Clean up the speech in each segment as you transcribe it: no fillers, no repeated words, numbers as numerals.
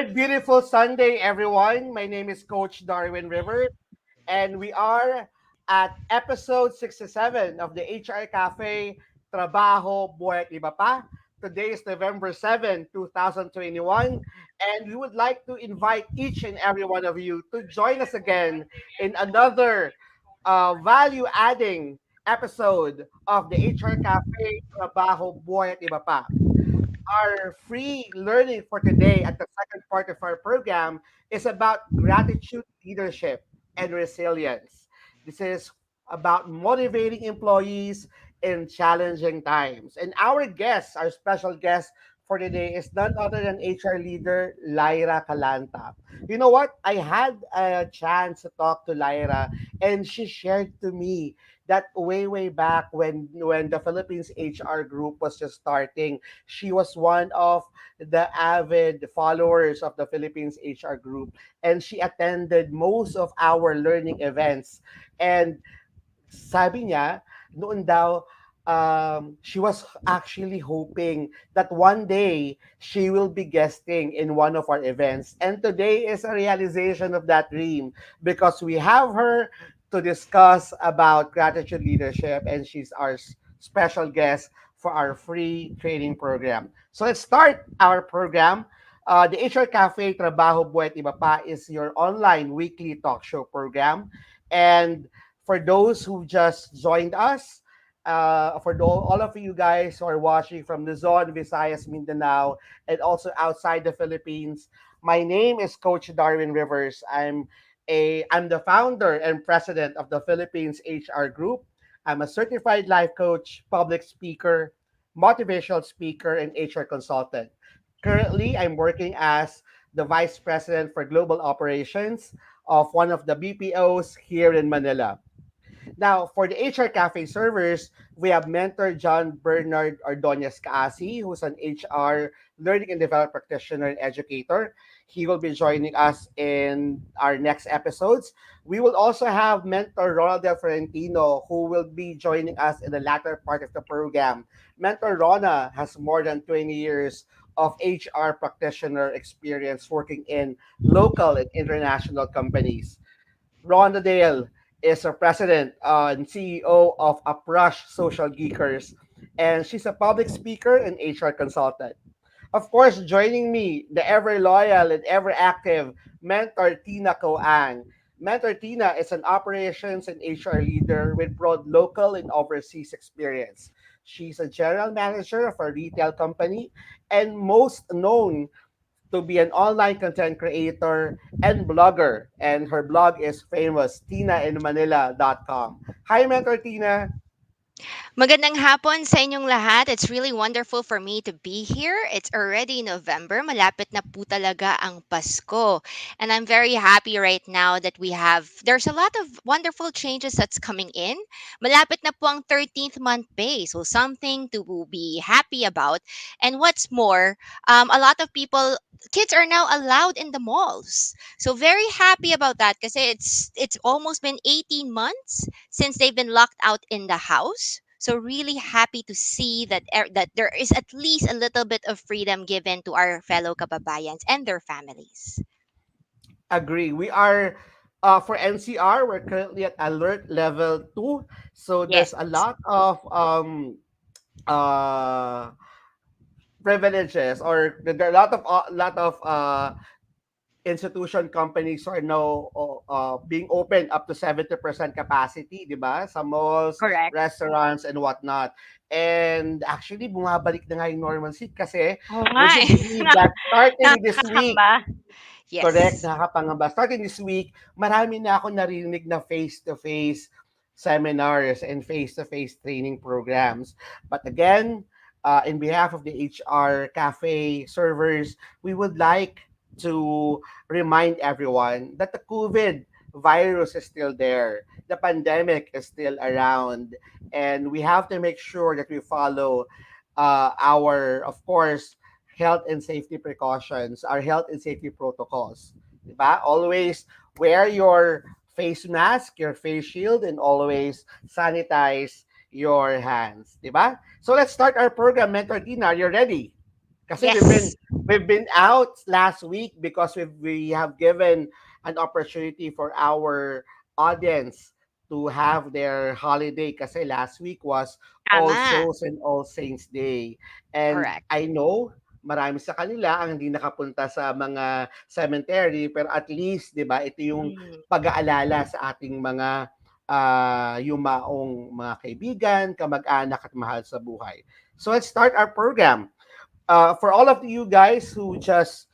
Good, beautiful Sunday, everyone. My name is Coach Darwin Rivers, and we are at episode 67 of the HR Cafe Trabaho, Buhay, Iba Pa. Today is November 7, 2021, and we would like to invite each and every one of you to join us again in another value-adding episode of the HR Cafe Trabaho, Buhay, Iba Pa. Our free learning for today at the second part of our program is about gratitude, leadership, and resilience. This is about motivating employees in challenging times. And our special guest for today is none other than HR leader Lyra Callanta. You know what? I had a chance to talk to Lyra, and she shared to me that way back when the Philippines HR group was just starting, she was one of the avid followers of the Philippines HR group, and she attended most of our learning events. And sabi niya, noon daw, she was actually hoping that one day she will be guesting in one of our events. And today is a realization of that dream because we have her to discuss about gratitude leadership, and she's our special guest for our free training program. So let's start our program. The HR Cafe Trabaho Buhay Iba Pa is your online weekly talk show program. And for those who just joined us, all of you guys who are watching from Luzon, Visayas, Mindanao, and also outside the Philippines, my name is Coach Darwin Rivers. I'm the founder and president of the Philippines HR Group. I'm a certified life coach, public speaker, motivational speaker, and HR consultant. Currently, I'm working as the vice president for global operations of one of the BPOs here in Manila. Now, for the HR Cafe servers, we have mentor John Bernard Ordonez Caasi, who's an HR learning and development practitioner and educator. He will be joining us in our next episodes. We will also have mentor Ronald Del Ferentino, who will be joining us in the latter part of the program. Mentor Rona has more than 20 years of HR practitioner experience working in local and international companies. Rhonda Dale is a president and CEO of Uprush Social Geekers, and she's a public speaker and HR consultant. Of course, joining me, the ever loyal and ever active mentor Tina Coang. Mentor Tina is an operations and HR leader with broad local and overseas experience. She's a general manager of a retail company and most known to be an online content creator and blogger. And her blog is famous, tinainmanila.com. Hi, Mentor Tina. Magandang hapon sa inyong lahat. It's really wonderful for me to be here. It's already November. Malapit na po talaga ang Pasko. And I'm very happy right now that there's a lot of wonderful changes that's coming in. Malapit na po ang 13th month pay. So something to be happy about. And what's more, a lot of kids are now allowed in the malls. So very happy about that because it's almost been 18 months since they've been locked out in the house. So really happy to see that there is at least a little bit of freedom given to our fellow kababayans and their families. Agree. We are, for NCR, we're currently at alert level 2. So Yes. there's a lot of uh, privileges, or there are a lot of institution companies are now being open up to 70% capacity, di ba? Sa malls, Correct. restaurants, and whatnot. And actually, bumabalik na nga yung normalcy kasi Oo nga would you eh. believe that starting this week, Nakakamba. correct, Yes. nakakapangamba, starting this week, marami na ako narinig na face-to-face seminars and face-to-face training programs. But again, in behalf of the HR Cafe servers, we would like to remind everyone that the COVID virus is still there. The pandemic is still around. And we have to make sure that we follow of course, health and safety precautions, our health and safety protocols. Diba? Always wear your face mask, your face shield, and always sanitize your hands. Diba? So let's start our program, Mentor Tina. Are you ready? Kasi Yes. we've been out last week because we have given an opportunity for our audience to have their holiday kasi last week was All Tama. Souls and All Saints Day. And Correct. I know marami sa kanila ang hindi nakapunta sa mga cemetery, pero at least 'di ba ito yung Mm. pag-aalala sa ating mga yumaong mga kaibigan, kamag-anak at mahal sa buhay. So let's start our program. For all of you guys who just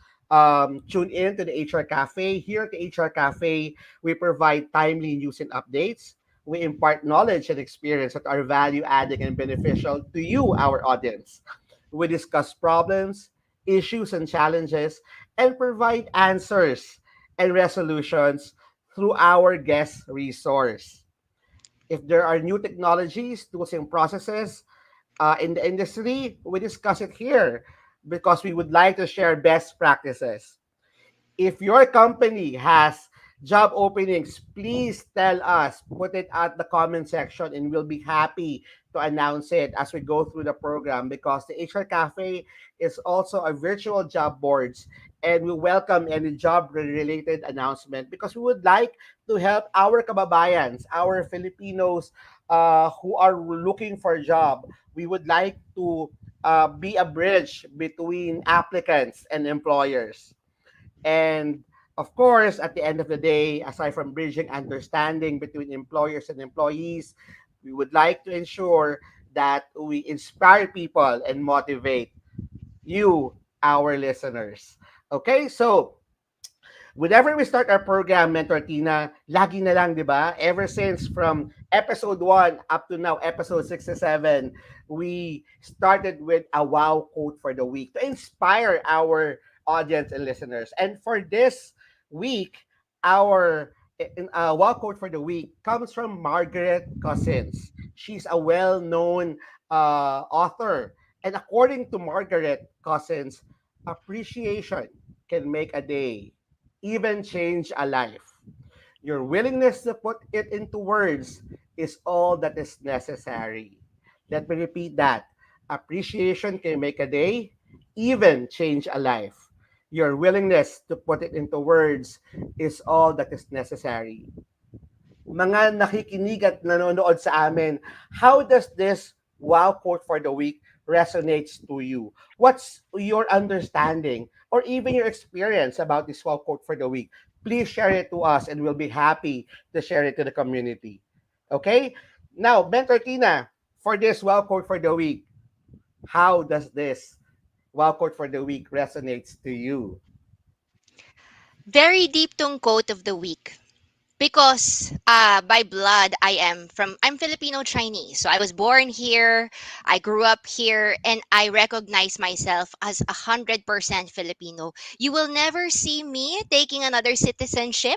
tune in to the HR Cafe, here at the HR Cafe, we provide timely news and updates. We impart knowledge and experience that are value adding and beneficial to you, our audience. We discuss problems, issues, and challenges, and provide answers and resolutions through our guest resource. If there are new technologies, tools, and processes in the industry, we discuss it here because we would like to share best practices. If your company has job openings, please tell us. Put it at the comment section and we'll be happy to announce it as we go through the program because the HR Cafe is also a virtual job boards and we welcome any job related announcement because we would like to help our kababayans, our Filipinos who are looking for a job. We would like to be a bridge between applicants and employers. And of course, at the end of the day, aside from bridging understanding between employers and employees, we would like to ensure that we inspire people and motivate you, our listeners. Okay, so whenever we start our program, Mentor Tina, lagi na lang, di ba? Ever since from episode 1 up to now, episode 67, we started with a wow quote for the week to inspire our audience and listeners. And for this week, our wow quote for the week comes from Margaret Cousins. She's a well-known author. And according to Margaret Cousins, appreciation can make a day, even change a life. Your willingness to put it into words is all that is necessary. Let me repeat that. Appreciation can make a day, even change a life. Your willingness to put it into words is all that is necessary. Mga nakikinig at nanonood sa amin, how does this wow quote for the week resonates to you? What's your understanding or even your experience about this wow quote for the week? Please share it to us and we'll be happy to share it to the community. Okay? Now, Mentor Tina, for this wow quote for the week, how does this wow quote for the week resonates to you? Very deep tong quote of the week. Because by blood I'm Filipino Chinese. So I was born here, I grew up here, and I recognize myself as 100% Filipino. You will never see me taking another citizenship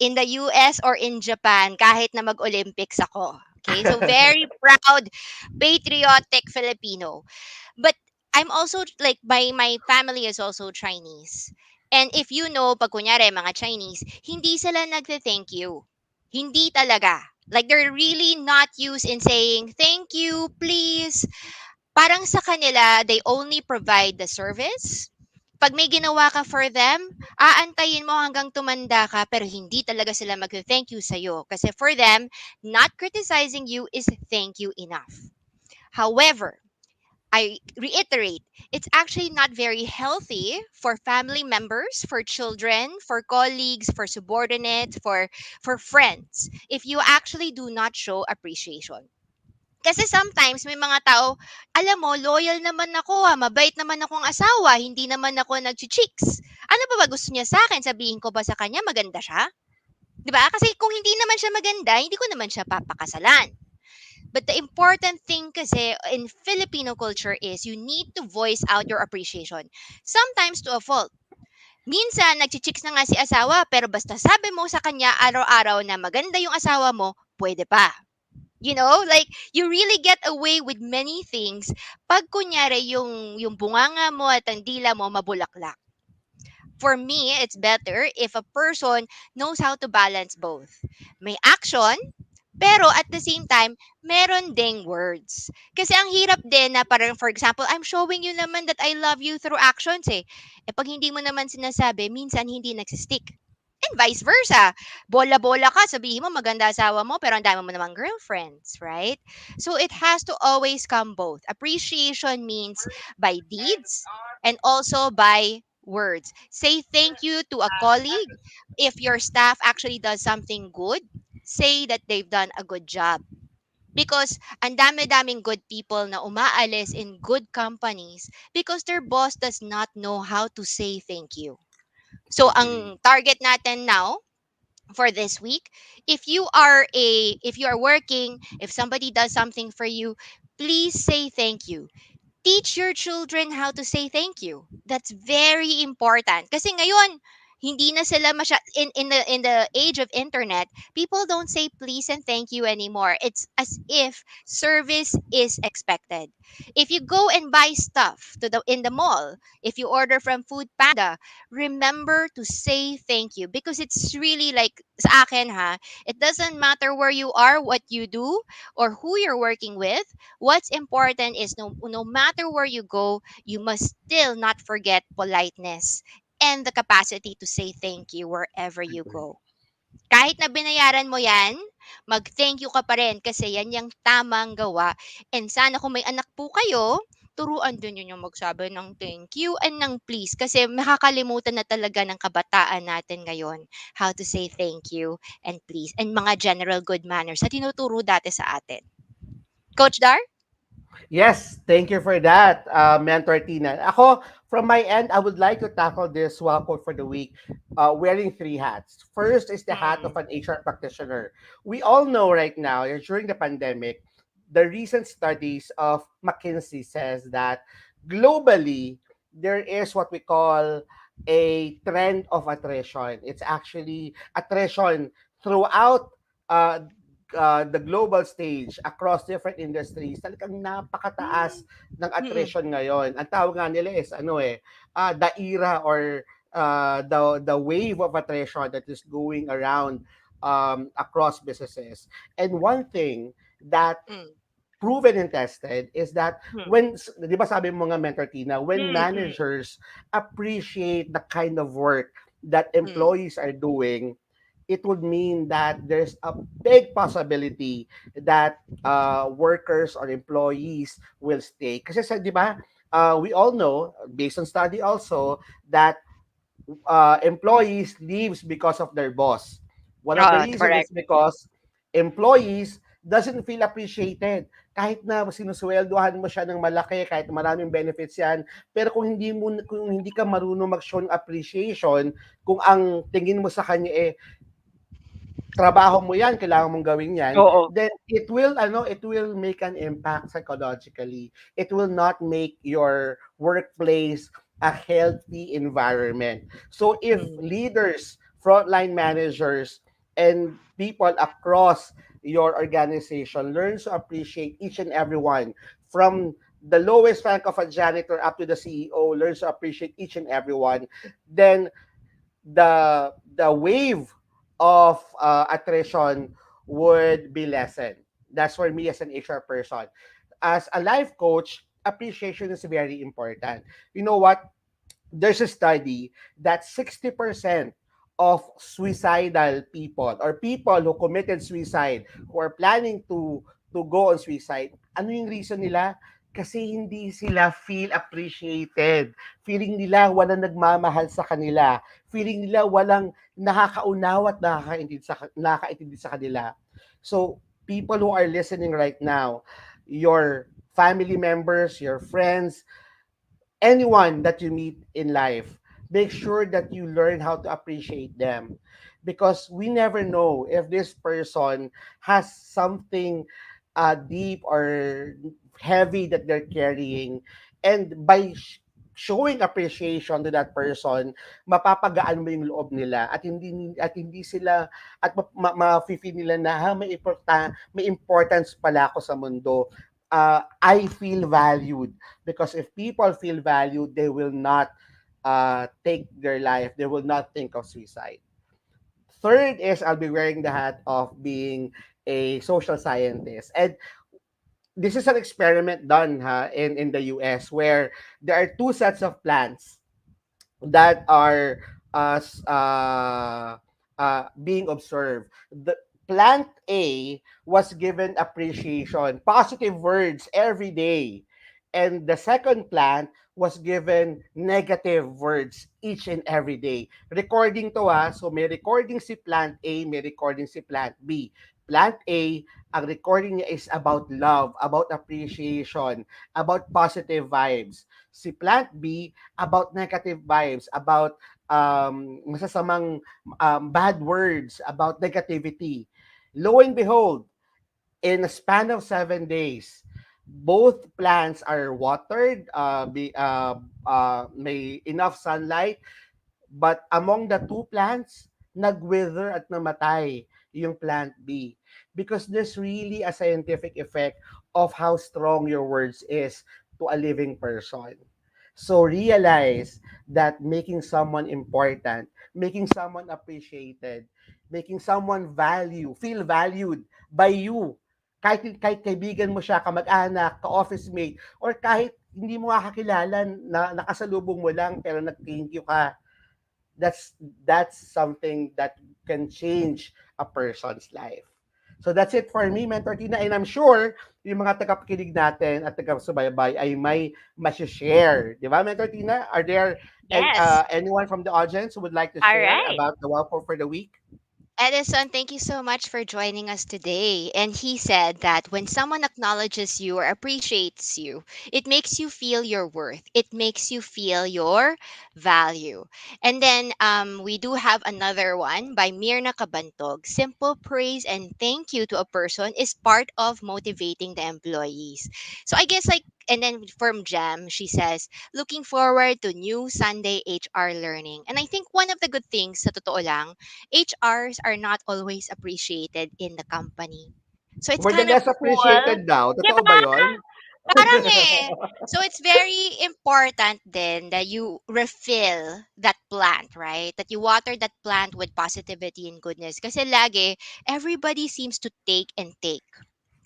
in the US or in Japan kahit na mag-Olympics ako. Okay? So very proud, patriotic Filipino. But I'm also like my family is also Chinese. And if you know, pag kunyari mga Chinese, hindi sila nagte-thank you. Hindi talaga. Like they're really not used in saying thank you, please. Parang sa kanila, they only provide the service. Pag may ginawa ka for them, aantayin mo hanggang tumanda ka pero hindi talaga sila mag-thank you sa'yo. Kasi for them, not criticizing you is thank you enough. However, I reiterate, it's actually not very healthy for family members, for children, for colleagues, for subordinates, for friends if you actually do not show appreciation. Kasi sometimes may mga tao, alam mo, loyal naman ako mabait naman akong asawa, hindi naman ako nagchichicks. Ano pa ba gusto niya sa akin? Sabihin ko ba sa kanya maganda siya? 'Di ba? Kasi kung hindi naman siya maganda, hindi ko naman siya papakasalan. But the important thing kasi in Filipino culture is you need to voice out your appreciation. Sometimes to a fault. Minsan, nagchichicks na nga si asawa, pero basta sabi mo sa kanya araw-araw na maganda yung asawa mo, pwede pa. You know, like you really get away with many things pag kunyari yung bunganga mo at ang dila mo mabulaklak. For me, it's better if a person knows how to balance both. May action, Pero at the same time, meron ding words. Kasi ang hirap din na parang for example, I'm showing you naman that I love you through actions eh. Eh pag hindi mo naman sinasabi, minsan hindi nagsistick. And vice versa. Bola-bola ka, sabihin mo maganda asawa mo, pero ang dami mo namang girlfriends, right? So it has to always come both. Appreciation means by deeds and also by words. Say thank you to a colleague. If your staff actually does something good, say that they've done a good job. Because ang dami-daming good people na umaalis in good companies because their boss does not know how to say thank you. So Agree. ang target natin now for this week, if you are working, if somebody does something for you, please say thank you. Teach your children how to say thank you. That's very important. Kasi ngayon, hindi na sila in the age of internet, people don't say please and thank you anymore. It's as if service is expected. If you go and buy stuff in the mall, if you order from Food Panda, remember to say thank you because it's really like sa akin ha, it doesn't matter where you are, what you do, or who you're working with. What's important is no matter where you go, you must still not forget politeness and the capacity to say thank you wherever you Agree. go. Kahit na binayaran mo yan, mag-thank you ka pa rin kasi yan yung tamang gawa. And sana kung may anak po kayo, turuan din yun yung magsabi ng thank you and ng please kasi makakalimutan na talaga ng kabataan natin ngayon how to say thank you and please and mga general good manners na tinuturo dati sa atin. Coach Dar? Yes, thank you for that, Mentor Tina. Ako, from my end, I would like to tackle this swap quote for the week, wearing three hats. First is the hat of Mm, an HR practitioner. We all know right now, during the pandemic, the recent studies of McKinsey says that globally, there is what we call a trend of attrition. It's actually attrition throughout uh, the global stage across different industries, talagang napakataas ng mm, attrition ngayon. Ang tawag nga nila is the era or the wave of attrition that is going around across businesses. And one thing that mm, proven and tested is that mm, when, di ba sabi mo nga Mentor Tina, when mm, mm, managers appreciate the kind of work that mm, employees are doing, it would mean that there's a big possibility that workers or employees will stay. Kasi sa, di ba, we all know, based on study also, that employees leaves because of their boss. One of the reasons is correct. because employees doesn't feel appreciated. Kahit na sinusweldohan mo siya ng malaki, kahit maraming benefits yan, pero kung hindi ka marunong mag-show ng appreciation, kung ang tingin mo sa kanya trabaho mo yan, kailangan mong gawin yan, Oo. then it will make an impact psychologically. It will not make your workplace a healthy environment. So if Mm, leaders, frontline managers, and people across your organization learn to appreciate each and every one, from the lowest rank of a janitor up to the CEO, learns to appreciate each and every one, then the wave of attrition would be lessened. That's for me as an HR person. As a life coach, appreciation is very important. You know what? There's a study that 60% of suicidal people or people who committed suicide, who are planning to go on suicide, ano yung reason nila? Kasi hindi sila feel appreciated. Feeling nila walang nagmamahal sa kanila. Feeling nila walang nakakaunawa at nakakaintindi sa kanila. So, people who are listening right now, your family members, your friends, anyone that you meet in life, make sure that you learn how to appreciate them, because we never know if this person has something deep or heavy that they're carrying, and by showing appreciation to that person, mapapagaan mo yung loob nila, at hindi sila at ma-feel nila na may importance pala ako sa mundo. I feel valued, because if people feel valued, they will not take their life. They will not think of suicide. Third is I'll be wearing the hat of being a social scientist. And this is an experiment done in the US where there are two sets of plants that are being observed. The plant A was given appreciation, positive words every day. And the second plant was given negative words each and every day. Recording to so may recording si plant A, may recording si plant B. Plant A, ang recording niya is about love, about appreciation, about positive vibes. Si plant B, about negative vibes, about masasamang bad words, about negativity. Lo and behold, in a span of 7 days, both plants are watered, may enough sunlight, but among the two plants, nag-wither at namatay yung plant B. Because there's really a scientific effect of how strong your words is to a living person. So realize that making someone important, making someone appreciated, making someone feel valued by you, kahit kaibigan mo siya, kamag-anak, ka-office mate, or kahit hindi mo kakilala na nakasalubong mo lang pero nag-thank you ka, that's that's something that can change a person's life. So that's it for me, Mentor Tina. And I'm sure yung mga tagapakinig natin at taga-subaybay ay may share. Di ba, Mentor Tina? Are there Yes. anyone from the audience who would like to All share right. about the wow quote for the week? Edison, thank you so much for joining us today. And he said that when someone acknowledges you or appreciates you, it makes you feel your worth. It makes you feel your value. And then we do have another one by Mirna Kabantog. Simple praise and thank you to a person is part of motivating the employees. So I guess like, and then from Jam, she says, looking forward to new Sunday HR learning. And I think one of the good things, sa totoo lang, HRs are not always appreciated in the company. So it's We're the kind of less cool. appreciated now. Di Totoo ba ba? yun? Parang So it's very important then that you refill that plant, right? That you water that plant with positivity and goodness. Kasi lagi, everybody seems to take and take.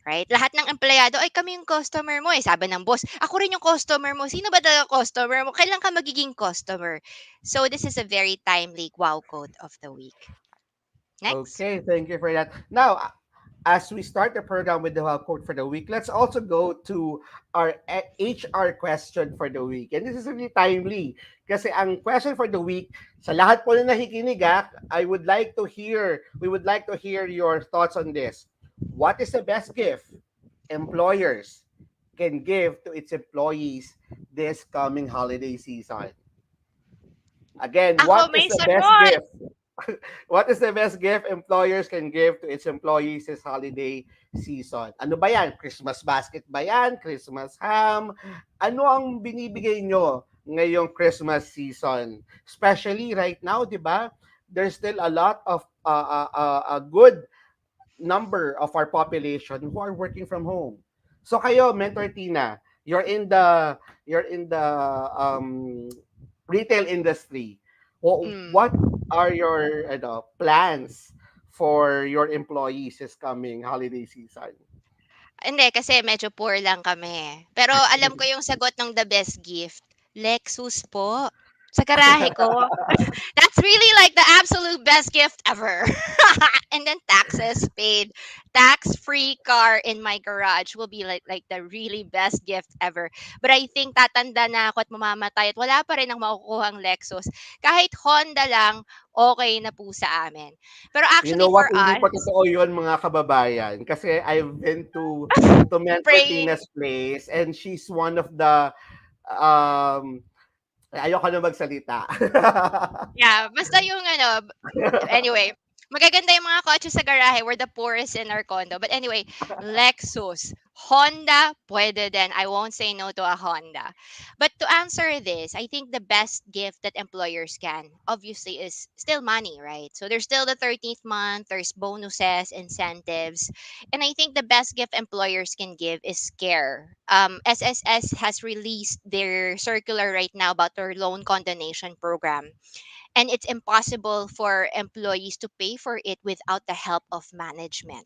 Right? Lahat ng empleyado, ay kami yung customer mo eh. Sabi ng boss, ako rin yung customer mo. Sino ba talaga customer mo? Kailan ka magiging customer? So this is a very timely wow quote of the week. Next. Okay, thank you for that. Now, as we start the program with the wow quote for the week, let's also go to our HR question for the week. And this is really timely kasi ang question for the week, sa lahat po na nakikinig, we would like to hear your thoughts on this. What is the best gift employers can give to its employees this coming holiday season? Again, Ako what is may the best sagot. gift? What is the best gift employers can give to its employees this holiday season? Ano ba yan? Christmas basket ba yan? Christmas ham? Ano ang binibigay nyo ngayong Christmas season? Especially right now, di ba? There's still a lot of a good number of our population who are working from home. So kayo, Mentor Tina, you're in the retail industry. What Mm. are your plans for your employees this coming holiday season? Hindi, kasi medyo poor lang kami. Pero alam ko yung sagot ng the best gift. Lexus po. Sa garahe ko. That's really like the absolute best gift ever. And then taxes paid. Tax-free car in my garage will be like the really best gift ever. But I think tatanda na ako at mamamatay at wala pa rin ang makukuhang Lexus. Kahit Honda lang, okay na po sa amin. Pero You actually know what? for Hindi pa us, totoo yun, mga kababayan. Kasi I've been to Mentor praying. Tina's place and she's one of the um ayoko na magsalita. Yeah, basta yung anyway, magaganda yung mga kotse sa garahe. We're the poorest in our condo. But anyway, Lexus. Honda, pwede din. I won't say no to a Honda. But to answer this, I think the best gift that employers can, obviously, is still money, right? So there's still the 13th month, there's bonuses, incentives. And I think the best gift employers can give is care. SSS has released their circular right now about their loan condonation program, and it's impossible for employees to pay for it without the help of management.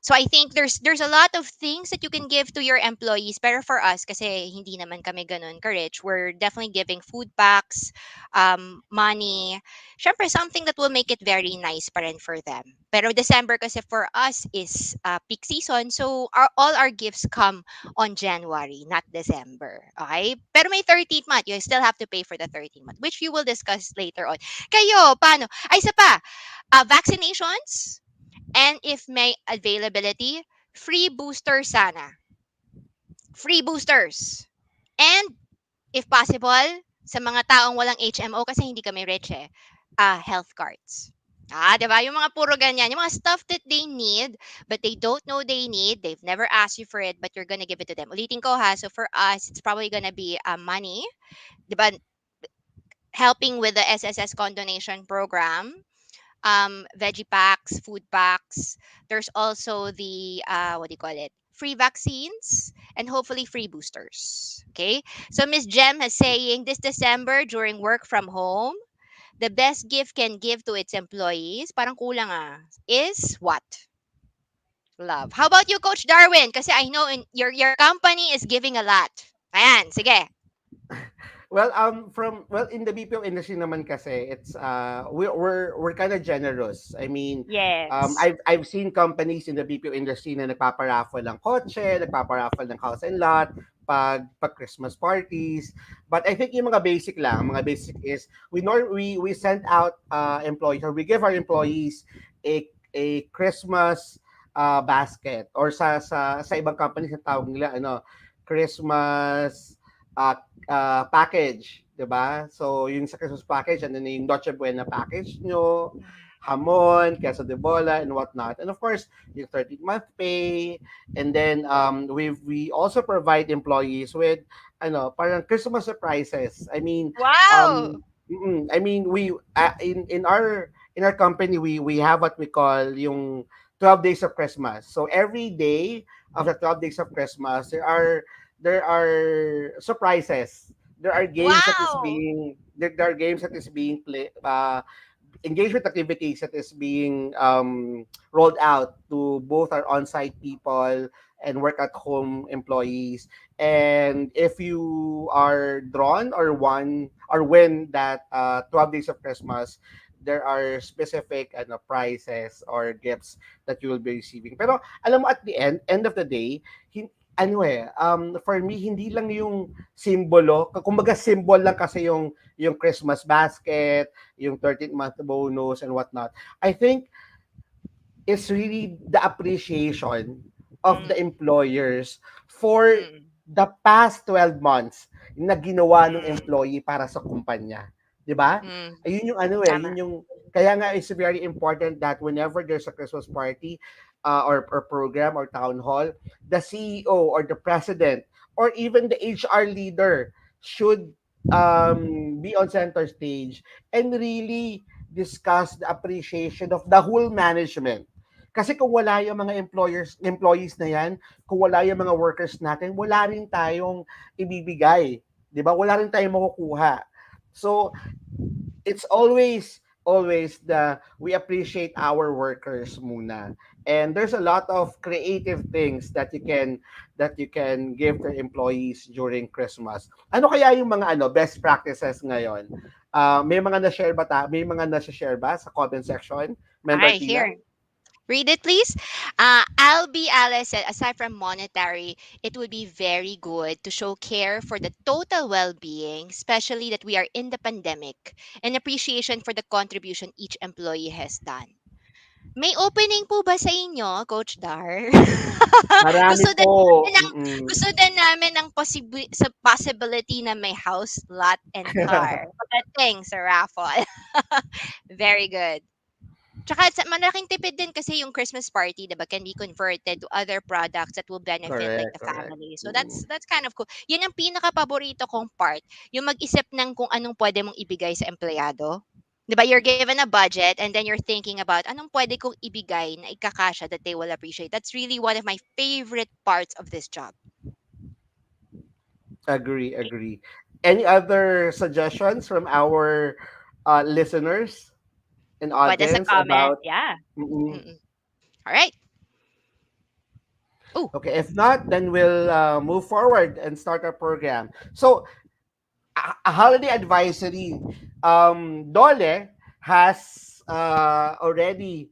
So I think there's a lot of things that you can give to your employees. Pero for us, kasi hindi naman kami ganun ka-rich, we're definitely giving food packs, money. Syempre, something that will make it very nice pa rin for them. Pero December kasi for us is peak season. So all our gifts come on January, not December. Okay? Pero may 13th month. You still have to pay for the 13th month, which we will discuss later on. Kayo, paano? Ay, isa pa, vaccinations? And if may availability, free booster sana. Free boosters. And if possible, sa mga taong walang HMO kasi hindi kami rich eh, health cards. Diba? Yung mga puro ganyan. Yung mga stuff that they need, but they don't know they need. They've never asked you for it, but you're gonna give it to them. Ulitin ko ha. So for us, it's probably gonna be money. Diba? Helping with the SSS condonation program, veggie packs, food packs. There's also the what do you call it? Free vaccines and hopefully free boosters. Okay. So Miss Jem is saying this December during work from home, the best gift can give to its employees, parang kulang is what? Love. How about you, Coach Darwin? Kasi I know your company is giving a lot. Ayan, sige. Well, in the BPO industry naman kasi it's we're kind of generous. I mean, Yes. I've seen companies in the BPO industry na nagpaparaffle ng kotse, nagpaparaffle ng house and lot pag Christmas parties. But I think yung mga basic is we send out employees, or we give our employees a Christmas basket, or sa ibang companies ang tawag nila Christmas uh, package, 'di ba? So, yung sa Christmas package, ano na yung Noche Buena package nyo, hamon, queso de bola, and whatnot. And of course, yung 13th month pay. And then, we also provide employees with, parang Christmas surprises. Wow. I mean, we, in our company, we have what we call yung 12 days of Christmas. So, every day of the 12 days of Christmas, there are surprises. There are games that is Wow. being there are games that is being play engagement activities that is being rolled out to both our on-site people and work at home employees. And if you are drawn or win that 12 days of Christmas, there are specific prizes or gifts that you will be receiving. Pero alam mo, at the end of the day, for me, hindi lang yung simbolo, kumbaga symbol lang kasi yung Christmas basket, yung 13th month bonus and whatnot. I think it's really the appreciation of the Mm, employers for mm, the past 12 months na ginawa ng mm, employee para sa kumpanya. 'Di ba? mm. Ayun yung Tama. yun yung kaya nga it's very important that whenever there's a Christmas party or program or town hall, the CEO or the president or even the HR leader should be on center stage and really discuss the appreciation of the whole management. Kasi kung wala yung mga employees na yan, kung wala yung mga workers natin, wala rin tayong ibibigay. 'Di ba? Wala rin tayong makukuha. So, it's always the we appreciate our workers muna. And there's a lot of creative things that you can give to employees during Christmas. Ano kaya yung mga best practices ngayon? May mga na-share ba sa comment section, Member Okay, Tina? here. Read it, please. Albi Alice said, aside from monetary, it would be very good to show care for the total well being, especially that we are in the pandemic, and appreciation for the contribution each employee has done. May opening po ba sa inyo, Coach Dar? Marami gusto din po. namin ng Mm-mm. gusto din namin ng sa possibility na may house, lot, and car. Pagdating sa raffle. Very good. Tsaka malaking tipid din kasi yung Christmas party, 'di ba, can be converted to other products that will benefit like Correct, the correct. family. So Mm-mm. that's kind of cool. Yan ang pinaka paborito kong part, yung mag-isip ng kung anong pwede mong ibigay sa empleyado. 'Di ba, you're given a budget and then you're thinking about anong pwede kong ibigay na ikakasya that they will appreciate. That's really one of my favorite parts of this job. Agree, agree. Any other suggestions from our listeners and Pwede sa audience comment. about Yeah. mm-mm, Mm-mm. All right. Oh. Okay, if not, then we'll move forward and start our program. So, a holiday advisory, Dole has already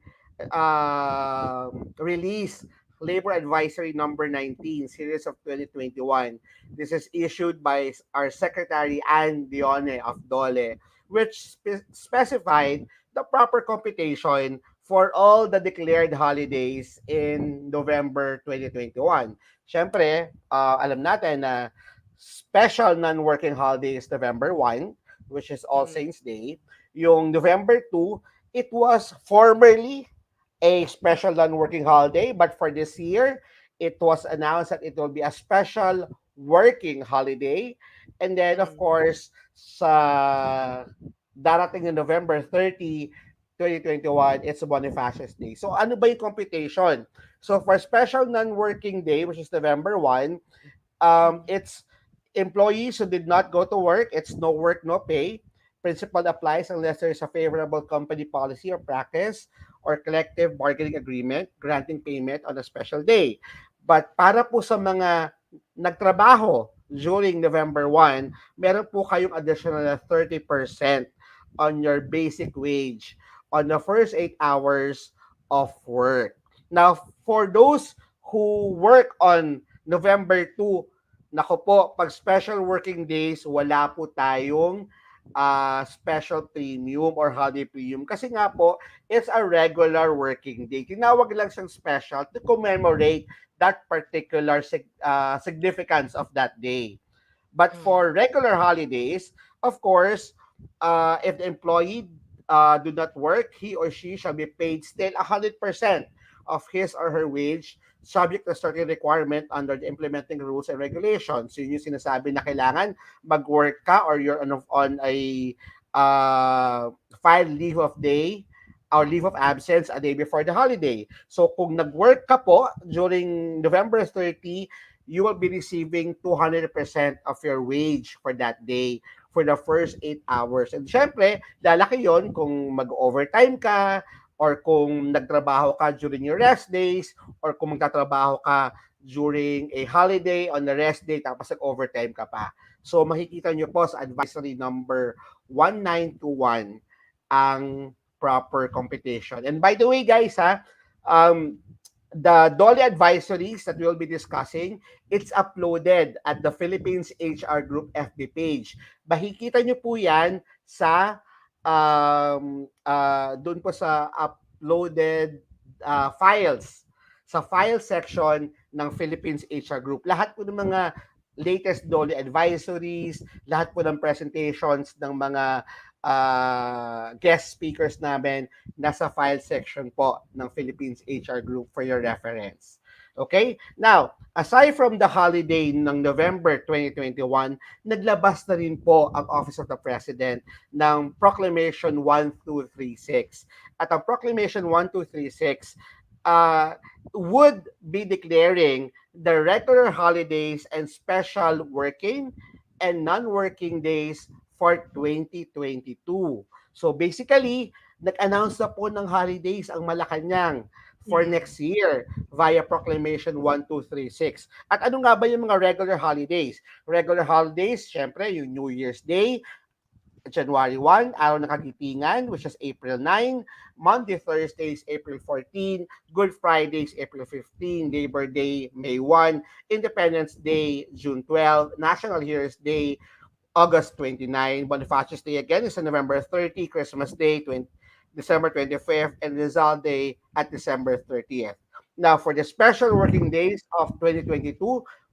released Labor Advisory Number 19, Series of 2021. This is issued by our Secretary Ann Dione of Dole, which specified the proper computation for all the declared holidays in November 2021. Siyempre, alam natin na special non-working holiday is November 1, which is All Mm-hmm. Saints Day. Yung November 2, it was formerly a special non-working holiday, but for this year, it was announced that it will be a special working holiday. And then, of Mm-hmm. course, sa darating na November 30, 2021, it's Bonifacius Day. So, ano ba yung computation? So, for special non-working day, which is November 1, it's employees who did not go to work. It's no work, no pay. Principle applies unless there is a favorable company policy or practice or collective bargaining agreement granting payment on a special day. But para po sa mga nagtrabaho during November 1, meron po kayong additional na 30% on your basic wage on the first 8 hours of work. Now, for those who work on November 2, nako po, pag special working days, wala po tayong special premium or holiday premium. Kasi nga po, it's a regular working day. Tinawag lang siyang special to commemorate that particular significance of that day. But Mm-hmm. for regular holidays, of course, if the employee do not work, he or she shall be paid still 100% of his or her wage subject to certain requirement under the implementing rules and regulations. So yun yung sinasabi na kailangan mag-work ka or you're on a uh, filed leave of day or leave of absence a day before the holiday. So kung nag-work ka po during November 30, you will be receiving 200% of your wage for that day for the first 8 hours. And syempre, lalaki yon kung mag-overtime ka or kung nagtrabaho ka during your rest days or kung magtatrabaho ka during a holiday on the rest day tapos nag-overtime ka pa. So makikita nyo po sa advisory number 1921 ang proper computation. And by the way guys um, the Dolly advisories that we will be discussing, it's uploaded at the Philippines HR Group FB page. Makikita nyo po yan sa doon po sa uploaded files. Sa file section ng Philippines HR Group. Lahat po ng mga latest Dolly advisories, lahat po ng presentations ng mga guest speakers namin nasa file section po ng Philippines HR Group for your reference. Okay? Now, aside from the holiday ng November 2021, naglabas na rin po ang Office of the President ng Proclamation 1236. At ang Proclamation 1236 uh, would be declaring the regular holidays and special working and non-working days for 2022. So basically, nag-announce na po ng holidays ang Malacanang for Mm-hmm. next year via Proclamation 1236. At ano nga ba yung mga regular holidays? Regular holidays, syempre, yung New Year's Day, January 1, Araw ng Kagitingan, which is April 9, Monday, Thursdays, April 14, Good Fridays, April 15, Labor Day, May 1, Independence Day, June 12, National Heroes Day, August 29, Bonifacius Day again is on November 30, Christmas Day, December 25th, and Rizal Day at December 30th. Now, for the special working days of 2022,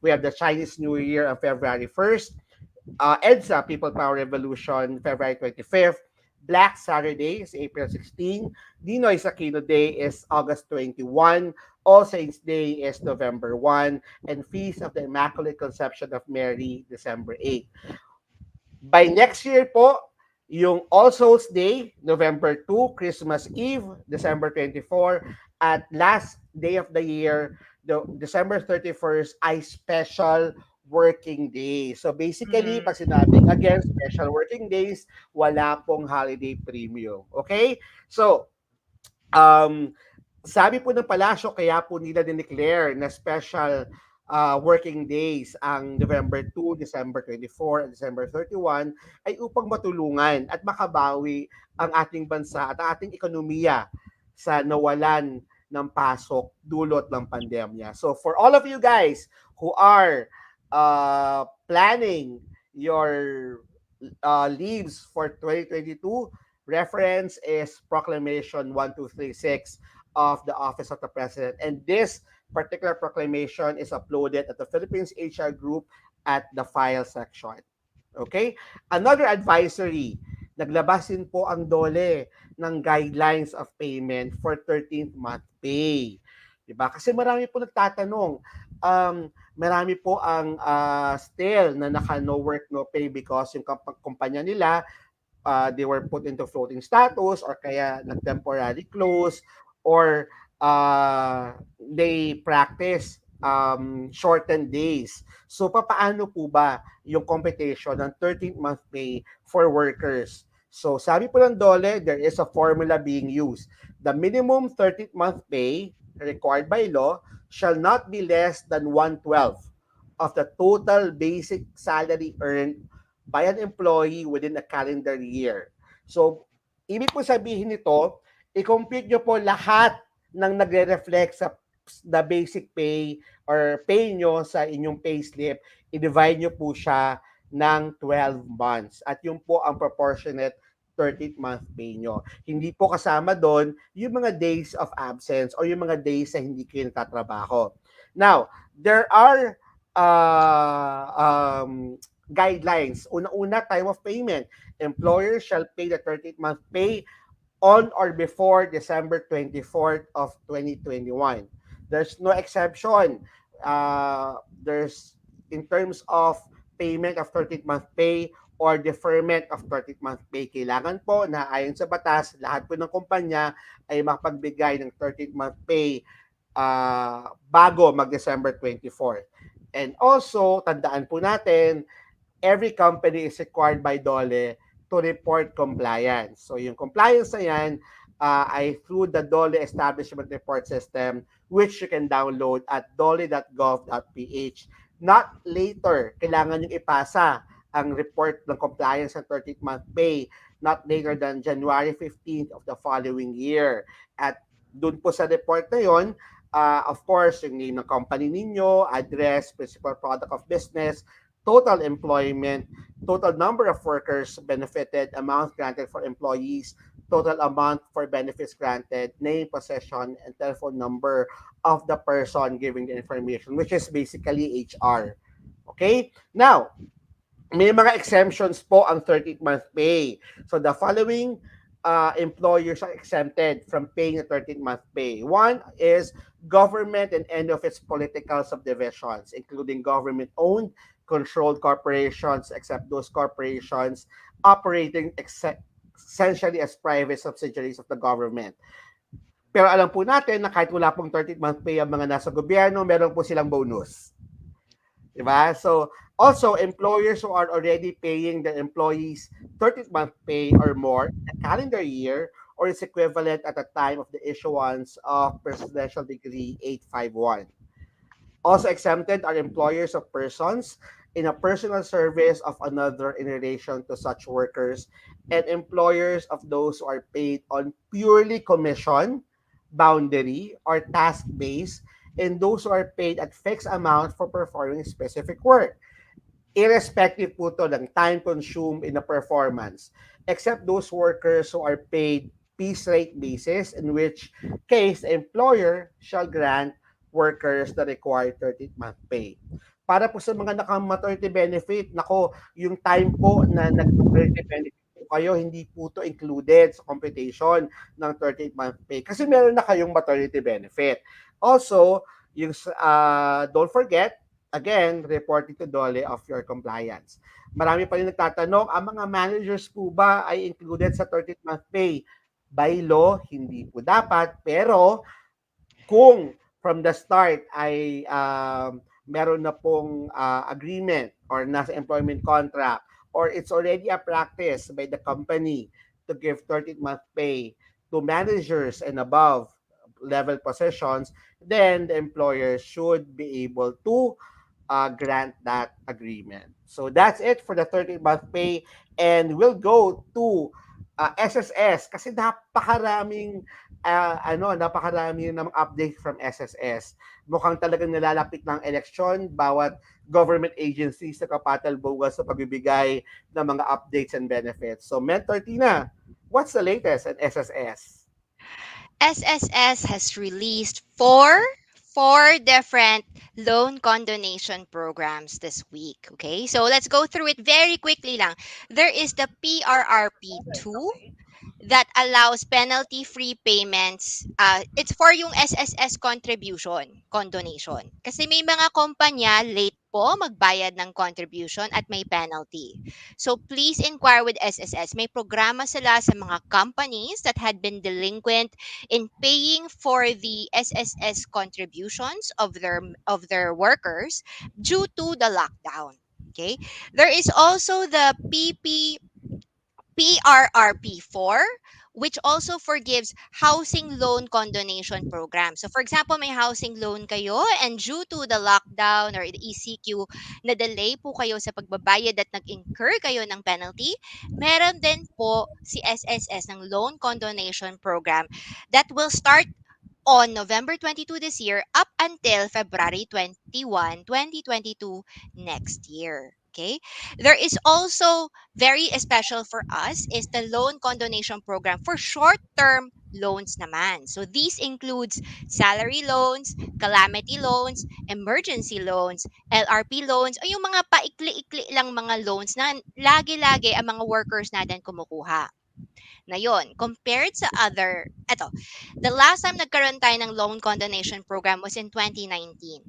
we have the Chinese New Year on February 1st, EDSA, People Power Revolution, February 25th, Black Saturday is April 16, Dinoy Aquino Day is August 21, All Saints Day is November 1, and Feast of the Immaculate Conception of Mary, December 8. By next year po, yung All Souls Day, November 2, Christmas Eve, December 24, at last day of the year, the December 31st, ay special working day. So basically, Mm-hmm. pag sinabing again, special working days, wala pong holiday premium. Okay? So, um, Sabi po ng palasyo, kaya po nila dineclare na special working days ang November 2, December 24, at December 31 ay upang matulungan at makabawi ang ating bansa at ang ating ekonomiya sa nawalan ng pasok dulot ng pandemya. So for all of you guys who are planning your leaves for 2022, reference is Proclamation 1236 of the Office of the President. And this particular proclamation is uploaded at the Philippines HR Group at the file section. Okay? Another advisory, naglabas din po ang DOLE ng guidelines of payment for 13th month pay. Diba? Kasi marami po nagtatanong, marami po ang still na naka no work no pay because yung kumpanya nila they were put into floating status or kaya nag-temporary close or they practice shortened days. So, papaano po ba yung computation ng 13th month pay for workers? So, sabi po ng DOLE, there is a formula being used. The minimum 13th month pay required by law shall not be less than 1/12 of the total basic salary earned by an employee within a calendar year. So, ibig po sabihin nito, i-compute nyo po lahat ng nagre-reflect sa the basic pay or pay nyo sa inyong payslip, i-divide nyo po siya ng 12 months. At yun po ang proportionate 13th month pay nyo. Hindi po kasama doon yung mga days of absence o yung mga days na hindi kayo nagtatrabaho. Now, there are guidelines. Una-una, time of payment. Employers shall pay the 13th month pay on or before December 24th of 2021. There's no exception. There's in terms of payment of 13th month pay or deferment of 13th month pay. Kailangan po na ayon sa batas, lahat po ng kumpanya ay makapagbigay ng 13th month pay bago mag-December 24th. And also, tandaan po natin, every company is required by DOLE to report compliance. So yung compliance na yan ay through the DOLE Establishment Report System, which you can download at dole.gov.ph. Not later, kailangan yung ipasa ang report ng compliance ng 13th month pay not later than January 15th of the following year. At dun po sa report na yon, of course, yung name ng company ninyo, address, principal product of business, total employment, total number of workers benefited, amount granted for employees, total amount for benefits granted, name, possession, and telephone number of the person giving the information, which is basically HR. Okay? Now, may mga exemptions po ang 13th month pay. So the following employers are exempted from paying the 13th month pay. One is government and any of its political subdivisions, including government-owned, controlled corporations, except those corporations operating essentially as private subsidiaries of the government. Pero alam po natin na kahit wala pong 13th month pay ang mga nasa gobyerno, meron po silang bonus. Diba? So, also, employers who are already paying their employees 13th month pay or more in a calendar year or its equivalent at the time of the issuance of Presidential Decree 851. Also exempted are employers of persons in a personal service of another in relation to such workers and employers of those who are paid on purely commission, boundary, or task-based and those who are paid at fixed amount for performing specific work. Irrespective po to ng time consumed in the performance, except those workers who are paid piece rate basis, in which case the employer shall grant workers the required 13th month pay. Para po sa mga naka-maternity benefit, nako, yung time po na nag-maternity benefit po kayo, hindi po to included sa computation ng 13th month pay kasi meron na kayong maternity benefit. Also, yung don't forget, again, reporting to DOLE of your compliance. Marami pa rin nagtatanong, ang mga managers po ba ay included sa 13th month pay? By law, hindi po dapat. Pero kung from the start ay meron na pong agreement or nasa employment contract or it's already a practice by the company to give 13th month pay to managers and above, level positions, then the employer should be able to grant that agreement. So that's it for the 13-month pay. And we'll go to SSS kasi napakarami ng update from SSS. Mukhang talagang nalalapit ng eleksyon, bawat government agencies na kapatalbogan sa pagbibigay ng mga updates and benefits. So Mentor Tina, what's the latest at SSS? SSS has released four different loan condonation programs this week. Okay, so let's go through it very quickly lang. There is the PRRP2 that allows penalty-free payments. It's for yung SSS contribution, condonation. Kasi may mga kumpanya late po magbayad ng contribution at may penalty. So please inquire with SSS. May programa sila sa mga companies that had been delinquent in paying for the SSS contributions of their workers due to the lockdown. Okay? There is also the PRRP4, which also forgives housing loan condonation program. So for example, may housing loan kayo and due to the lockdown or the ECQ, na-delay po kayo sa pagbabayad at nag-incur kayo ng penalty, meron din po si SSS ng loan condonation program that will start on November 22 this year up until February 21, 2022 next year. Okay. There is also very special for us is the loan condonation program for short-term loans naman. So these includes salary loans, calamity loans, emergency loans, LRP loans, o yung mga paikli-ikli lang mga loans na lagi-lagi ang mga workers natin kumukuha na yon compared sa the last time nagkaroon tayo ng loan condonation program was in 2019.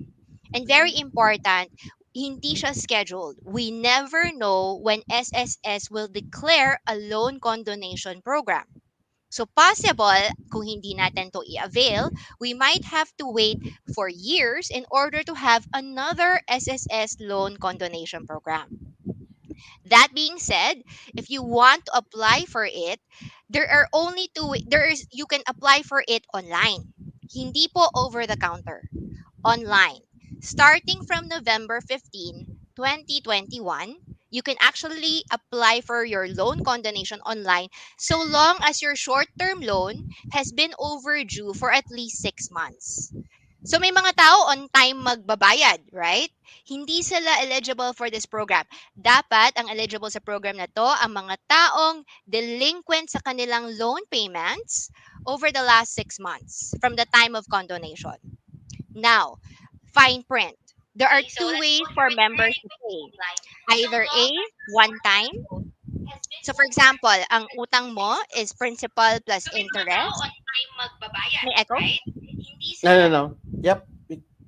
And very important, hindi siya scheduled. We never know when SSS will declare a loan condonation program. So possible, kung hindi natin to i-avail, we might have to wait for years in order to have another SSS loan condonation program. That being said, if you want to apply for it, there are only there is you can apply for it online. Hindi po over the counter. Online. Starting from November 15, 2021, you can actually apply for your loan condonation online so long as your short-term loan has been overdue for at least 6 months. So may mga tao on time magbabayad, right? Hindi sila eligible for this program. Dapat ang eligible sa program na to ang mga taong delinquent sa kanilang loan payments over the last 6 months from the time of condonation. Now, fine print. There are two ways for members to pay. Either A, one time. So for example, ang utang mo is principal plus interest. May echo? No, no, no. Yep.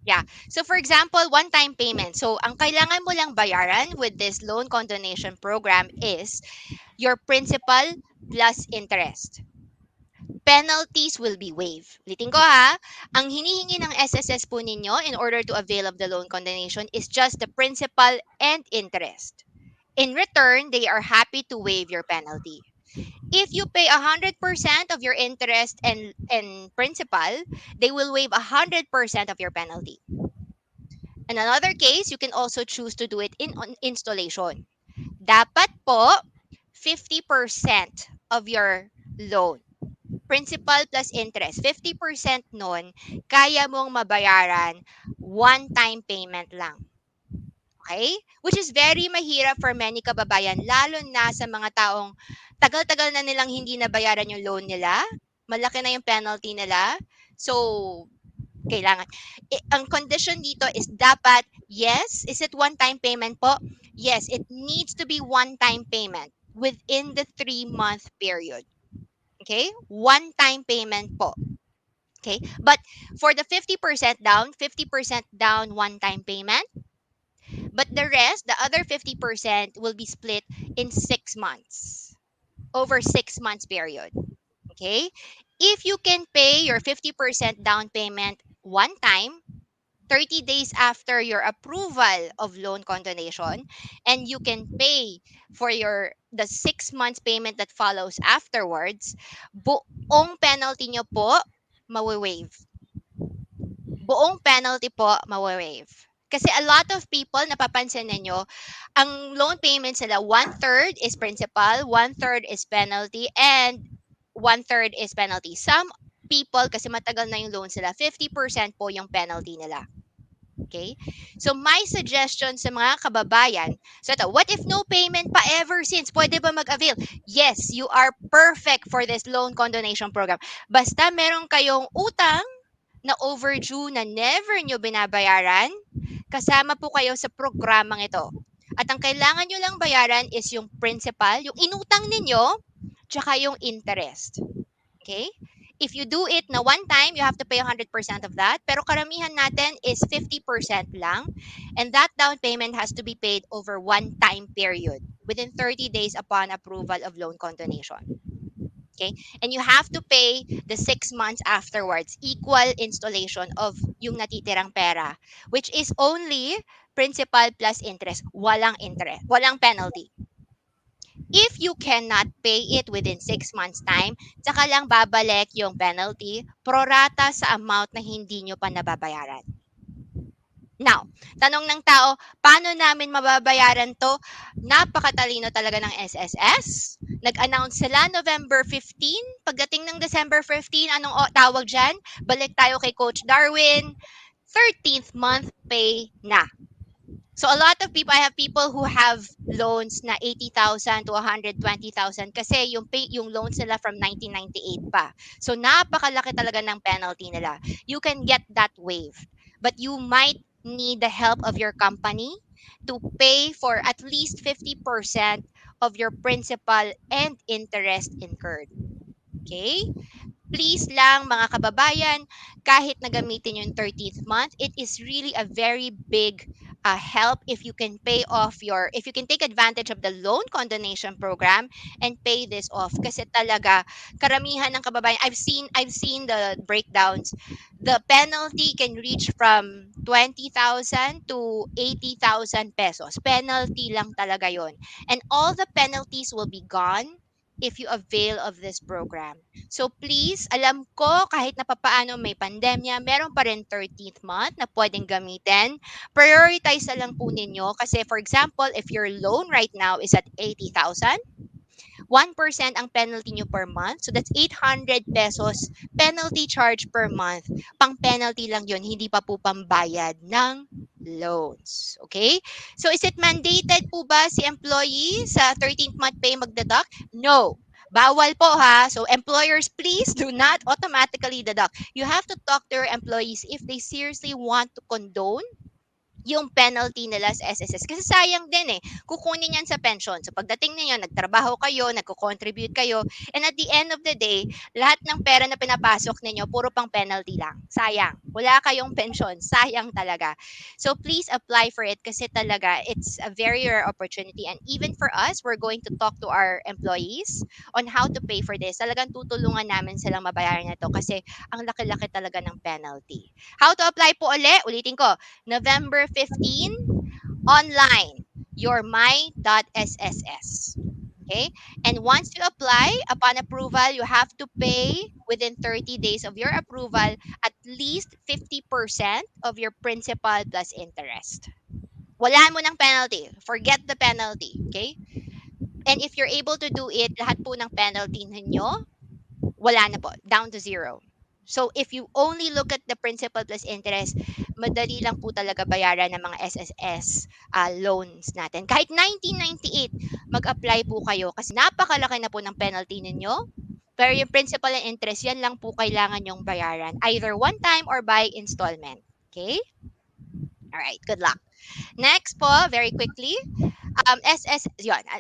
Yeah. So for example, one-time payment. So ang kailangan mo lang bayaran with this loan condonation program is your principal plus interest. Penalties will be waived. Ulitin ko ha, ang hinihingi ng SSS po ninyo in order to avail of the loan condonation is just the principal and interest. In return, they are happy to waive your penalty. If you pay 100% of your interest and principal, they will waive 100% of your penalty. In another case, you can also choose to do it in on installation. Dapat po 50% of your loan, principal plus interest, 50% nun, kaya mong mabayaran one-time payment lang. Okay? Which is very mahirap for many kababayan, lalo na sa mga taong tagal-tagal na nilang hindi nabayaran yung loan nila, malaki na yung penalty nila. So, kailangan. Ang condition dito is dapat, yes, is it one-time payment po? Yes, it needs to be one-time payment within the 3-month period. Okay? One-time payment po. Okay? But for the 50% down one-time payment, but the rest, the other 50% will be split in 6 months. Over 6 months period. Okay? If you can pay your 50% down payment one time, 30 days after your approval of loan condonation, and you can pay for the 6 months payment that follows afterwards, buong penalty nyo po mawe-waive. Buong penalty po mawe-waive. Kasi a lot of people, napapansin ninyo, ang loan payments nila, one-third is principal, one-third is penalty, and one-third is penalty. Some people, kasi matagal na yung loan sila, 50% po yung penalty nila. Okay? So, my suggestion sa mga kababayan, so ito, what if no payment pa ever since? Pwede ba mag-avail? Yes, you are perfect for this loan condonation program. Basta meron kayong utang na overdue na never nyo binabayaran, kasama po kayo sa programang ito. At ang kailangan nyo lang bayaran is yung principal, yung inutang ninyo, tsaka yung interest. Okay? If you do it na one time, you have to pay 100% of that. Pero karamihan natin is 50% lang. And that down payment has to be paid over one time period within 30 days upon approval of loan condonation. Okay? And you have to pay the 6 months afterwards, equal installation of yung natitirang pera, which is only principal plus interest, walang penalty. If you cannot pay it within 6 months time, saka lang babalik yung penalty prorata sa amount na hindi nyo pa nababayaran. Now, tanong ng tao, paano namin mababayaran to? Napakatalino talaga ng SSS. Nag-announce sila November 15. Pagdating ng December 15, anong tawag dyan? Balik tayo kay Coach Darwin. 13th month pay na. So a lot of people, I have people who have loans na 80,000 to 120,000 kasi yung loans nila from 1998 pa. So napakalaki talaga ng penalty nila. You can get that waived. But you might need the help of your company to pay for at least 50% of your principal and interest incurred. Okay? Please lang mga kababayan, kahit na gamitin yung 13th month, it is really a very big help if you can if you can take advantage of the loan condonation program and pay this off. Kasi talaga, karamihan ng kababayan, I've seen the breakdowns. The penalty can reach from 20,000 to 80,000 pesos. Penalty lang talaga yon. And all the penalties will be gone if you avail of this program. So please, alam ko kahit na papaano may pandemya, meron pa rin 13th month na pwedeng gamitin. Prioritize na lang po ninyo kasi for example, if your loan right now is at 80,000, 1% ang penalty nyo per month. So that's 800 pesos penalty charge per month. Pang penalty lang yon, hindi pa po pambayad ng loans. Okay? So is it mandated po ba si employee sa 13th month pay magdeduct? No. Bawal po ha. So employers, please do not automatically deduct. You have to talk to your employees if they seriously want to condone yung penalty nila sa SSS. Kasi sayang din eh. Kukunin yan sa pension. So pagdating ninyo, nagtrabaho kayo, nagko-contribute kayo, and at the end of the day, lahat ng pera na pinapasok ninyo, puro pang penalty lang. Sayang. Wala kayong pension. Sayang talaga. So please apply for it kasi talaga, it's a very rare opportunity. And even for us, we're going to talk to our employees on how to pay for this. Talagang tutulungan namin silang mabayaran na to kasi ang laki-laki talaga ng penalty. How to apply po ulitin ko, November 15, online, your my.sss. Okay? And once you apply, upon approval, you have to pay within 30 days of your approval at least 50% of your principal plus interest. Wala mo ng penalty. Forget the penalty. Okay? And if you're able to do it, lahat po ng penalty ninyo, wala na po. Down to zero. So if you only look at the principal plus interest, madali lang po talaga bayaran ng mga SSS loans natin. Kahit 1998, mag-apply po kayo kasi napakalaki na po ng penalty ninyo. Pero yung principal and interest, yan lang po kailangan yung bayaran. Either one time or by installment. Okay? Alright, good luck. Next po, very quickly,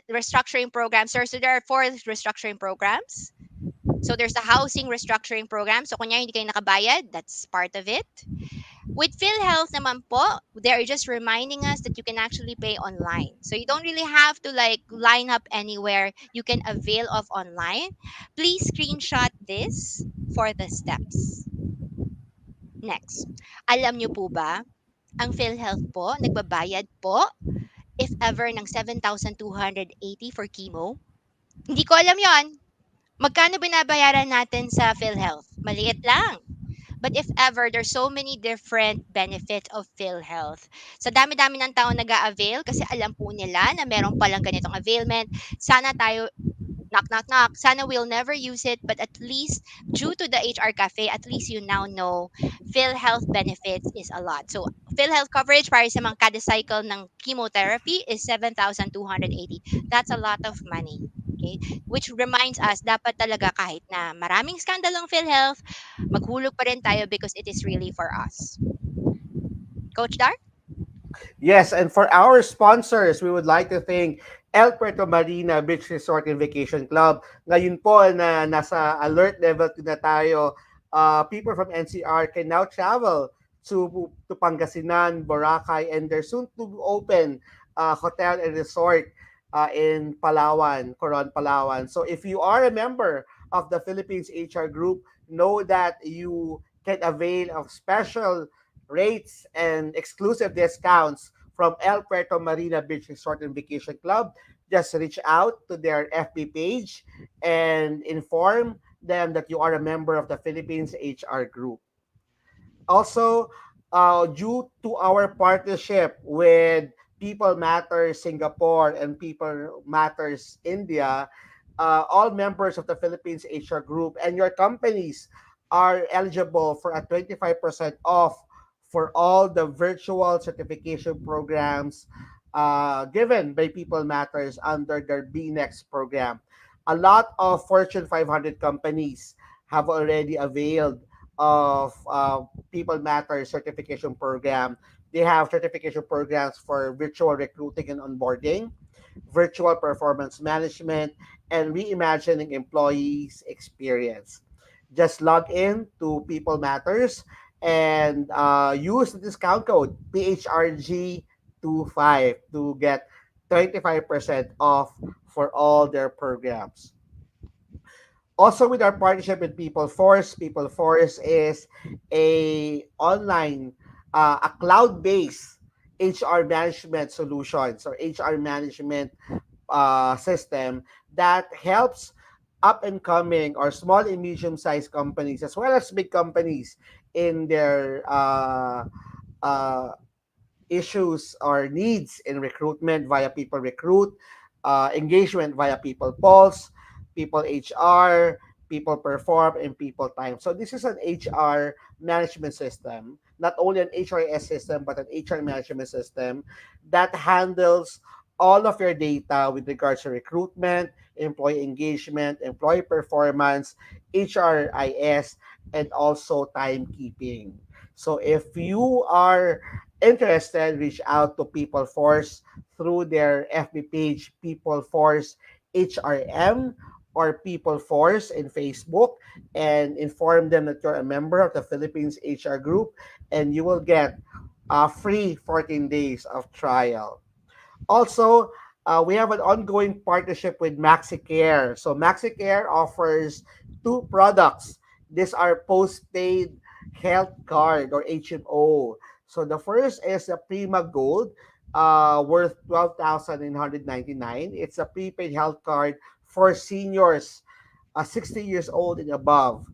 restructuring programs. So there are 4 restructuring programs. So there's a housing restructuring program. So kunya hindi kayo nakabayad, that's part of it. With PhilHealth naman po, they're just reminding us that you can actually pay online. So you don't really have to like line up anywhere. You can avail of online. Please screenshot this for the steps. Next, alam nyo po ba, ang PhilHealth po, nagbabayad po if ever ng 7,280 for chemo? Hindi ko alam yon. Magkano binabayaran natin sa PhilHealth? Maliit lang. But if ever, there's so many different benefits of PhilHealth. Sa dami-dami ng tao nag-a-avail kasi alam po nila na meron palang ganitong availment, sana tayo knock knock knock, sana we'll never use it, but at least due to the HR cafe, at least you now know PhilHealth benefits is a lot. So PhilHealth coverage para sa mga kada cycle ng chemotherapy is 7,280. That's a lot of money. Okay? Which reminds us, dapat talaga kahit na maraming scandal ng PhilHealth, maghulog pa rin tayo because it is really for us. Coach Dar? Yes, and for our sponsors, we would like to thank El Puerto Marina Beach Resort and Vacation Club. Ngayon po na nasa alert level 2 na tayo, people from NCR can now travel to Pangasinan, Boracay, and they're soon to open hotel and resort in Palawan, Coron, Palawan. So if you are a member of the Philippines HR Group, know that you can avail of special rates and exclusive discounts from El Puerto Marina Beach Resort and Vacation Club. Just reach out to their FB page and inform them that you are a member of the Philippines HR Group. Also, due to our partnership with People Matters Singapore and People Matters India, all members of the Philippines HR Group and your companies are eligible for a 25% off for all the virtual certification programs given by People Matters under their BNext program. A lot of Fortune 500 companies have already availed of People Matter certification program. They have certification programs for virtual recruiting and onboarding, virtual performance management, and reimagining employees' experience. Just log in to People Matters and use the discount code PHRG25 to get 25% off for all their programs. Also with our partnership with People Force is a cloud-based HR management solutions or HR management system that helps up and coming or small and medium sized companies as well as big companies in their uh, issues or needs in recruitment via People Recruit, engagement via People Pulse, People HR, People Perform, and People Time. So this is an HR management system, not only an HRS system, but an HR management system that handles all of your data with regards to recruitment, employee engagement, employee performance, HRIS, and also timekeeping. So if you are interested, reach out to People Force through their FB page, People Force HRM or People Force in Facebook, and inform them that you're a member of the Philippines HR Group, and you will get a free 14 days of trial. Also, we have an ongoing partnership with MaxiCare. So MaxiCare offers two products. These are postpaid health card or HMO. So the first is a Prima Gold, worth 12,999. It's a prepaid health card for seniors 60 years old and above.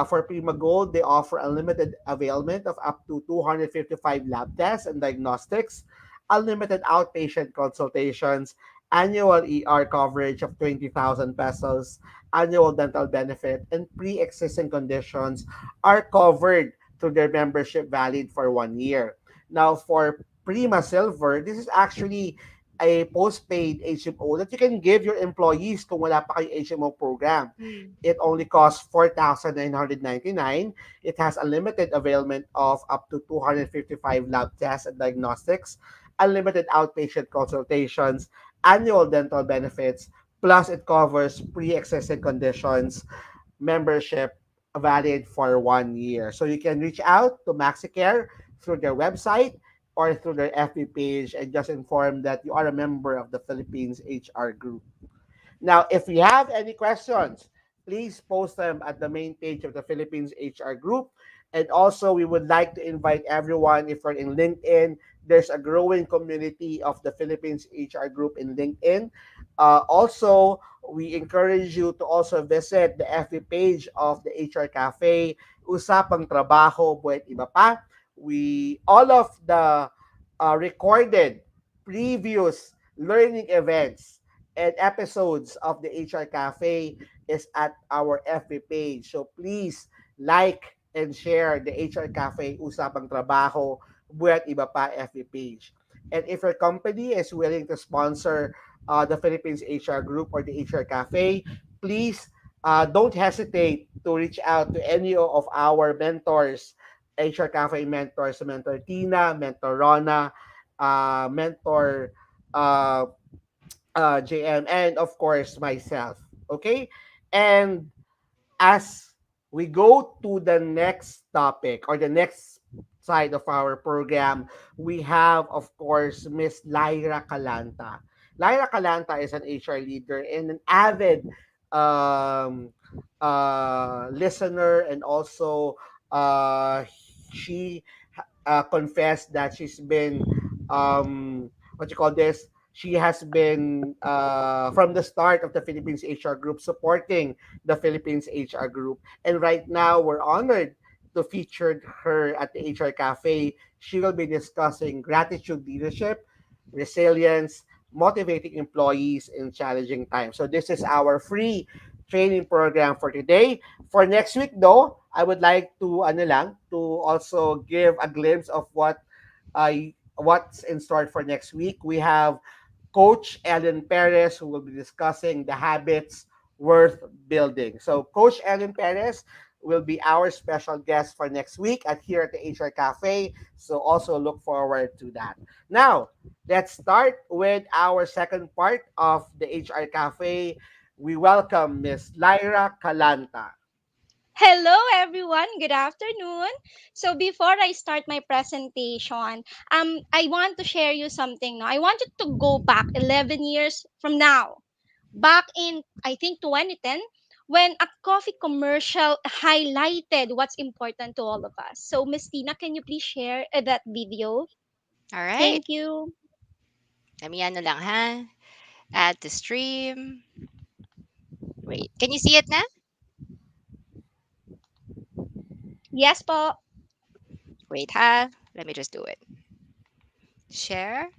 For Prima Gold, they offer unlimited availment of up to 255 lab tests and diagnostics, unlimited outpatient consultations, annual ER coverage of 20,000 pesos, annual dental benefit, and pre-existing conditions are covered through their membership valid for 1 year. Now, for Prima Silver, this is actually a postpaid HMO that you can give your employees kung wala pa kayo HMO program. Mm. It only costs 4,999. It has unlimited availment of up to 255 lab tests and diagnostics, unlimited outpatient consultations, annual dental benefits, plus it covers pre-existing conditions, membership valid for 1 year. So you can reach out to MaxiCare through their website or through their FB page and just inform that you are a member of the Philippines HR Group. Now, if you have any questions, please post them at the main page of the Philippines HR Group. And also, we would like to invite everyone, if you're in LinkedIn, there's a growing community of the Philippines HR Group in LinkedIn. Also, we encourage you to also visit the FB page of the HR Cafe, Usapang Trabaho, Buhay Iba Pa. We all of the recorded previous learning events and episodes of the HR Cafe is at our FB page. So please like and share the HR Cafe Usapang Trabaho Buhay Iba Pa FB page. And if your company is willing to sponsor the Philippines HR Group or the HR Cafe, please don't hesitate to reach out to any of our mentors, HR Cafe mentors, Mentor Tina, Mentor Rona, Mentor uh, JM, and of course myself. Okay? And as we go to the next topic or the next side of our program, we have, of course, Miss Lyra Callanta. Lyra Callanta is an HR leader and an avid um, listener, and also uh, she confessed that she's been what you call this, she has been from the start of the Philippines HR group supporting the Philippines HR group, and right now we're honored to feature her at the HR Cafe. She will be discussing gratitude leadership, resilience, motivating employees in challenging times. So this is our free training program for today. For next week though, I would like to ano lang, to also give a glimpse of what's in store for next week. We have Coach Ellen Perez, who will be discussing the habits worth building. So, Coach Ellen Perez will be our special guest for next week at here at the HR Cafe. So, also look forward to that. Now, let's start with our second part of the HR Cafe. We welcome Miss Lyra Callanta. Hello, everyone. Good afternoon. So before I start my presentation, I want to share you something. No, I want you to go back 11 years from now, back in I think 2010, when a coffee commercial highlighted what's important to all of us. So, Miss Tina, can you please share that video? All right. Thank you. Let me ano lang ha. Add to stream. Wait. Can you see it na? Yes, po. Wait ha. Let me just do it. Share.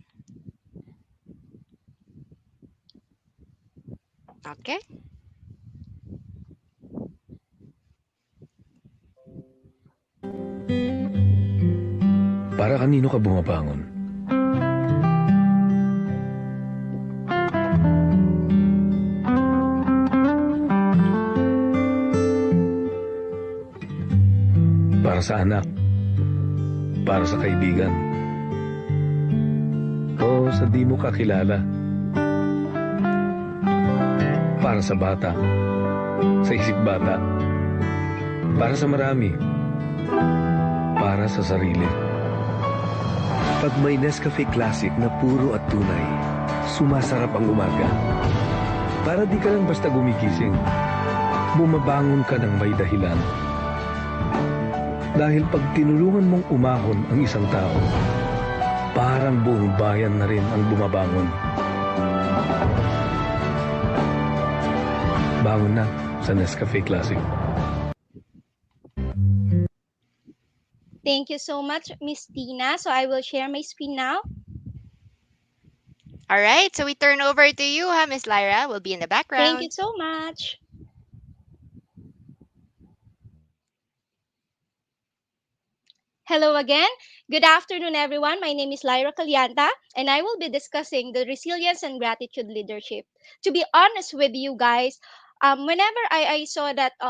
Okay. Para kanino ka bumabangon? Para sa anak? Para sa kaibigan? O sa di mo kakilala? Para sa bata? Sa isip bata? Para sa marami? Para sa sarili? Pag may Nescafe Classic na puro at tunay, sumasarap ang umaga. Para di ka lang basta gumigising, bumabangon ka ng may dahilan. Dahil pag tinulungan mong umahon ang isang tao, parang buong bayan na rin ang bumabangon. Bangon na sa Nescafe Classic. Thank you so much, Miss Tina. So I will share my screen now. All right. So we turn over to you, ha, Miss Lyra. We'll be in the Thank you background. so much. Hello again. Good afternoon, everyone. My name is Lyra Callanta, and I will be discussing the resilience and gratitude leadership. To be honest with you guys, whenever I saw that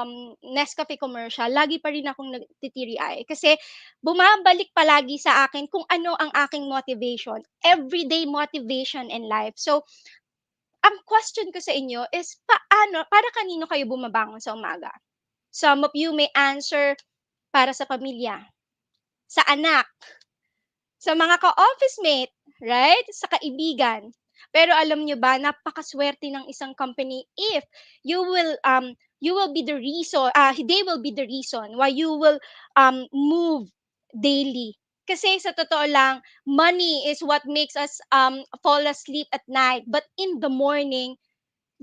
Nescafe commercial, lagi pa rin akong nagtitiri-eye. Kasi bumabalik palagi sa akin kung ano ang aking motivation, everyday motivation in life. So, ang question ko sa inyo is, para kanino kayo bumabangon sa umaga? Some of you may answer para sa pamilya, sa anak, sa mga ka-office mate, right? Sa kaibigan. Pero alam nyo ba, napakaswerte ng isang company if you will be the reason, they will be the reason why you will move daily. Kasi sa totoo lang, money is what makes us fall asleep at night. But in the morning,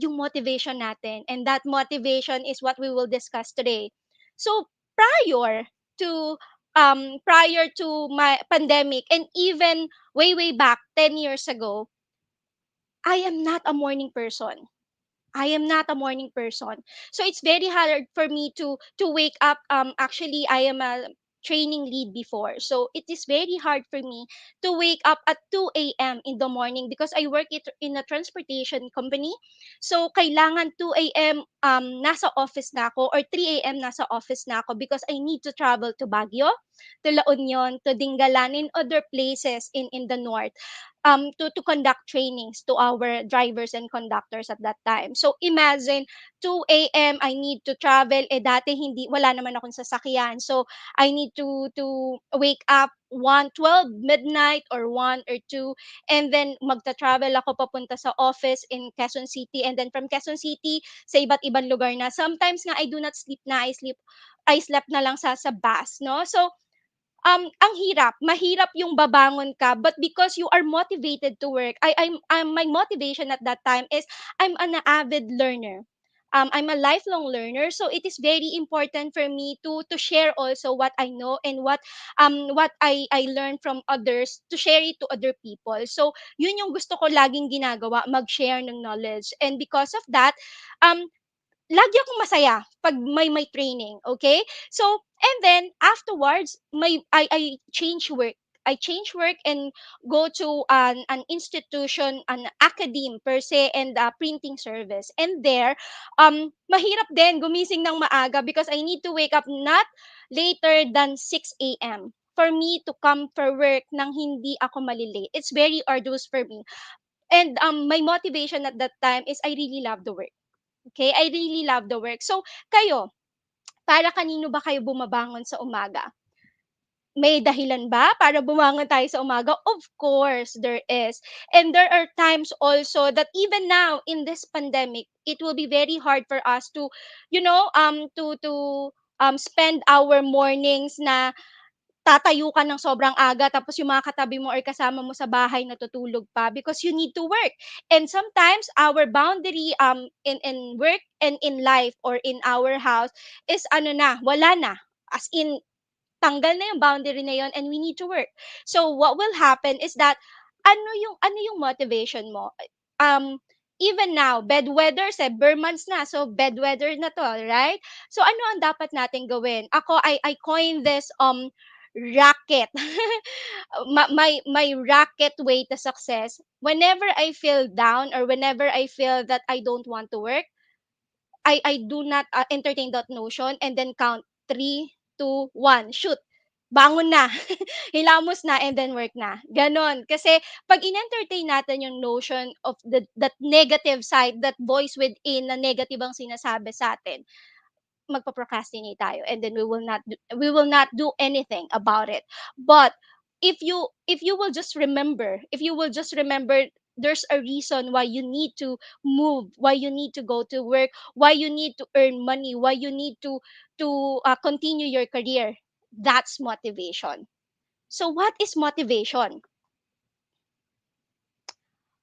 yung motivation natin. And that motivation is what we will discuss today. So, prior to my pandemic, and even way back 10 years ago, I am not a morning person. I am not a morning person. So it's very hard for me to wake up. Actually, I am a training lead before. So it is very hard for me to wake up at 2 a.m. in the morning because I work in a transportation company. So kailangan 2 a.m. Nasa office na ako, or 3 a.m. nasa office na ako because I need to travel to Baguio, to La Union, to Dingalan, and other places in the north, to conduct trainings to our drivers and conductors at that time. So imagine 2 a.m. I need to travel, dati hindi, wala naman akong sasakyan. So I need to wake up 1:12 midnight or 1 or 2, and then magta-travel ako papunta sa office in Quezon City, and then from Quezon City sa iba't ibang lugar na. Sometimes nga I do not sleep na, I slept na lang sa bus, no? So ang mahirap yung babangon ka, but because you are motivated to work, I'm my motivation at that time is I'm an avid learner. I'm a lifelong learner, so it is very important for me to share also what I know, and what I learn from others, to share it to other people. So yun yung gusto ko laging ginagawa, mag-share ng knowledge. And because of that, um lagi akong masaya 'pag may training, okay? So, and then afterwards, I change work. I change work and go to an institution, an academe per se, and printing service. And there, mahirap din gumising ng maaga because I need to wake up not later than 6 a.m. for me to come for work nang hindi ako malilate. It's very arduous for me. And my motivation at that time is I really love the work. Okay, I really love the work. So, kayo, para kanino ba kayo bumabangon sa umaga? May dahilan ba para bumangon tayo sa umaga? Of course, there is. And there are times also that even now in this pandemic, it will be very hard for us to, spend our mornings na tatayo ka ng sobrang aga, tapos yung mga katabi mo or kasama mo sa bahay natutulog pa because you need to work. And sometimes our boundary in work and in life or in our house is ano na, wala na. As in, tanggal na yung boundary na yon, and we need to work. So what will happen is that ano yung motivation mo? Um Even now, bedwetter, months na. So bedwetter na to, right? So ano ang dapat natin gawin? I coined this racket. My racket way to success. Whenever I feel down, or whenever I feel that I don't want to work, I do not entertain that notion, and then count 3, 2, 1, shoot. Bangon na. Hilamos na, and then work na. Ganon. Kasi pag in-entertain natin yung notion of that negative side, that voice within na negative ang sinasabi sa atin, magpo-procrastinate tayo, and then we will not do anything about it. But if you will just remember, there's a reason why you need to move, why you need to go to work, why you need to earn money, why you need to continue your career. That's motivation. So what is motivation?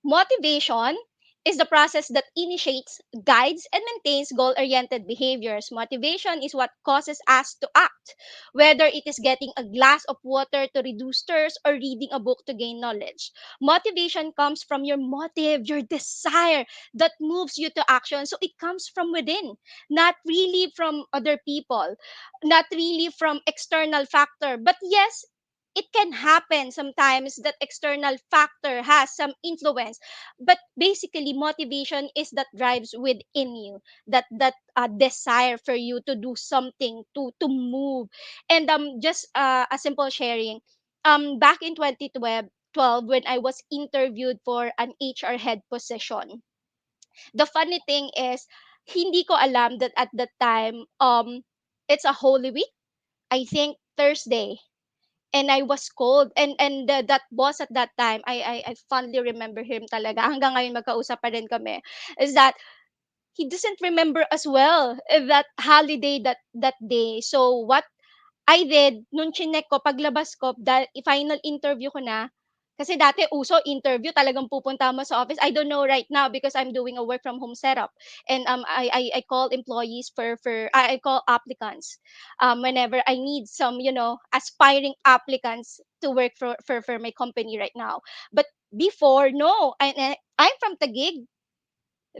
Motivation is the process that initiates, guides, and maintains goal oriented behaviors. Motivation is what causes us to act, whether it is getting a glass of water to reduce thirst or reading a book to gain knowledge. Motivation comes from your motive, your desire that moves you to action. So it comes from within, not really from other people, not really from external factor. But yes, it can happen sometimes that external factor has some influence, but basically motivation is that drives within you, that desire for you to do something, to move. And just a simple sharing, back in 2012, when I was interviewed for an HR head position, the funny thing is, hindi ko alam that at that time, it's a holy week, I think Thursday, and I was cold, and that boss at that time, I fondly remember him talaga. Hanggang ngayon magkausap pa rin kami. Is that he doesn't remember as well that holiday, that day. So what I did nung chinek ko paglabas ko, final interview ko na, Kasi dati uso interview talagang pupunta mo sa office. I don't know right now because I'm doing a work from home setup, and I call employees for I call applicants whenever I need some, aspiring applicants to work for my company right now. But before, no, I'm from Taguig.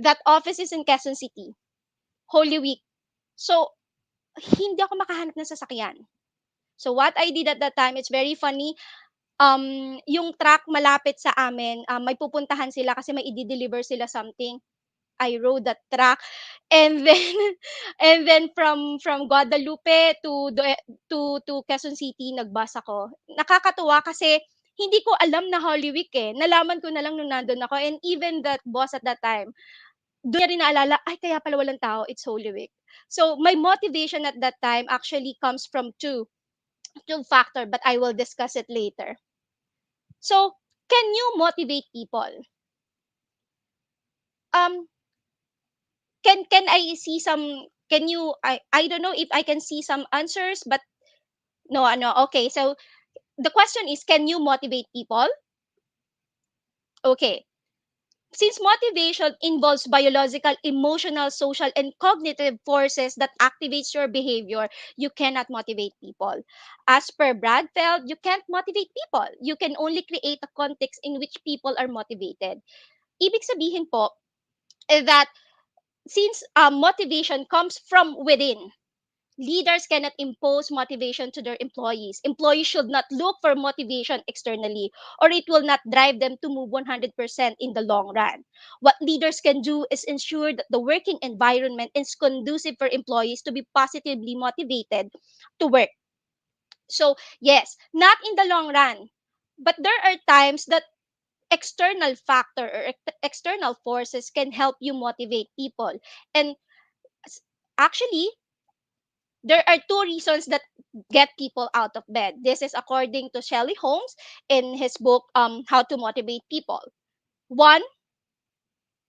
That office is in Quezon City. Holy Week. So hindi ako makahanap ng sasakyan. So what I did at that time, it's very funny. Yung truck malapit sa amin, may pupuntahan sila kasi may i-de-deliver sila something. I rode that truck, and then and then from Guadalupe to Quezon City nagbus ako. Nakakatuwa kasi hindi ko alam na Holy Week eh. Nalaman ko na lang nung nandun ako, and even that boss at that time, doon niya rin naalala, ay kaya pala walang tao, it's Holy Week. So my motivation at that time actually comes from two factor, but I will discuss it later. So, can you motivate people? Um, can I see some? Can you? I don't know if I can see some answers, but no, no. Okay, so the question is, can you motivate people? Okay. Since motivation involves biological, emotional, social, and cognitive forces that activates your behavior, you cannot motivate people. As per Bradfeld, you can't motivate people. You can only create a context in which people are motivated. Ibig sabihin po, that since motivation comes from within, leaders cannot impose motivation to their employees. Employees should not look for motivation externally, or it will not drive them to move 100% in the long run. What leaders can do is ensure that the working environment is conducive for employees to be positively motivated to work. So, yes, not in the long run, but there are times that external factor or external forces can help you motivate people. And s- actually, there are two reasons that get people out of bed. This is according to Shelley Holmes in his book, How to Motivate People. One,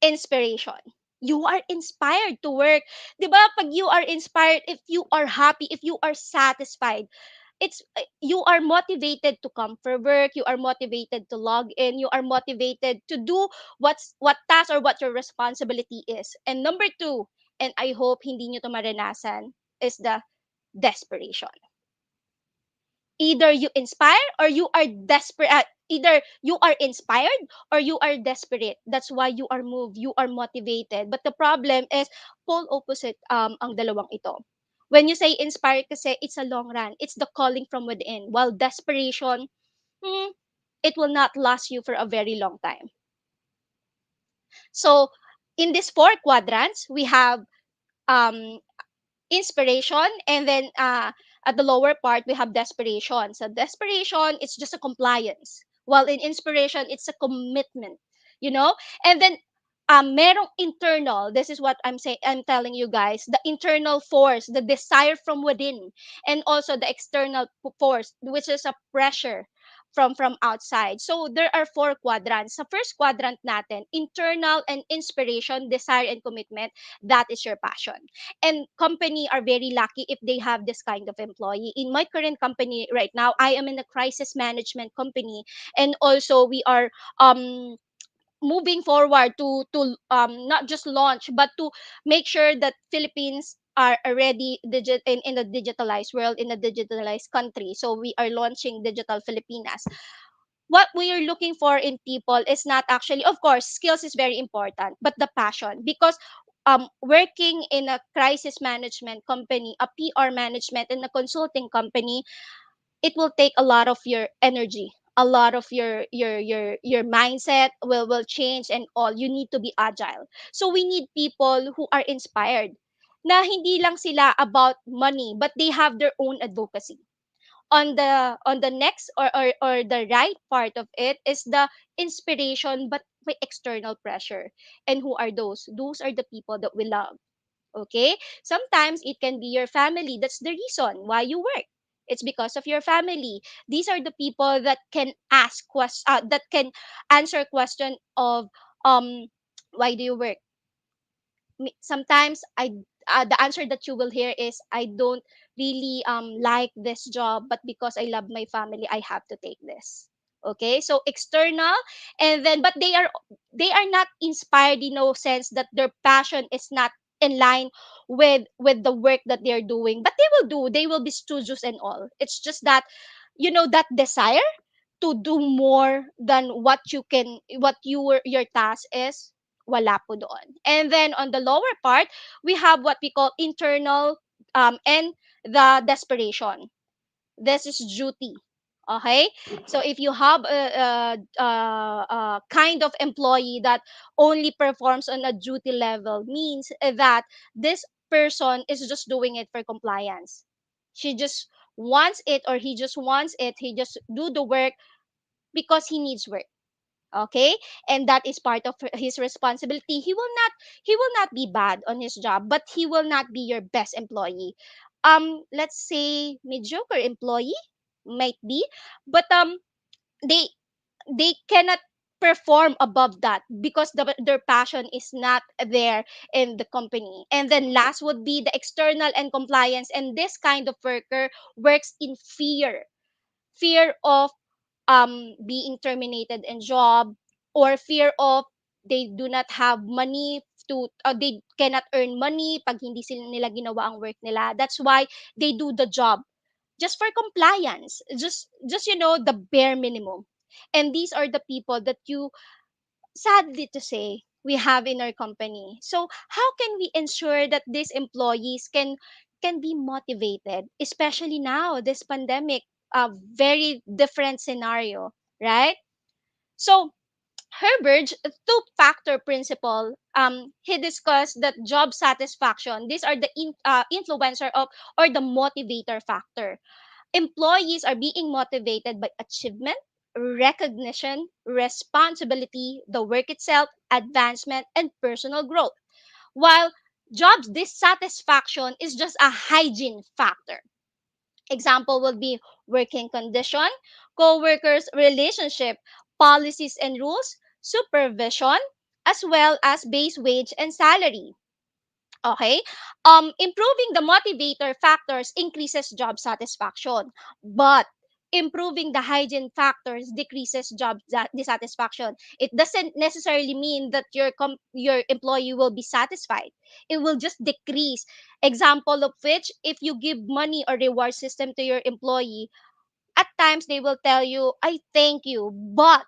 inspiration. You are inspired to work. 'Di ba? Pag you are inspired, if you are happy, if you are satisfied, you are motivated to come for work, you are motivated to log in, you are motivated to do what task or what your responsibility is. And number two, and I hope hindi nyo to maranasan, is the desperation. Either you inspire or you are desperate. Either you are inspired or you are desperate. That's why you are moved, you are motivated. But the problem is pole opposite ang dalawang ito. When you say inspired kasi it's a long run. It's the calling from within. While desperation, hmm, it will not last you for a very long time. So in these four quadrants, we have um inspiration, and then at the lower part we have desperation. So desperation, it's just a compliance, while in inspiration it's a commitment, you know. And then merong internal, this is what I'm telling you guys, the internal force, the desire from within, and also the external force, which is a pressure from outside. So there are four quadrants. Sa first quadrant natin, internal and inspiration, desire and commitment, that is your passion. And company are very lucky if they have this kind of employee. In my current company right now, I am in a crisis management company, and also we are um moving forward to not just launch but to make sure that Philippines are already in a digitalized world, in a digitalized country. So we are launching Digital Filipinas. What we are looking for in people is not actually, of course, skills is very important, but the passion. Because working in a crisis management company, a PR management, and a consulting company, it will take a lot of your energy, a lot of your mindset will change, and all. You need to be agile. So we need people who are inspired, na hindi lang sila about money, but they have their own advocacy. On the next, or the right part of it, is the inspiration but by external pressure. And who are those are the people that we love. Okay, sometimes it can be your family. That's the reason why you work. It's because of your family. These are the people that can that can answer question of why do you work. Sometimes the answer that you will hear is, I don't really like this job, but because I love my family, I have to take this. Okay, so external, and then but they are not inspired in no sense that their passion is not in line with the work that they're doing, but they will be studious and all. It's just that, that desire to do more than what your task is, wala po doon. And then on the lower part, we have what we call internal, and the desperation. This is duty. Okay, so if you have a kind of employee that only performs on a duty level, means that this person is just doing it for compliance. She just wants it, or he just wants it, he just do the work because he needs work. Okay, and that is part of his responsibility. He will not be bad on his job, but he will not be your best employee. Let's say mediocre employee might be, but they they cannot perform above that because their passion is not there in the company. And then last would be the external and compliance, and this kind of worker works in fear of being terminated in job, or fear of they do not have money to, they cannot earn money pag hindi sila nila ginawa ang work nila. That's why they do the job just for compliance, just the bare minimum. And these are the people that you, sadly to say, we have in our company. So how can we ensure that these employees can be motivated, especially now this pandemic, a very different scenario, right? So Herbert's two-factor principle, he discussed that job satisfaction. These are the influencer of, or the motivator factor. Employees are being motivated by achievement, recognition, responsibility, the work itself, advancement, and personal growth. While job dissatisfaction is just a hygiene factor. Example will be working condition, co-workers relationship, policies and rules, supervision, as well as base wage and salary. Okay, improving the motivator factors increases job satisfaction, but improving the hygiene factors decreases job dissatisfaction. It doesn't necessarily mean that your employee will be satisfied. It will just decrease. Example of which, if you give money or reward system to your employee, at times they will tell you, I thank you, but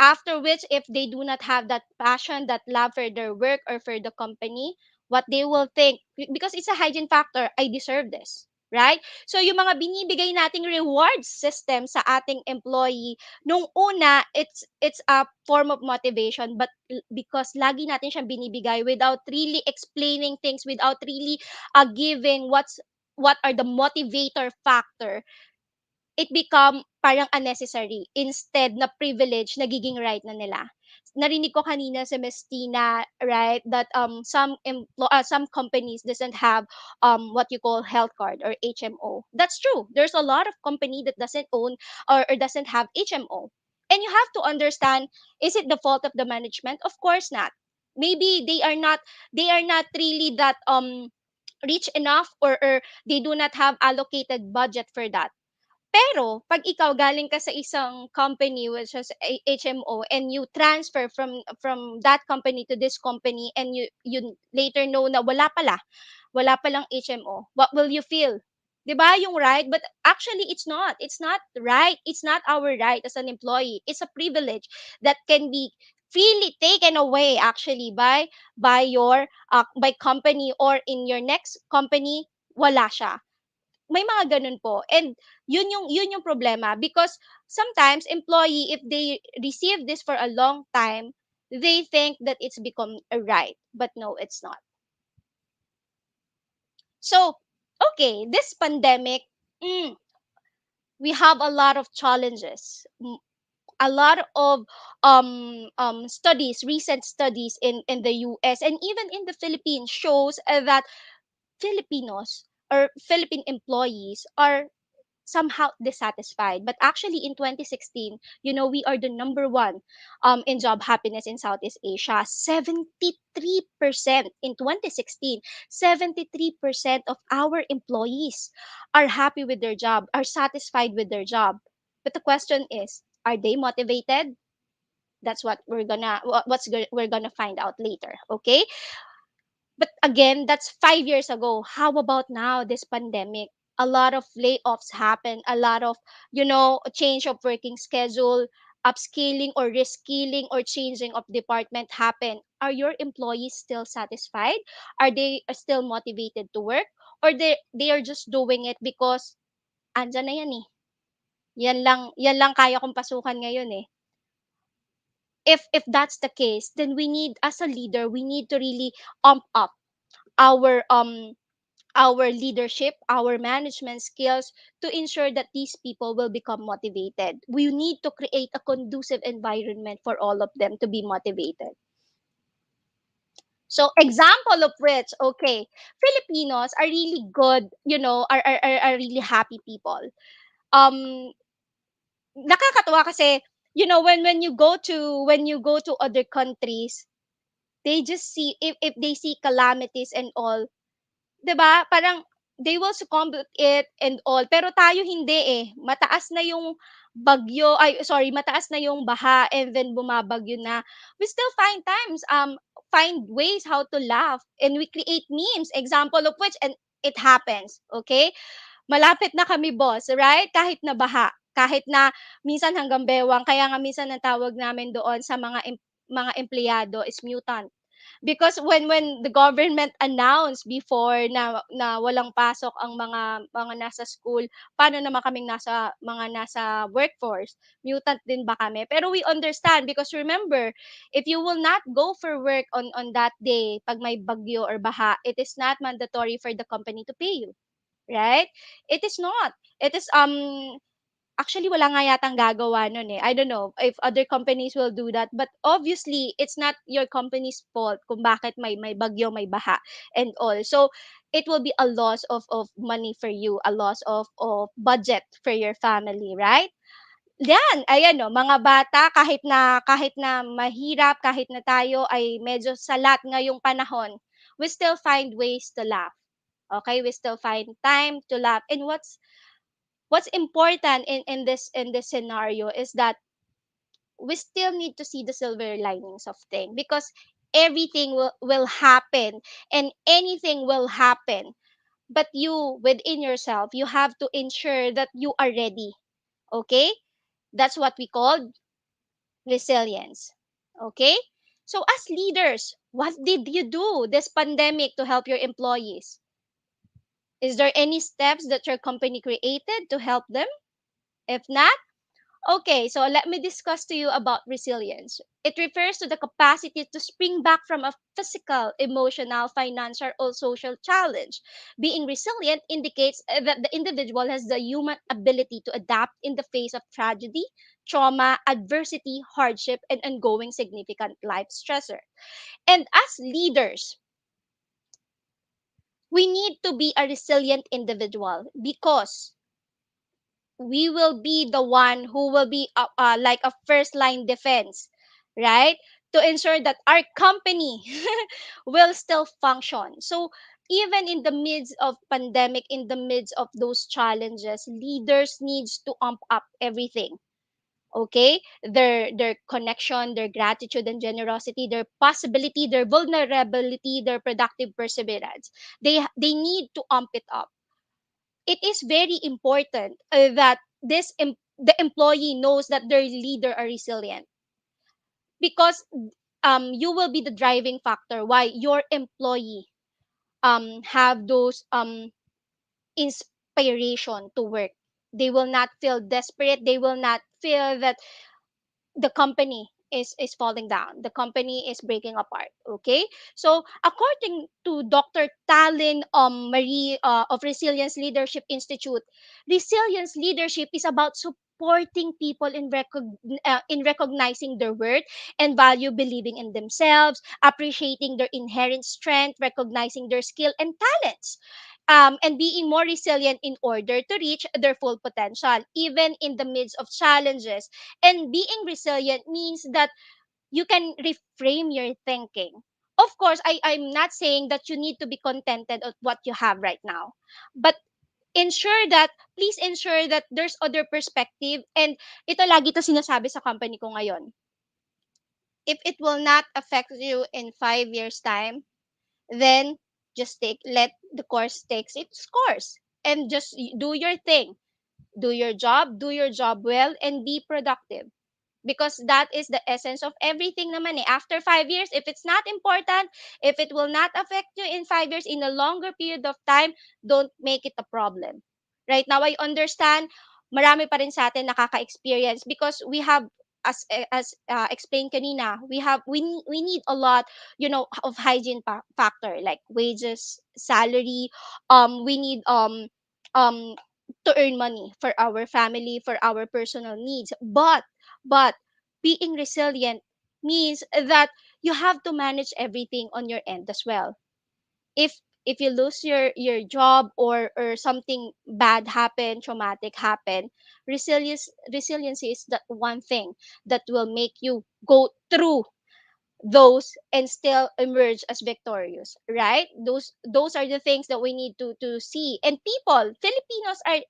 after which, if they do not have that passion, that love for their work or for the company, what they will think, because it's a hygiene factor, I deserve this. Right? So yung mga binibigay nating reward system sa ating employee, nung una, it's a form of motivation, but because lagi natin siyang binibigay without really explaining things, without really giving what are the motivator factor, it become parang unnecessary, instead na privilege, nagiging right na nila. Narinig ko kanina sa Miss Tina, right, that some companies doesn't have what you call health card or HMO. That's true. There's a lot of company that doesn't own, or doesn't have HMO. And you have to understand, is it the fault of the management? Of course not. Maybe they are not really that rich enough, or they do not have allocated budget for that. Pero 'pag ikaw galing ka sa isang company which is HMO, and you transfer from that company to this company, and you later know na wala palang HMO, what will you feel? 'Di ba yung right? But actually it's not. It's not right. It's not our right as an employee. It's a privilege that can be freely taken away actually by your by company, or in your next company wala siya. May mga ganun po. And yun yung problema, because sometimes employee, if they receive this for a long time, they think that it's become a right, but no, it's not. So okay, this pandemic, mm, we have a lot of challenges. A lot of studies, recent studies in the US and even in the Philippines shows that Filipinos, or Philippine employees, are somehow dissatisfied. But actually, in 2016, we are the number one in job happiness in Southeast Asia. 73% in 2016, 73% of our employees are happy with their job, are satisfied with their job. But the question is, are they motivated? That's what we're gonna find out later. Okay, but again, that's 5 years ago. How about now, this pandemic? A lot of layoffs happen, a lot of, change of working schedule, upscaling or reskilling or changing of department happen. Are your employees still satisfied? Are they still motivated to work? Or they are just doing it because andyan na yan eh. Yan lang kaya kong pasukan ngayon eh. If that's the case, then we need, as a leader, we need to really ump up our our leadership, our management skills to ensure that these people will become motivated. We need to create a conducive environment for all of them to be motivated. So, example of which, okay, Filipinos are really good, are really happy people. Um, Nakakatuwa kasi, when you go to other countries, they just see, if they see calamities and all, 'di ba? Parang they will succumb to it and all. Pero tayo hindi eh. Mataas na yung bagyo, ay sorry, mataas na yung baha and then bumabagyo na. We still find ways how to laugh and we create memes. Example of which, and it happens, okay? Malapit na kami, boss, right? Kahit na baha, kahit na minsan hanggang bewang, kaya nga minsan ang tawag namin doon sa mga empleyado is mutant. Because when the government announced before na walang pasok ang mga nasa school, paano naman kaming nasa workforce? Mutant din ba kami? Pero we understand because remember, if you will not go for work on that day, pag may bagyo or baha, it is not mandatory for the company to pay you, right? It is not. It is actually wala nga yatang gagawa nun eh. I don't know if other companies will do that, but obviously it's not your company's fault kung bakit may bagyo, may baha and all. So it will be a loss of money for you, a loss of budget for your family, right? Yan, ayan no, mga bata, kahit na mahirap, kahit na tayo ay medyo salat ngayong panahon, we still find ways to laugh. Okay, we still find time to laugh. And what's important in this scenario is that we still need to see the silver linings of things, because everything will happen and anything will happen, but you, within yourself, you have to ensure that you are ready. Okay, that's what we call resilience. Okay, so as leaders, what did you do this pandemic to help your employees? Is there any steps that your company created to help them? If not, okay, so let me discuss to you about resilience. It refers to the capacity to spring back from a physical, emotional, financial, or social challenge. Being resilient indicates that the individual has the human ability to adapt in the face of tragedy, trauma, adversity, hardship, and ongoing significant life stressor. And as leaders, we need to be a resilient individual because we will be the one who will be like a first line defense, right? To ensure that our company will still function. So even in the midst of pandemic, in the midst of those challenges, leaders needs to amp up everything. Okay, their connection, their gratitude and generosity, their possibility, their vulnerability, their productive perseverance. They need to amp it up. It is very important that the employee knows that their leader are resilient, because you will be the driving factor why your employee have those inspiration to work. They will not feel desperate, they will not feel that the company is falling down, the company is breaking apart. Okay, so according to Dr. Talin Marie of Resilience Leadership Institute, resilience leadership is about supporting people in recognizing their worth and value, believing in themselves, appreciating their inherent strength, recognizing their skill and talents, and being more resilient in order to reach their full potential, even in the midst of challenges. And being resilient means that you can reframe your thinking. Of course, I'm not saying that you need to be contented of what you have right now, but ensure that, please ensure that there's other perspective. And ito lagi to sinasabi sa company ko ngayon. If it will not affect you in 5 years time, then just let the course takes its course, and just do your thing, do your job well, and be productive, because that is the essence of everything naman eh. After 5 years, if it's not important, if it will not affect you in 5 years, in a longer period of time, don't make it a problem. Right now, I understand marami pa rin sa atin nakaka-experience, because we have, as explained kanina, we need a lot, of hygiene factor, like wages, salary. We need um to earn money for our family, for our personal needs. But being resilient means that you have to manage everything on your end as well. If you lose your job, or something bad happen, traumatic happen, resiliency is that one thing that will make you go through those and still emerge as victorious, right? Those are the things that we need to see. And people, Filipinos are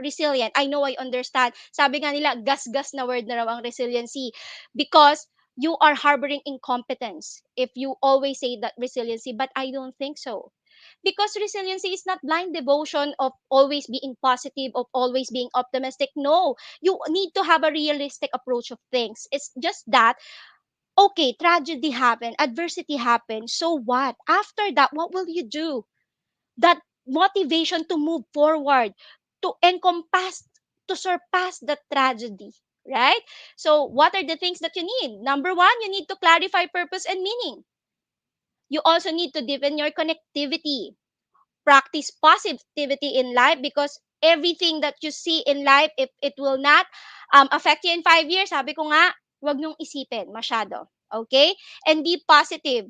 resilient. I know, I understand. Sabi nga nila, gas-gas na word na raw ang resiliency, because you are harboring incompetence if you always say that resiliency, but I don't think so. Because resiliency is not blind devotion of always being positive, of always being optimistic. No, you need to have a realistic approach of things. It's just that, okay, tragedy happened, adversity happened, so what? After that, what will you do? That motivation to move forward, to encompass, to surpass the tragedy, right? So what are the things that you need? Number one, you need to clarify purpose and meaning. You also need to deepen your connectivity, practice positivity in life, because everything that you see in life, if it will not affect you in 5 years, sabi ko nga, wag niyong isipin masyado. Okay? And be positive.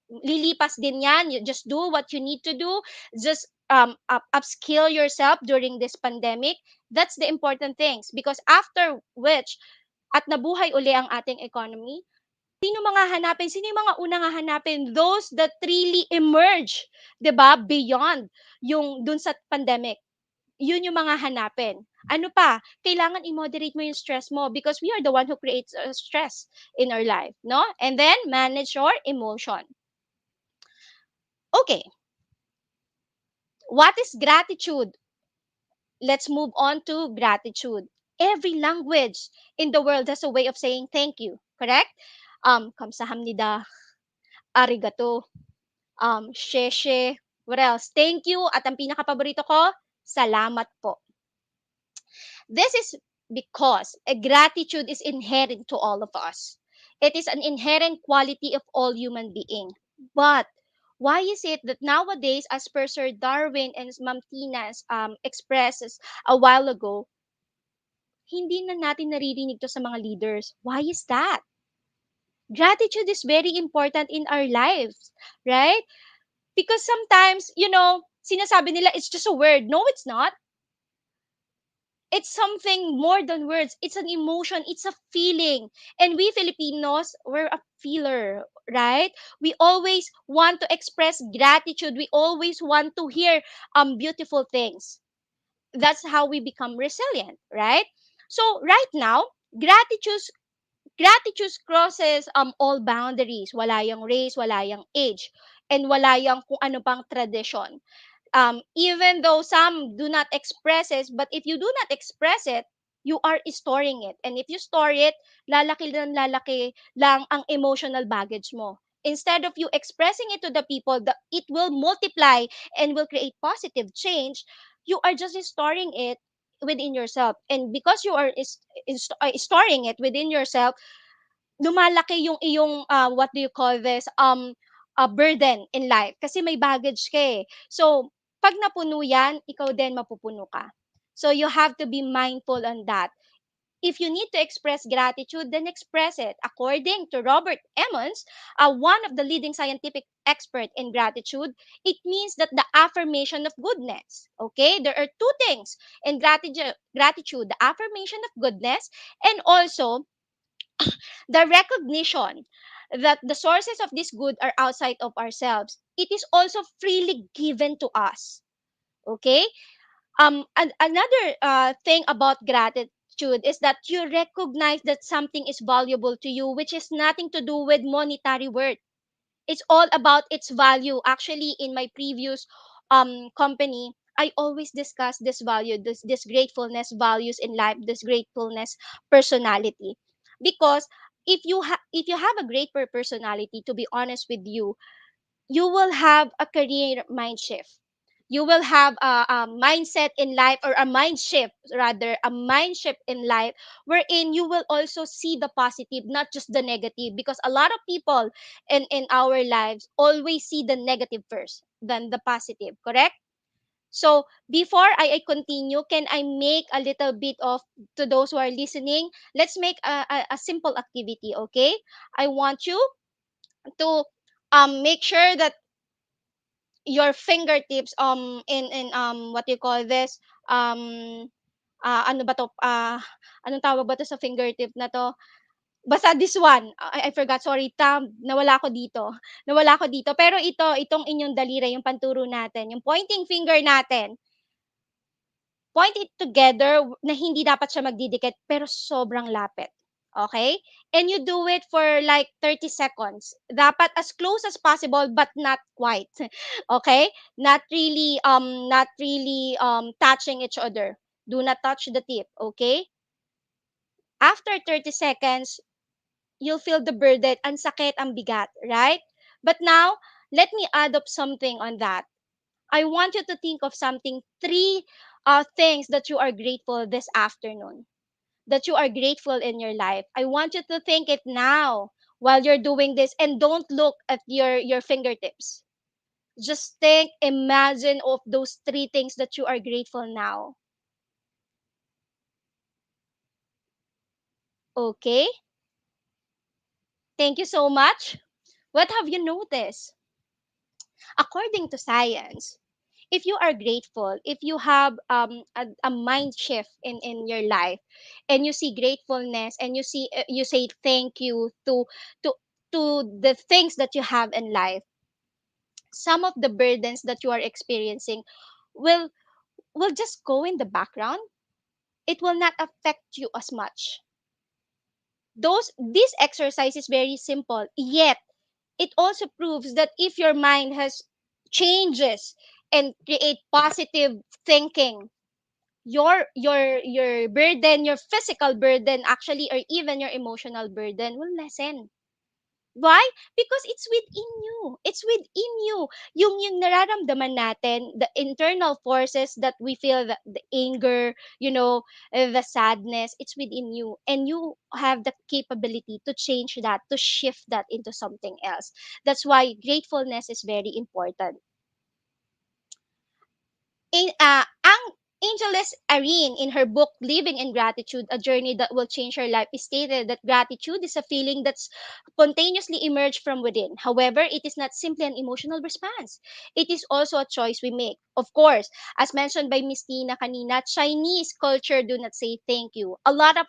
Lilipas din yan. You just do what you need to do. Just upskill yourself during this pandemic. That's the important things. Because after which, at nabuhay uli ang ating economy, sino yung mga unang hahanapin? Those that really emerge, 'di ba? Beyond yung dun sa pandemic. Yun yung mga hanapin. Ano pa? Kailangan i-moderate mo yung stress mo, because we are the one who creates stress in our life, no? And then manage your emotion. Okay, what is gratitude? Let's move on to gratitude. Every language in the world has a way of saying thank you, correct? Kamsahamnida, arigato, sheshe, what else? Thank you, at ang pinaka-paborito ko, salamat po. This is because a gratitude is inherent to all of us. It is an inherent quality of all human being. But why is it that nowadays, as per Sir Darwin and Ma'am Tina's expresses a while ago, hindi na natin naririnig to sa mga leaders? Why is that? Gratitude is very important in our lives, right? Because sometimes, sinasabi nila it's just a word. No, it's not. It's something more than words. It's an emotion. It's a feeling. And we Filipinos, we're a feeler, right? We always want to express gratitude. We always want to hear beautiful things. That's how we become resilient, right? So right now, gratitude gratitude crosses all boundaries. Wala yang race, wala yang age, and wala yang kung ano pang tradition. Even though some do not express it, but if you do not express it, you are storing it. And if you store it, lalaki lang ang emotional baggage mo. Instead of you expressing it to the people, that it will multiply and will create positive change, you are just storing it within yourself. And because you are storing it within yourself, lumalaki yung iyong what do you call this, a burden in life, kasi may baggage ka eh. So pag napuno yan, ikaw din mapupuno ka. So you have to be mindful on that. If you need to express gratitude, then express it. According to Robert Emmons, one of the leading scientific expert in gratitude, it means that the affirmation of goodness. Okay, there are two things in gratitude: the affirmation of goodness, and also the recognition that the sources of this good are outside of ourselves. It is also freely given to us. Okay? Another thing about gratitude is that you recognize that something is valuable to you, which is nothing to do with monetary worth. It's all about its value. Actually, in my previous company, I always discuss this value, this gratefulness values in life, this gratefulness personality. Because if you have a personality, to be honest with you, you will have a career mind shift. You will have a mindset in life, or a mind shift, rather, a mind shift in life, wherein you will also see the positive, not just the negative. Because a lot of people in our lives always see the negative first than the positive, correct? So before I continue, can I make a little bit of, to those who are listening, let's make a simple activity, okay? I want you to make sure that your fingertips in what do you call this, ano ba to, anong tawag ba to sa fingertip na to, basta this one, I forgot, sorry, nawala ko dito, nawala ko dito, pero itong inyong daliri, yung panturo natin, yung pointing finger natin, point it together, na hindi dapat siya magdidikit pero sobrang lapit. Okay? And you do it for like 30 seconds. Dapat as close as possible but not quite. Okay? Not really touching each other. Do not touch the tip, okay? After 30 seconds, you'll feel the burden, ang sakit, ang bigat, right? But now, let me add up something on that. I want you to think of something, three things that you are grateful this afternoon, that you are grateful in your life. I want you to think it now while you're doing this, and don't look at your fingertips. Just think, imagine of those three things that you are grateful now. Okay? Thank you so much. What have you noticed? According to science, if you are grateful, if you have a mind shift in your life, and you see gratefulness, and you say thank you to to the things that you have in life, some of the burdens that you are experiencing will will just go in the background. It will not affect you as much. This exercise is very simple, yet it also proves that if your mind has changes and create positive thinking, your burden, your physical burden actually, or even your emotional burden, will lessen. Why? Because it's within you. It's within you. Yung nararamdaman natin, the internal forces that we feel, the anger, the sadness, it's within you. And you have the capability to change that, to shift that into something else. That's why gratefulness is very important. Ang Angeles Arene, in her book Living in Gratitude, A Journey That Will Change Your Life, stated that gratitude is a feeling that's spontaneously emerged from within. However, it is not simply an emotional response. It is also a choice we make. Of course, as mentioned by Miss Tina kanina, Chinese culture do not say thank you. A lot of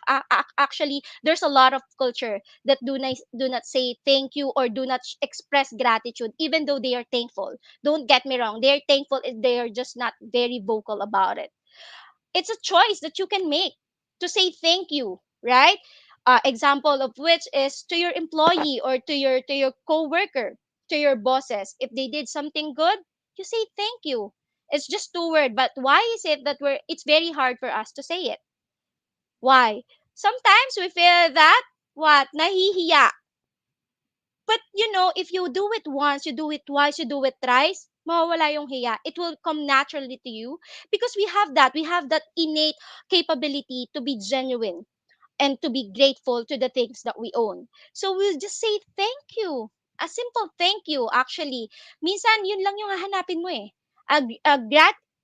actually, there's a lot of culture that do not say thank you, or do not express gratitude even though they are thankful. Don't get me wrong, they're thankful, they are just not very vocal about it. It's a choice that you can make to say thank you, right? Example of which is to your employee, or to your coworker, to your bosses. If they did something good, you say thank you. It's just two words, but why is it that it's very hard for us to say it? Why? Sometimes we feel that, what, nahihiya. But if you do it once, you do it twice, you do it thrice, mawawala yung hiya. It will come naturally to you, because we have that innate capability to be genuine and to be grateful to the things that we own. So we'll just say thank you. A simple thank you, actually. Minsan, yun lang yung hahanapin mo eh.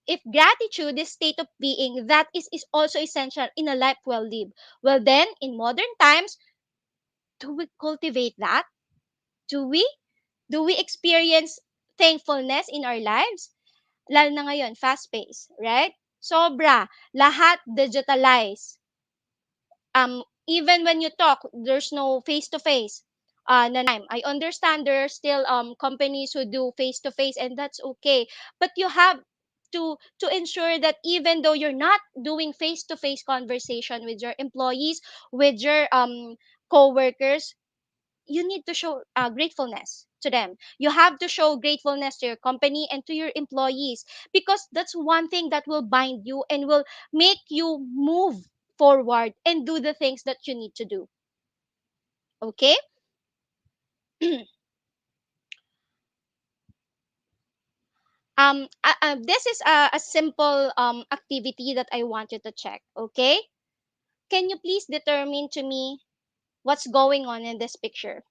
If gratitude is state of being, that is also essential in a life well lived. Well then, in modern times, do we cultivate that? Do we? Do we experience thankfulness in our lives? Lalo na ngayon, fast-paced, right? Sobra. Lahat digitalized. Even when you talk, there's no face-to-face time. I understand there are still companies who do face-to-face, and that's okay. But you have to ensure that even though you're not doing face to face conversation with your employees, with your coworkers, you need to show gratefulness to them. You have to show gratefulness to your company and to your employees, because that's one thing that will bind you and will make you move forward and do the things that you need to do. Okay. This is a simple activity that I want you to check. Okay, can you please determine to me what's going on in this picture?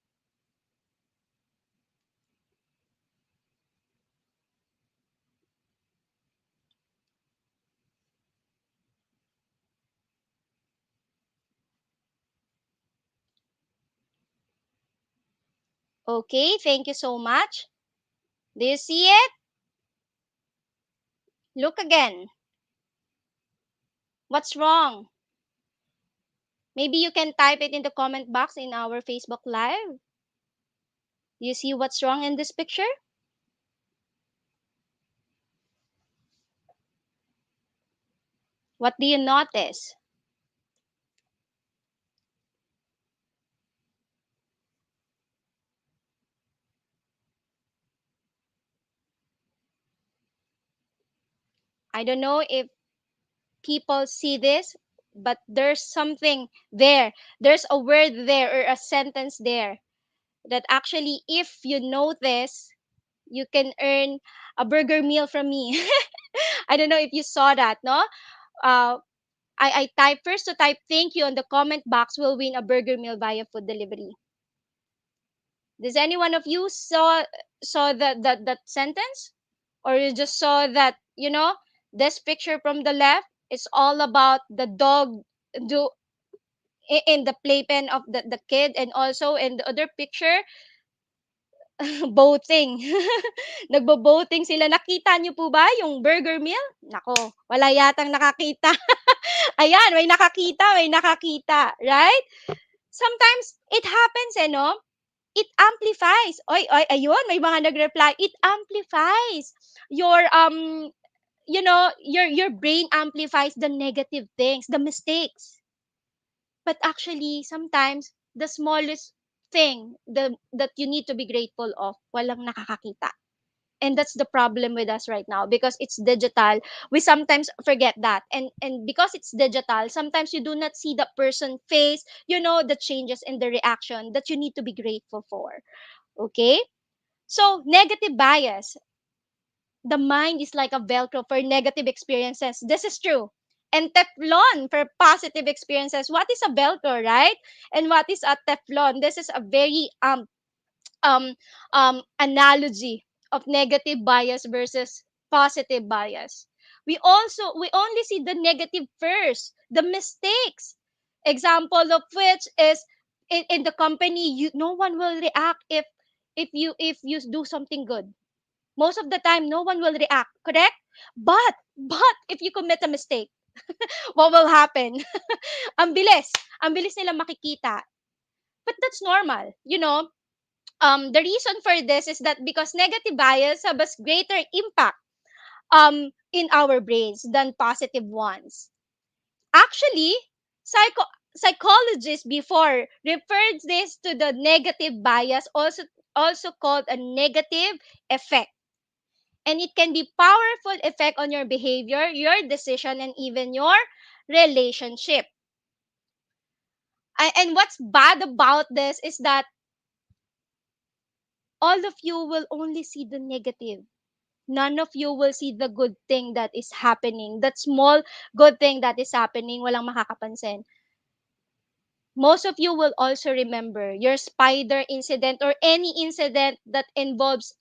Okay, thank you so much. Do you see it? Look again. What's wrong? Maybe you can type it in the comment box in our Facebook Live. Do you see what's wrong in this picture? What do you notice? I don't know if people see this, but there's something there. There's a word there or a sentence there that actually, if you notice, you can earn a burger meal from me. I don't know if you saw that, no? Uh, I type first to type thank you on the comment box will win a burger meal via food delivery. Does any one of you saw that sentence, or you just saw that, this picture from the left? It's all about the dog do in the playpen of the kid, and also in the other picture, boating. Nagbo-boating sila. Nakita niyo po ba yung burger meal? Nako, wala yatang nakakita. Ayan, may nakakita, right? Sometimes it happens, no? It amplifies. Oy, oy, ayun, may mga nag-reply. It amplifies your your brain amplifies the negative things, the mistakes. But actually, sometimes the smallest thing that you need to be grateful of, walang nakakakita. And that's the problem with us right now, because it's digital. We sometimes forget that, and because it's digital, sometimes you do not see the person face, the changes in the reaction that you need to be grateful for. Okay, so negative bias, the mind is like a velcro for negative experiences. This is true. And teflon for positive experiences. What is a velcro, right? And what is a teflon? This is a very um analogy of negative bias versus positive bias. We only see the negative first, the mistakes. Example of which is, in the company, no one will react if you do something good. Most of the time, no one will react, correct? But if you commit a mistake, what will happen? Ang bilis nila makikita. But that's normal, the reason for this is that because negative bias have a greater impact in our brains than positive ones. Actually, psychologists before referred this to the negative bias, also called a negative effect. And it can be powerful effect on your behavior, your decision, and even your relationship. And what's bad about this is that all of you will only see the negative. None of you will see the good thing that is happening. That small good thing that is happening, walang makakapansin. Most of you will also remember your spider incident or any incident that involves,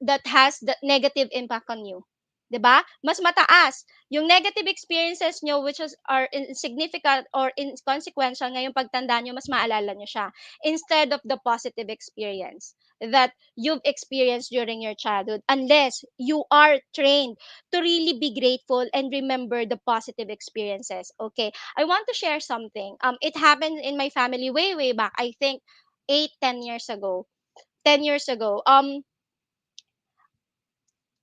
that has the negative impact on you. 'Di ba? Mas mataas yung negative experiences nyo, which are insignificant or inconsequential, ngayong pagtanda nyo, mas maalala nyo siya. Instead of the positive experience that you've experienced during your childhood, unless you are trained to really be grateful and remember the positive experiences. Okay, I want to share something. It happened in my family way back. I think 8, 10 years ago. 10 years ago.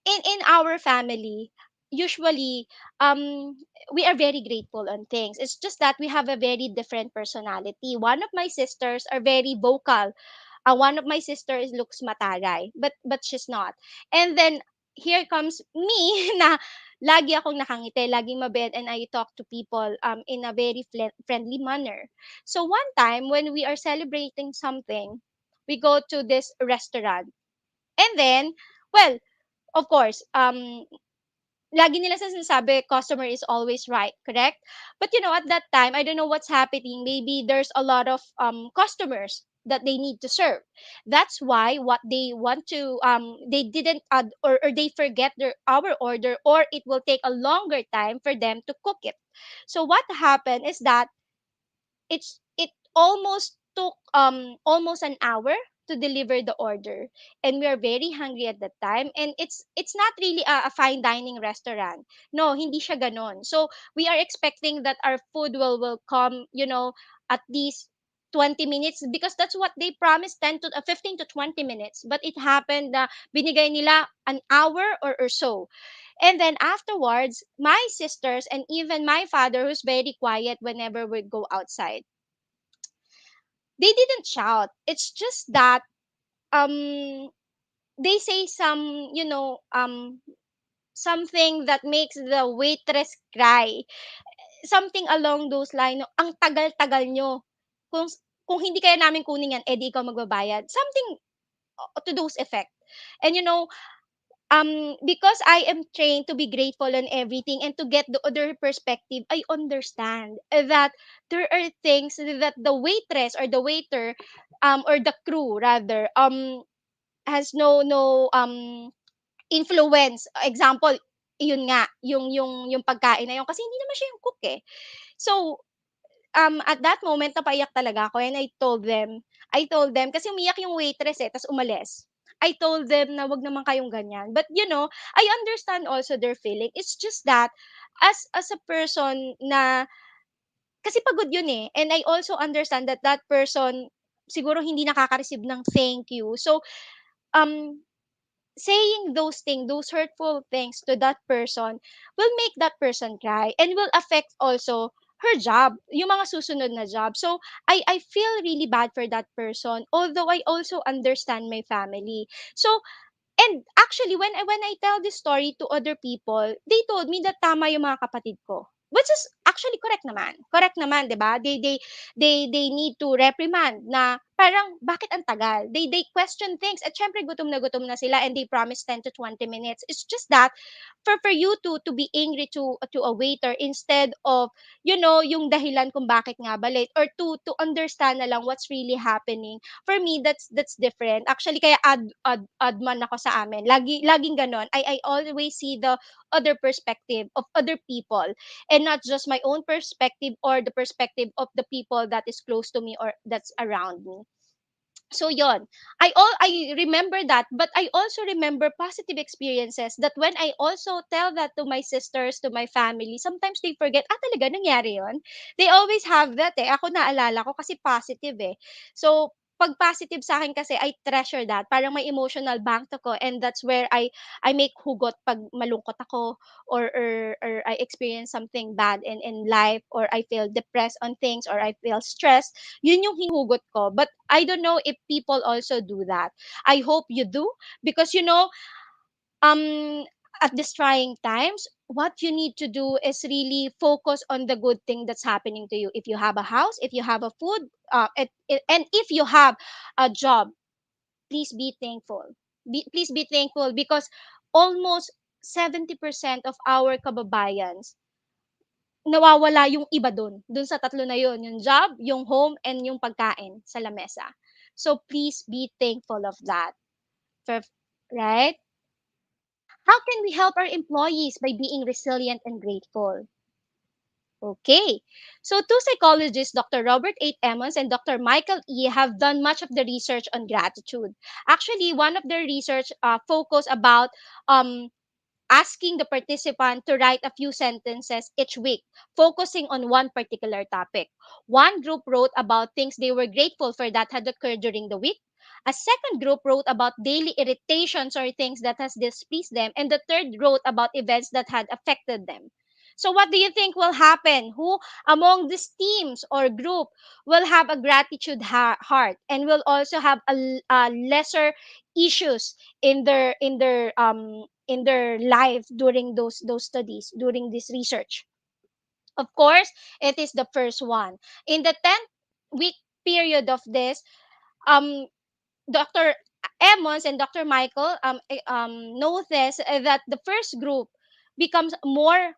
in our family, usually, um we are very grateful on things. It's just that we have a very different personality. One of my sisters are very vocal. One of my sisters looks matagay, but she's not. And then here comes me na lagi akong nakangiti, laging mabait, and I talk to people in a very friendly manner. So one time when we are celebrating something, we go to this restaurant. And then, well, of course, lagi nila sinasabi, customer is always right, correct? But at that time, I don't know what's happening. Maybe there's a lot of customers that they need to serve. That's why what they want to they didn't add, or they forget our order, or it will take a longer time for them to cook it. So what happened is that it almost took almost an hour to deliver the order, and we are very hungry at that time, and it's not really a fine dining restaurant. No, hindi siya ganon. So we are expecting that our food will come, at least 20 minutes, because that's what they promised, 10 to 15 to 20 minutes, but it happened na binigay nila an hour or so. And then afterwards, my sisters and even my father, who's very quiet whenever we go outside, they didn't shout. It's just that um they say something that makes the waitress cry. Something along those line, no, ang tagal-tagal nyo. Kung kung hindi kaya namin kunin yan, edi ikaw magbabayad. Something to those effect. And because I am trained to be grateful on everything and to get the other perspective, I understand that there are things that the waitress or the waiter, or the crew rather, has no influence. Example, yun nga, yung pagkain na yun, kasi hindi naman siya yung cook eh. So at that moment napaiyak talaga ako, and I told them kasi umiyak yung waitress eh, tas umalis. I told them na wag naman kayong ganyan. But I understand also their feeling. It's just that as a person na, kasi pagod yun eh. And I also understand that that person siguro hindi nakaka-receive ng thank you. So um saying those things, those hurtful things to that person will make that person cry and will affect also her job, yung mga susunod na job. So I feel really bad for that person, although I also understand my family. So, and actually, when I tell this story to other people, they told me that tama yung mga kapatid ko. Which is actually correct naman. Correct naman, 'di ba? They need to reprimand na parang bakit ang tagal? They question things. At syempre gutom na sila, and they promise 10 to 20 minutes. It's just that for you to be angry to a waiter, instead of yung dahilan kung bakit nga ba late, or to understand na lang what's really happening. For me, that's different. Actually, kaya adman ako sa amin. Laging ganon. I always see the other perspective of other people, and not just my own perspective or the perspective of the people that is close to me or that's around me. So yon, I remember that, but I also remember positive experiences that when I also tell that to my sisters, to my family, sometimes they forget, talaga nangyari yon. They always have that eh. Ako naalala ko kasi positive eh. So pag positive sa akin kasi, I treasure that. Parang may emotional bank ako, and that's where I make hugot pag malungkot ako, or I experience something bad in life, or I feel depressed on things, or I feel stressed. Yun yung hinuhugot ko. But I don't know if people also do that. I hope you do, because um at these trying times, what you need to do is really focus on the good thing that's happening to you. If you have a house, if you have a food, and if you have a job, please be thankful. Please be thankful, because almost 70% of our kababayans, nawawala yung iba dun sa tatlo na yun, yung job, yung home, and yung pagkain sa lamesa. So please be thankful of that. For- right? How can we help our employees by being resilient and grateful? Okay. So two psychologists, Dr. Robert H. Emmons and Dr. Michael E., have done much of the research on gratitude. Actually, one of their research focused about um, asking the participant to write a few sentences each week, focusing on one particular topic. One group wrote about things they were grateful for that had occurred during the week. A second group wrote about daily irritations or things that has displeased them, and the third wrote about events that had affected them. So what do you think will happen? Who among these teams or group will have a gratitude heart and will also have a lesser issues in their life during those studies, during this research? Of course, it is the first one. In the 10th week period of this, um Dr. Emmons and Dr. Michael notice that the first group becomes more,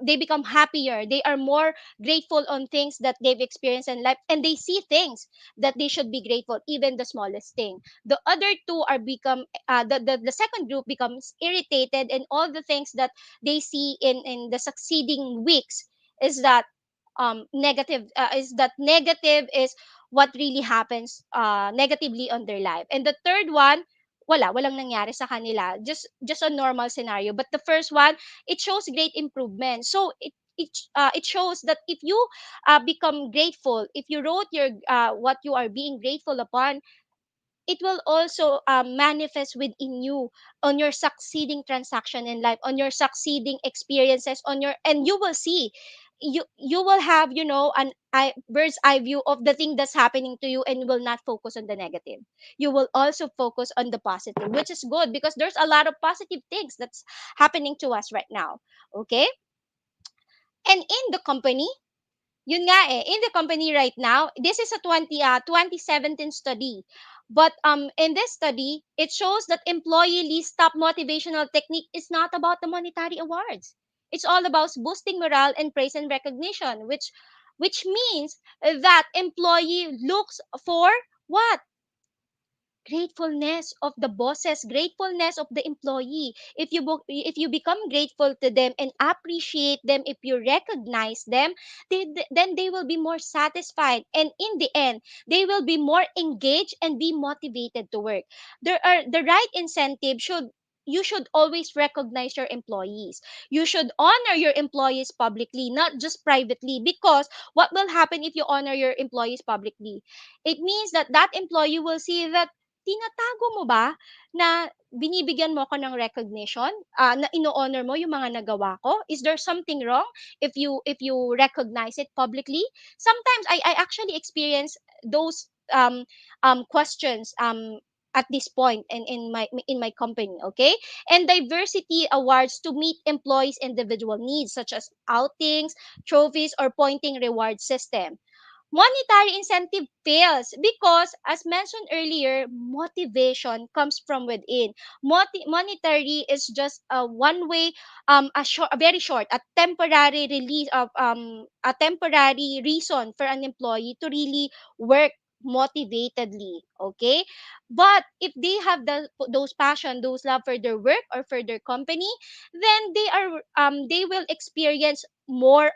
they become happier. They are more grateful on things that they've experienced in life, and they see things that they should be grateful, even the smallest thing. The other two are become, the second group becomes irritated, and all the things that they see in the succeeding weeks is that negative is what really happens negatively on their life. And the third one, walang nangyari sa kanila, just a normal scenario. But the first one, it shows great improvement. So it shows that if you become grateful, if you wrote your what you are being grateful upon, it will also manifest within you on your succeeding transaction in life, on your succeeding experiences, on your, and you will see, you will have, an bird's eye view of the thing that's happening to you, and you will not focus on the negative. You will also focus on the positive, which is good because there's a lot of positive things that's happening to us right now. Okay. And in the company, yun nga in the company right now, this is a 2017 study. But in this study, it shows that employee least top motivational technique is not about the monetary awards. It's all about boosting morale and praise and recognition, which means that employee looks for what? Gratefulness of the bosses, gratefulness of the employee. If you become grateful to them and appreciate them, if you recognize them, then they will be more satisfied, and in the end they will be more engaged and be motivated to work. There are the right incentive should, you should always recognize your employees. You should honor your employees publicly, not just privately, because what will happen if you honor your employees publicly? It means that that employee will see that tinatago mo ba na binibigyan mo ako ng recognition, na ino-honor mo yung mga nagawa ko? Is there something wrong if you recognize it publicly? Sometimes I actually experience those questions at this point in my company. Okay. And diversity awards to meet employees individual needs, such as outings, trophies, or pointing reward system. Monetary incentive fails because, as mentioned earlier, motivation comes from within. Monetary is just a one way, a very short, a temporary release of a temporary reason for an employee to really work motivatedly. Okay. But if they have those passion, those love for their work or for their company, then they will experience more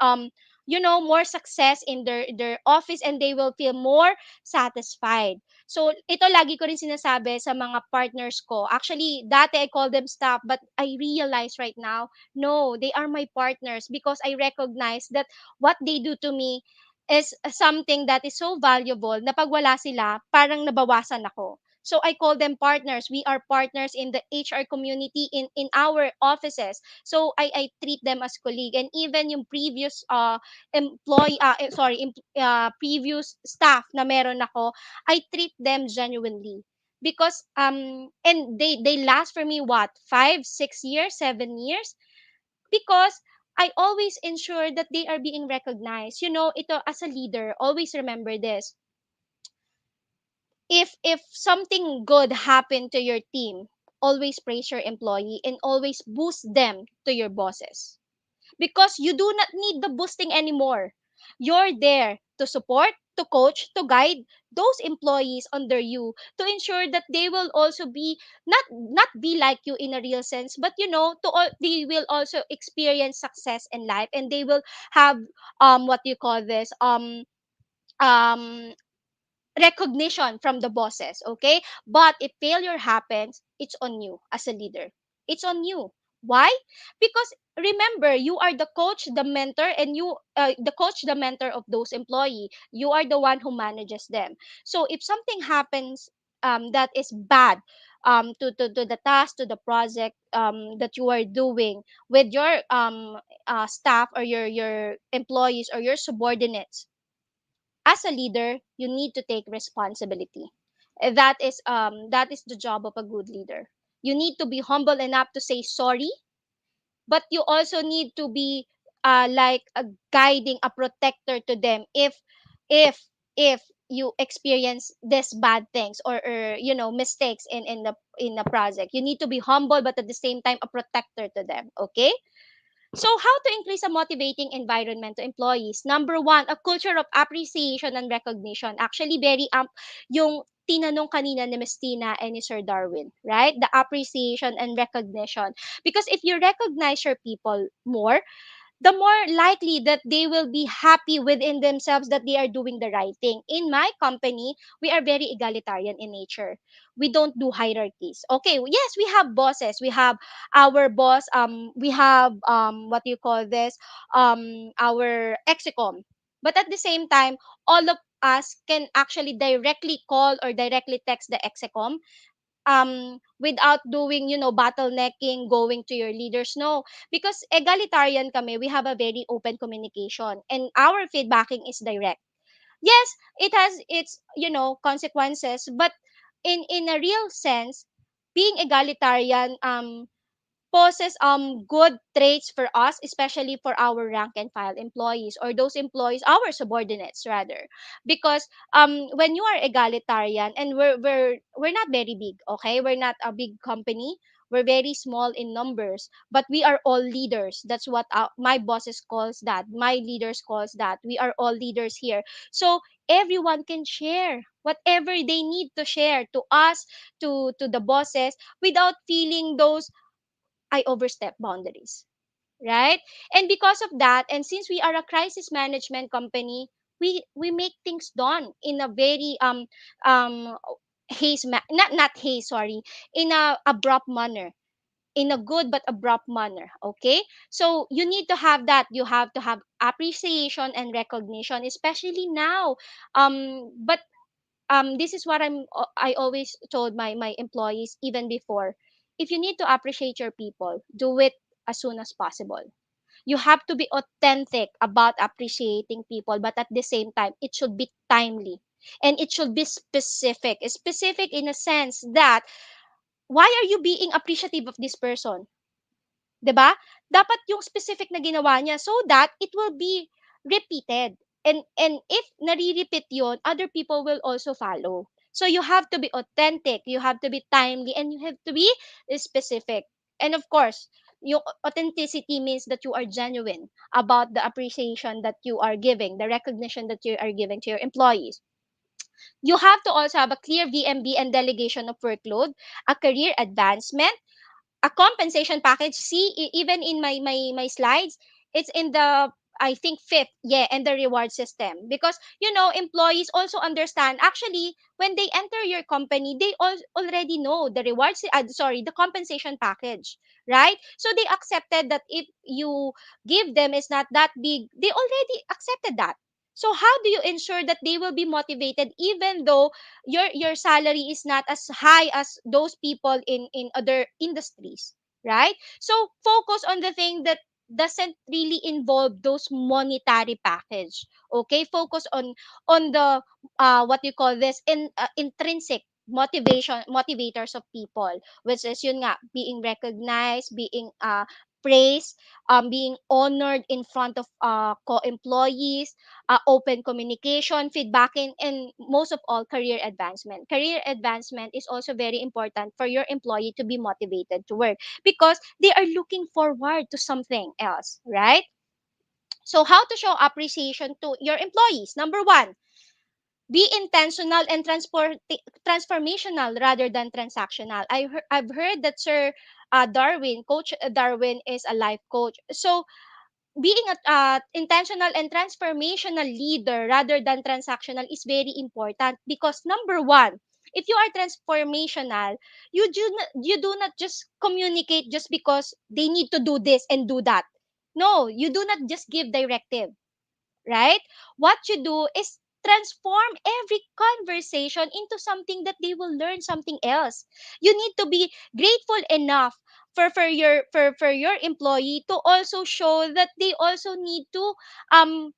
more success in their office, and they will feel more satisfied. So ito lagi ko rin sinasabi sa mga partners ko. Actually, dati I call them staff, but I realize right now, no, they are my partners, because I recognize that what they do to me is something that is so valuable na pag wala sila, parang nabawasan ako. So I call them partners. We are partners in the HR community, in our offices. So I treat them as colleague, and even yung previous previous staff na meron ako, I treat them genuinely, because and they last for me what, 5 6 years, 7 years, because I always ensure that they are being recognized. Ito, as a leader, always remember this: if something good happened to your team, always praise your employee and always boost them to your bosses, because you do not need the boosting anymore. You're there to support, to coach, to guide those employees under you, to ensure that they will also be not be like you in a real sense, but they will also experience success in life, and they will have what you call this um recognition from the bosses. Okay. But if failure happens, it's on you as a leader. It's on you. Why? Because remember, you are the coach, the mentor, and the coach, the mentor of those employee. You are the one who manages them. So if something happens that is bad to the task, to the project that you are doing with your staff or your employees or your subordinates. As a leader, you need to take responsibility. That is the job of a good leader. You need to be humble enough to say sorry, but you also need to be like a guiding, a protector to them if if you experience this bad things, or mistakes in the project. You need to be humble, but at the same time a protector to them. Okay. So, how to increase a motivating environment to employees? Number one, a culture of appreciation and recognition. Actually, very yung tinanong kanina ni Miss Tina and ni Sir Darwin, right? The appreciation and recognition. Because if you recognize your people more, the more likely that they will be happy within themselves that they are doing the right thing. In my company, we are very egalitarian in nature. We don't do hierarchies. Okay, yes, we have bosses. We have our boss, we have what do you call this? Our execom. But at the same time, all of us can actually directly call or directly text the execom without doing bottlenecking, going to your leaders. No, because egalitarian kami, we have a very open communication and our feedbacking is direct. Yes, it has its consequences, but in a real sense, being egalitarian poses good traits for us, especially for our rank and file employees, or those employees, our subordinates rather. Because when you are egalitarian, and we're not very big, okay, we're not a big company, we're very small in numbers, but we are all leaders. That's what my bosses calls that, my leaders calls that, we are all leaders here. So everyone can share whatever they need to share to us, to the bosses, without feeling those I overstep boundaries, right? And because of that, and since we are a crisis management company, we make things done in a very um not haze, sorry, in a abrupt manner, in a good but abrupt manner. Okay, so you need to have that. You have to have appreciation and recognition, especially now. But this is what I always told my employees even before. If you need to appreciate your people, do it as soon as possible. You have to be authentic about appreciating people, but at the same time it should be timely, and it should be specific in a sense that why are you being appreciative of this person? 'Di ba? Dapat yung specific na ginawa niya so that it will be repeated. And if nare-repeat 'yon, other people will also follow. So you have to be authentic, you have to be timely, and you have to be specific. And of course, yung authenticity means that you are genuine about the appreciation that you are giving, the recognition that you are giving to your employees. You have to also have a clear VMB and delegation of workload, a career advancement, a compensation package. See, even in my slides, it's in the, I think, fifth, yeah, and the reward system. Because employees also understand, actually, when they enter your company, they already know the rewards, sorry, the compensation package, right? So they accepted that if you give them is not that big, they already accepted that. So how do you ensure that they will be motivated even though your salary is not as high as those people in other industries, right? So focus on the thing that doesn't really involve those monetary package. Okay, focus on the what you call this, intrinsic motivators of people, which is yun nga, being recognized, being praised, being honored in front of co-employees, open communication, feedbacking, and most of all, career advancement. Career advancement is also very important for your employee to be motivated to work because they are looking forward to something else, right? So, how to show appreciation to your employees? Number one, be intentional and transformational rather than transactional. I've heard that Sir Darwin, Coach Darwin, is a life coach. So, being a intentional and transformational leader rather than transactional is very important because number one, if you are transformational, you do not just communicate just because they need to do this and do that. No, you do not just give directive, right? What you do is transform every conversation into something that they will learn something else. You need to be grateful enough for your employee to also show that they also need to um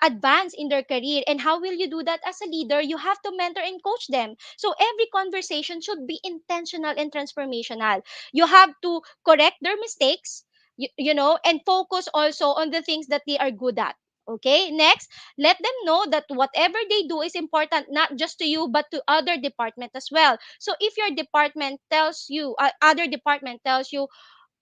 advance in their career. And how will you do that? As a leader, you have to mentor and coach them. So every conversation should be intentional and transformational. You have to correct their mistakes, and focus also on the things that they are good at. Okay, next, let them know that whatever they do is important not just to you but to other department as well. So if your department tells you, other department tells you,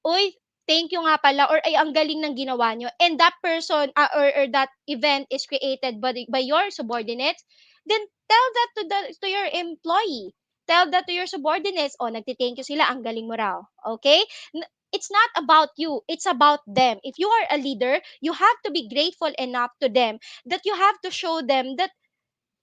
uy, thank you nga pala, or ay ang galing ng ginawa nyo, and that person, or that event is created by your subordinates, then tell that to your employee. Tell that to your subordinates. Oh, nagti-thank you sila, ang galing mo raw. Okay? It's not about you, it's about them. If you are a leader, you have to be grateful enough to them, that you have to show them that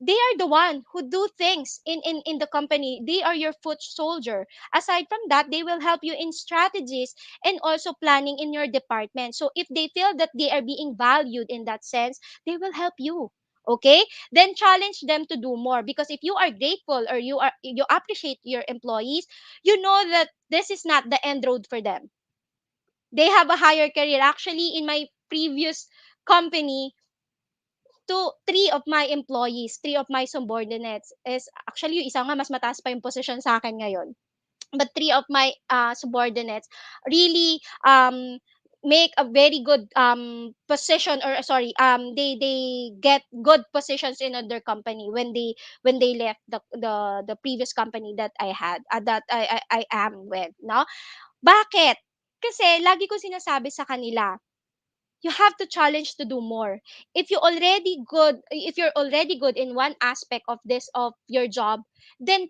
they are the one who do things in the company. They are your foot soldier. Aside from that, they will help you in strategies and also planning in your department. So if they feel that they are being valued in that sense, they will help you. Okay, then challenge them to do more, because if you are grateful, or you appreciate your employees, you know that this is not the end road for them. They have a higher career. Actually, in my previous company, three of my employees, three of my subordinates is actually, yung isa nga mas mataas pa yung position sa akin ngayon. But three of my subordinates really make a very good position, or sorry, they get good positions in other company when they left the previous company that I had, that I am with, no? Bakit? Kasi lagi ko sinasabi sa kanila, you have to challenge to do more. If you're already good in one aspect of this of your job, then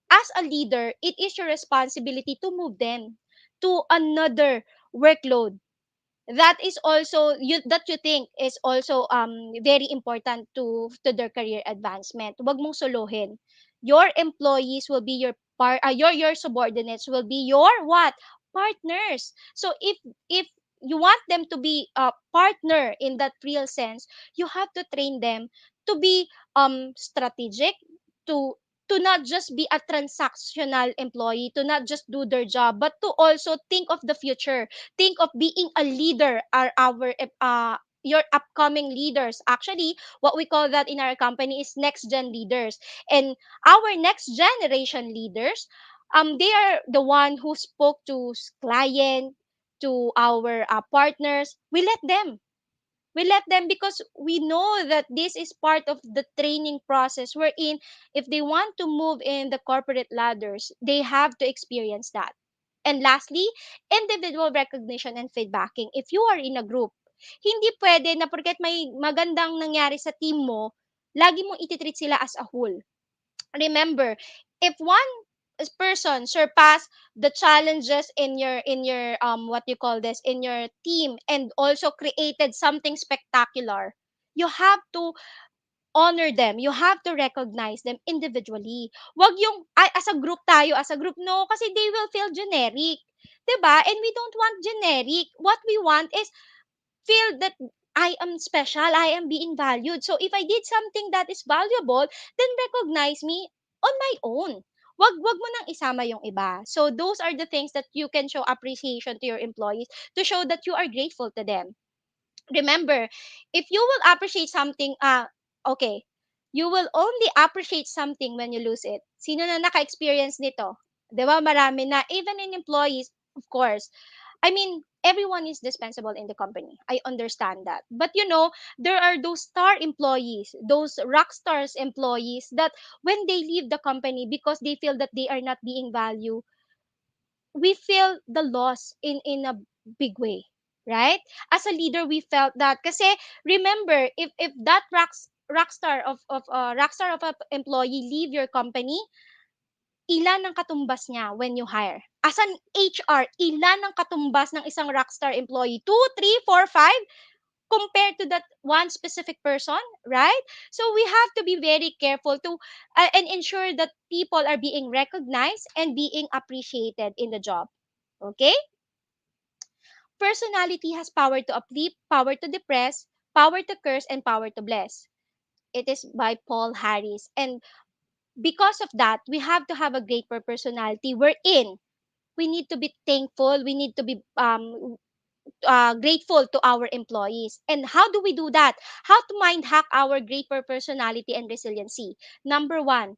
as a leader, it is your responsibility to move them to another workload that is also that you think is also very important to their career advancement. Wag mong solohin. Your employees will be your subordinates will be your what? Partners. So if you want them to be a partner in that real sense, you have to train them to be strategic, to not just be a transactional employee, to not just do their job, but to also think of the future, think of being a leader, are our your upcoming leaders. Actually, what we call that in our company is next gen leaders. And our next generation leaders, they are the one who spoke to client, to our partners. We let them because we know that this is part of the training process, wherein if they want to move in the corporate ladders, they have to experience that. And lastly, individual recognition and feedbacking. If you are in a group, hindi pwede na porket may magandang nangyari sa team mo, lagi mong ititreat sila as a whole. Remember, if one person surpass the challenges in your what you call this, in your team, and also created something spectacular, you have to honor them, you have to recognize them individually. Wag yung ay, as a group tayo, as a group, no, kasi they will feel generic, 'di ba? And we don't want generic. What we want is feel that I am special, I am being valued. So if I did something that is valuable, then recognize me on my own. Wag mo nang isama yung iba. So those are the things that you can show appreciation to your employees, to show that you are grateful to them. Remember, if you will appreciate something, okay, you will only appreciate something when you lose it. Sino na naka-experience nito? 'Di ba? Marami na, even in employees, of course. I mean, everyone is dispensable in the company. I understand that. But there are those star employees, those rock stars employees that when they leave the company because they feel that they are not being valued, we feel the loss in a big way, right? As a leader, we felt that kasi remember, if that rock star of a employee leave your company, ilan ang katumbas niya when you hire? As an HR, ilan ang katumbas ng isang rockstar employee? 2, 3, 4, 5 compared to that one specific person, right? So we have to be very careful to and ensure that people are being recognized and being appreciated in the job. Okay? Personality has power to uplift, power to depress, power to curse, and power to bless. It is by Paul Harris. And because of that, we have to have a great personality. We're in. We need to be thankful. We need to be grateful to our employees. And how do we do that? How to mind hack our great personality and resiliency? Number one,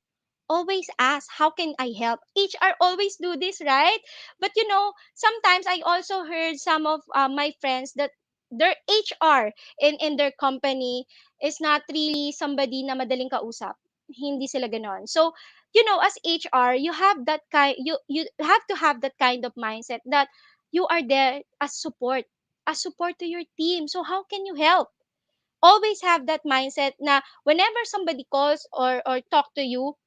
always ask, how can I help? HR always do this, right? But sometimes I also heard some of my friends that their HR in their company is not really somebody na madaling kausap. Hindi sila ganon. So, as HR, you have to have that kind of mindset that you are there as support to your team. So how can you help? Always have that mindset na whenever somebody calls or talk to you,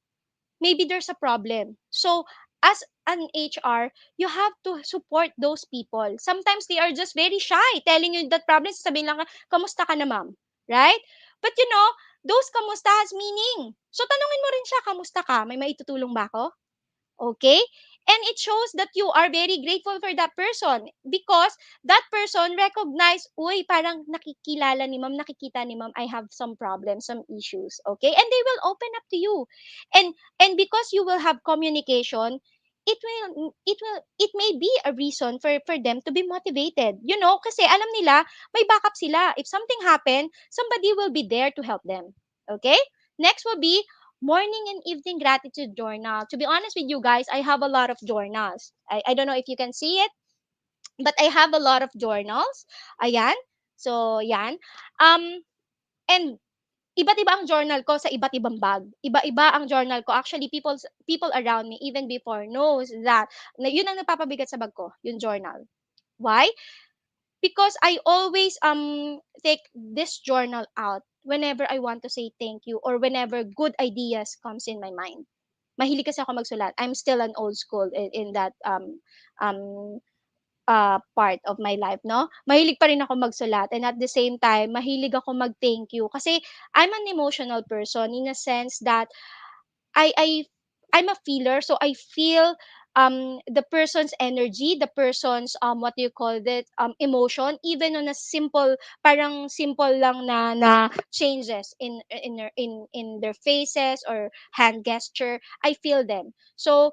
maybe there's a problem. So as an HR, you have to support those people. Sometimes they are just very shy, telling you that problem, sasabihin lang, kamusta ka na ma'am? Right? But those kamusta has meaning. So tanungin mo rin siya, kamusta ka? May maitutulong ba ako? Okay? And it shows that you are very grateful for that person because that person recognize, uy, parang nakikilala ni ma'am, nakikita ni ma'am, I have some problems, some issues. Okay? And they will open up to you. And because you will have communication, it may be a reason for them to be motivated. Kasi alam nila, may backup sila. If something happen, somebody will be there to help them. Okay? Next will be morning and evening gratitude journal. To be honest with you guys, I have a lot of journals. I don't know if you can see it, but I have a lot of journals. Ayan. So, yan. And iba't iba ang journal ko sa iba't ibang bag. Iba-iba ang journal ko. Actually, people around me even before knows that na yun ang nagpapabigat sa bag ko, yung journal. Why? Because I always take this journal out whenever I want to say thank you or whenever good ideas comes in my mind. Mahilig kasi ako magsulat. I'm still an old school in that um part of my life, no? Mahilig pa rin ako magsulat and at the same time, mahilig ako mag-thank you kasi I'm an emotional person in a sense that I I I'm a feeler, so I feel the person's energy, the person's what do you call it, emotion, even on a simple, parang simple lang na changes in their faces or hand gesture. I feel them. So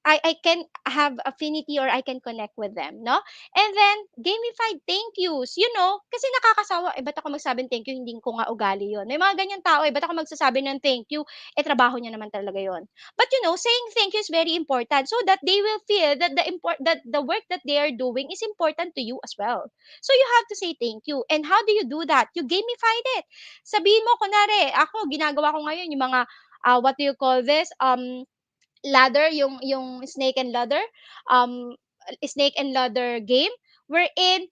I can have affinity or I can connect with them, no? And then, gamified thank yous, kasi nakakasawa, ba't ako magsabing thank you, hindi ko nga ugali yon. May mga ganyan tao, ba't ako magsasabi ng thank you, trabaho niya naman talaga yon. But saying thank you is very important so that they will feel that that the work that they are doing is important to you as well. So you have to say thank you. And how do you do that? You gamified it. Sabihin mo, kunwari, ako, ginagawa ko ngayon yung mga, what do you call this, ladder, yung snake and ladder, um snake and ladder game, wherein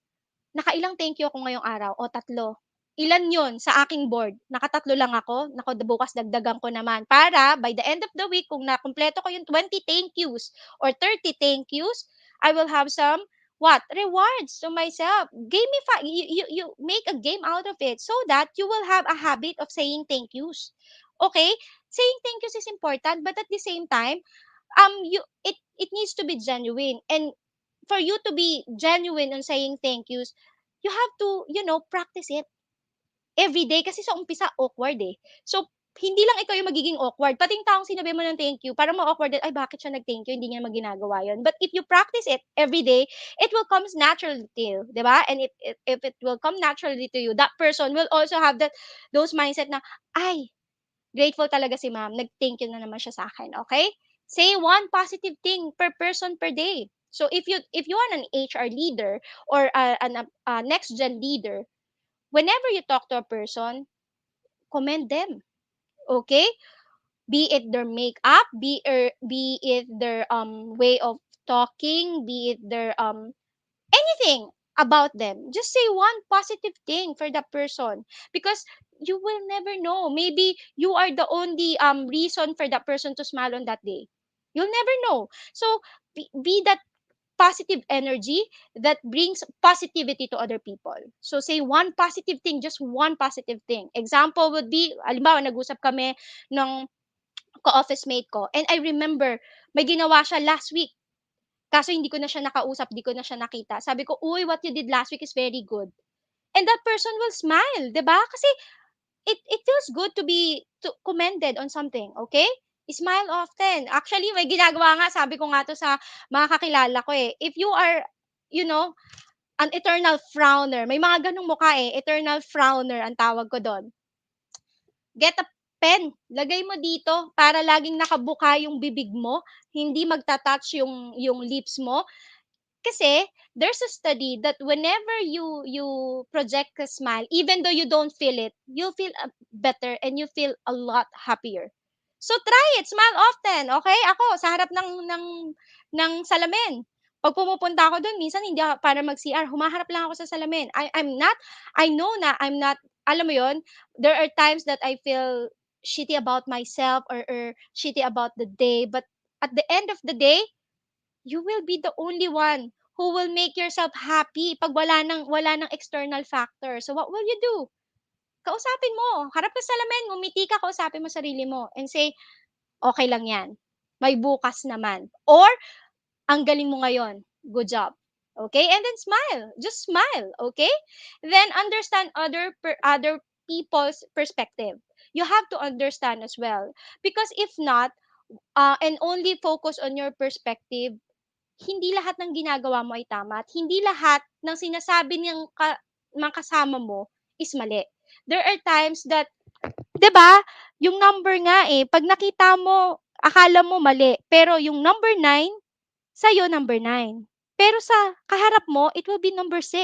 nakailang thank you ako ngayong araw, o tatlo. Ilan yun sa aking board? Nakatatlo lang ako. Naku, bukas dagdagan ko naman. Para by the end of the week, kung nakumpleto ko yung 20 thank yous or 30 thank yous, I will have some what? Rewards to myself. Gamify. You make a game out of it so that you will have a habit of saying thank yous. Okay? Saying thank yous is important, but at the same time, it needs to be genuine. And for you to be genuine on saying thank yous, you have to, practice it every day kasi sa umpisa awkward eh. So, hindi lang ikaw yung magiging awkward, pati yung taong sinabi mo ng thank you, parang ma-awkward din, ay bakit siya nag-thank you, hindi niya maginagawa yun. But if you practice it every day, it will come naturally to you, di ba? And if it will come naturally to you, that person will also have those mindset na, ay, grateful talaga si ma'am, nag-thank you na naman siya sa akin, okay? Say one positive thing per person per day. So if you are an HR leader or a next gen leader, whenever you talk to a person, commend them. Okay? Be it their makeup, be it their way of talking, be it their anything about them. Just say one positive thing for the person because you will never know. Maybe you are the only reason for that person to smile on that day. You'll never know. So be that positive energy that brings positivity to other people. So say one positive thing, just one positive thing. Example would be, halimbawa, nag-usap kami ng ka-office mate ko and I remember may ginawa siya last week. Kaso hindi ko na siya nakausap, di ko na siya nakita. Sabi ko, uy, what you did last week is very good. And that person will smile, 'di ba? Kasi it feels good to be commended on something, okay? Smile often. Actually, may ginagawa nga, sabi ko nga to sa mga kakilala ko eh. If you are, you know, an eternal frowner, may mga ganong mukha eh, eternal frowner ang tawag ko doon. Get a pen, lagay mo dito para laging nakabuka yung bibig mo, hindi magta-touch yung lips mo. Kasi there's a study that whenever you project a smile, even though you don't feel it, you feel better and you feel a lot happier. So try it, smile often, okay? Ako sa harap ng salamin. Pag pumupunta ako doon, minsan hindi ako para mag-CR, humaharap lang ako sa salamin. I know na I'm not, alam mo yon, there are times that I feel shitty about myself or shitty about the day, but at the end of the day, you will be the only one who will make yourself happy pag wala ng external factor. So what will you do? Kausapin mo, harap ka sa salamin, ngumiti ka, kausapin mo sarili mo and say, okay lang yan. May bukas naman. Or, ang galing mo ngayon. Good job. Okay? And then smile. Just smile. Okay? Then understand other people's perspective. You have to understand as well. Because if not, and only focus on your perspective, hindi lahat ng ginagawa mo ay tama at hindi lahat ng sinasabi mga kasama mo is mali. There are times that, 'di ba, yung number nga eh, pag nakita mo, akala mo mali, pero yung number 9 sa'yo number 9. Pero sa kaharap mo, it will be number 6.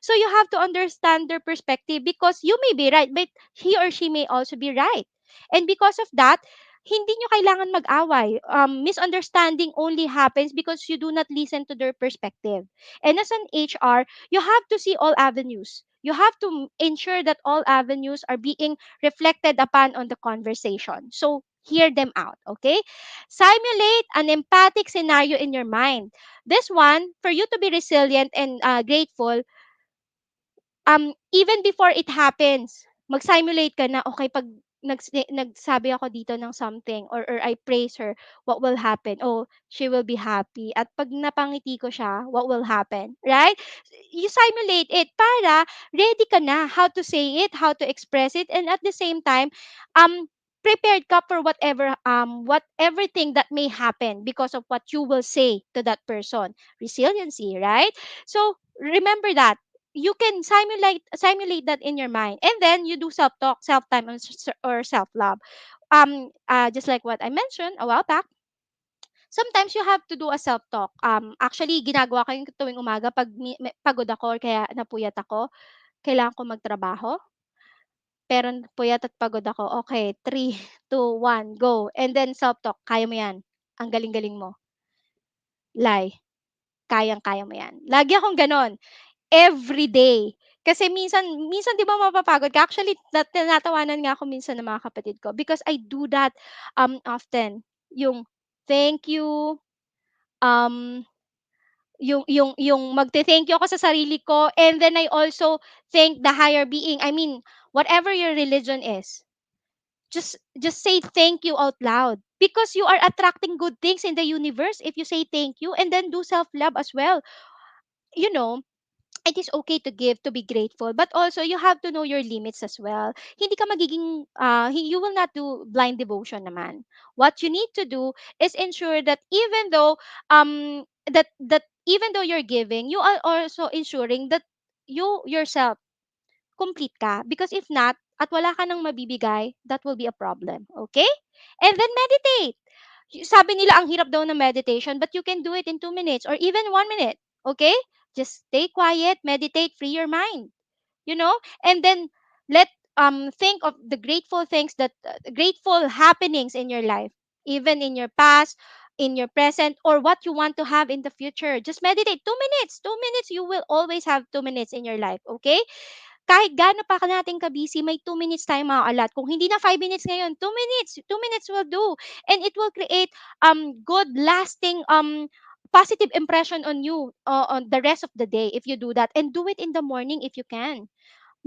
So you have to understand their perspective because you may be right, but he or she may also be right. And because of that, hindi nyo kailangan mag-away. Misunderstanding only happens because you do not listen to their perspective. And as an HR, you have to see all avenues. You have to ensure that all avenues are being reflected upon on the conversation. So hear them out, okay? Simulate an empathic scenario in your mind. This one, for you to be resilient and grateful, even before it happens, mag-simulate ka na, okay, pag nagsabi ako dito ng something or I praise her, what will happen? Oh, she will be happy. At pag napangiti ko siya, what will happen? Right? You simulate it para ready ka na how to say it, how to express it, and at the same time, prepared ka for what everything that may happen because of what you will say to that person. Resiliency, right? So remember that you can simulate that in your mind, and then you do self talk, self time, or self love. Just like what I mentioned a while back, sometimes you have to do a self talk. Actually ginagawa ko yung tuwing umaga pag pagod ako or kaya napuyat ako, kailangan ko magtrabaho, pero puyat at pagod ako, okay, 3, 2, 1, go, and then self talk, kaya mo yan, ang galing-galing mo, lie, kayang-kaya mo yan, lagi akong ganon. Every day. Kasi minsan minsan 'di ba mapapagod ka? Actually tinatawanan nga ako minsan ng mga kapatid ko because I do that often. Yung thank you, um yung magte-thank you ako sa sarili ko, and then I also thank the higher being. I mean, whatever your religion is, just say thank you out loud because you are attracting good things in the universe if you say thank you, and then do self love as well. You know, it is okay to give, to be grateful, but also you have to know your limits as well. Hindi ka magiging, you will not do blind devotion naman. What you need to do is ensure that even though you're giving, you are also ensuring that you yourself complete ka. Because if not, at wala ka nang mabibigay, that will be a problem. Okay? And then meditate. Sabi nila ang hirap daw ng meditation, but you can do it in 2 minutes or even 1 minute. Okay? Just stay quiet, meditate, free your mind. You know? And then let think of the grateful things that grateful happenings in your life, even in your past, in your present, or what you want to have in the future. Just meditate 2 minutes. 2 minutes, you will always have 2 minutes in your life. Okay? Kahit gaano pa natin ka-busy, may 2 minutes tayong makakalat. Kung hindi na 5 minutes ngayon, 2 minutes. 2 minutes will do. And it will create good, lasting, positive impression on you on the rest of the day if you do that. And do it in the morning if you can.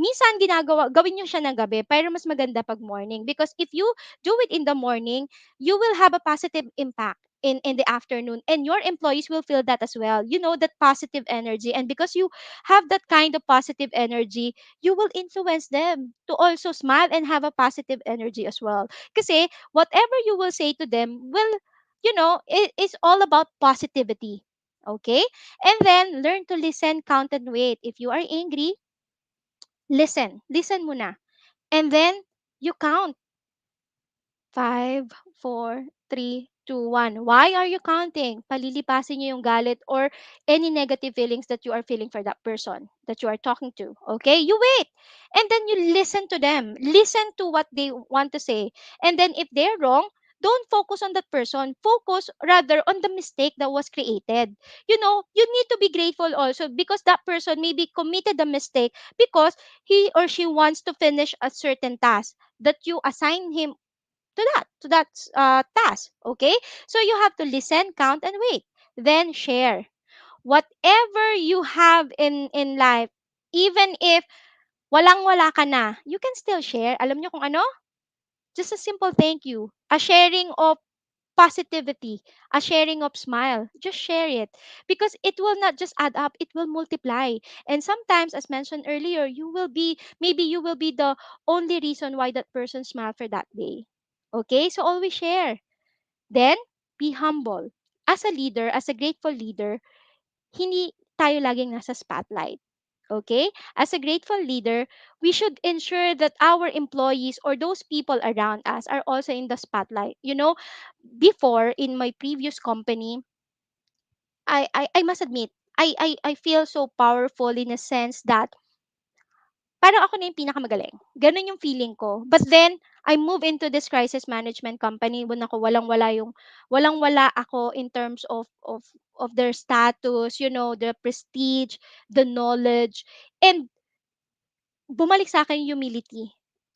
Minsan gawin niyo siya ng gabi, pero mas maganda pag morning. Because if you do it in the morning, you will have a positive impact. in the afternoon, and your employees will feel that as well, that positive energy. And because you have that kind of positive energy, you will influence them to also smile and have a positive energy as well. Kasi whatever you will say to them will, it is all about positivity. Okay? And then learn to listen, count, and wait. If you are angry, listen muna, and then you count. 5, 4, 3, 2, 1. Why are you counting? Palilipasin niyo yung galit or any negative feelings that you are feeling for that person that you are talking to. Okay? You wait. And then you listen to them. Listen to what they want to say. And then if they're wrong, don't focus on that person. Focus rather on the mistake that was created. You need to be grateful also because that person maybe committed a mistake because he or she wants to finish a certain task that you assign him to that task. Okay, so you have to listen, count, and wait, then share whatever you have in life. Even if walang wala ka na, you can still share. Alam niyo kung ano? Just a simple thank you, a sharing of positivity, a sharing of smile. Just share it because it will not just add up, it will multiply. And sometimes, as mentioned earlier, you will be the only reason why that person smiled for that day. Okay, so always share. Then, be humble. As a leader, as a grateful leader, hindi tayo laging nasa spotlight. Okay? As a grateful leader, we should ensure that our employees or those people around us are also in the spotlight. Before in my previous company, I must admit, I feel so powerful in a sense that parang ako na yung pinakamagaling. Ganun yung feeling ko. But then, I move into this crisis management company when ako walang-wala ako in terms of their status, the prestige, the knowledge, and bumalik sa akin yung humility.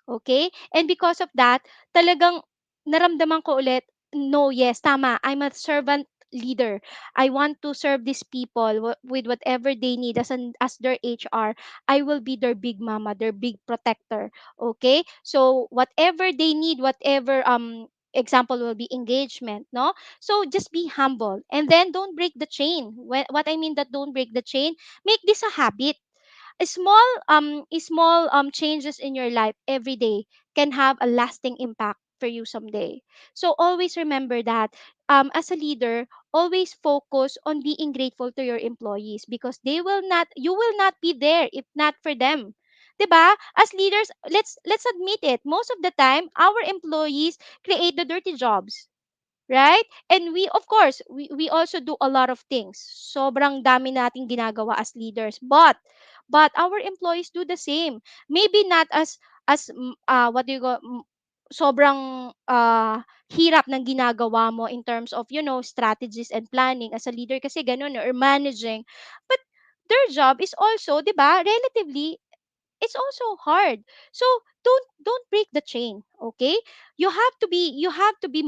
Okay? And because of that, talagang naramdaman ko ulit, no, yes, tama, I'm a servant leader. I want to serve these people with whatever they need as their HR. I will be their big mama, their big protector. Okay? So whatever they need, whatever example will be engagement, no? So just be humble and then don't break the chain. What I mean that don't break the chain, make this a habit. Small changes in your life every day can have a lasting impact for you someday. So always remember that, as a leader, always focus on being grateful to your employees because you will not be there if not for them. 'Di ba? As leaders, let's admit it. Most of the time, our employees create the dirty jobs, right? And we, of course, we also do a lot of things. Sobrang dami nating ginagawa as leaders. But our employees do the same. Maybe not what do you go, sobrang hirap ng ginagawa mo in terms of, strategies and planning as a leader kasi ganun, or managing. But their job is also, 'di ba, relatively, it's also hard. So don't break the chain. Okay, you have to be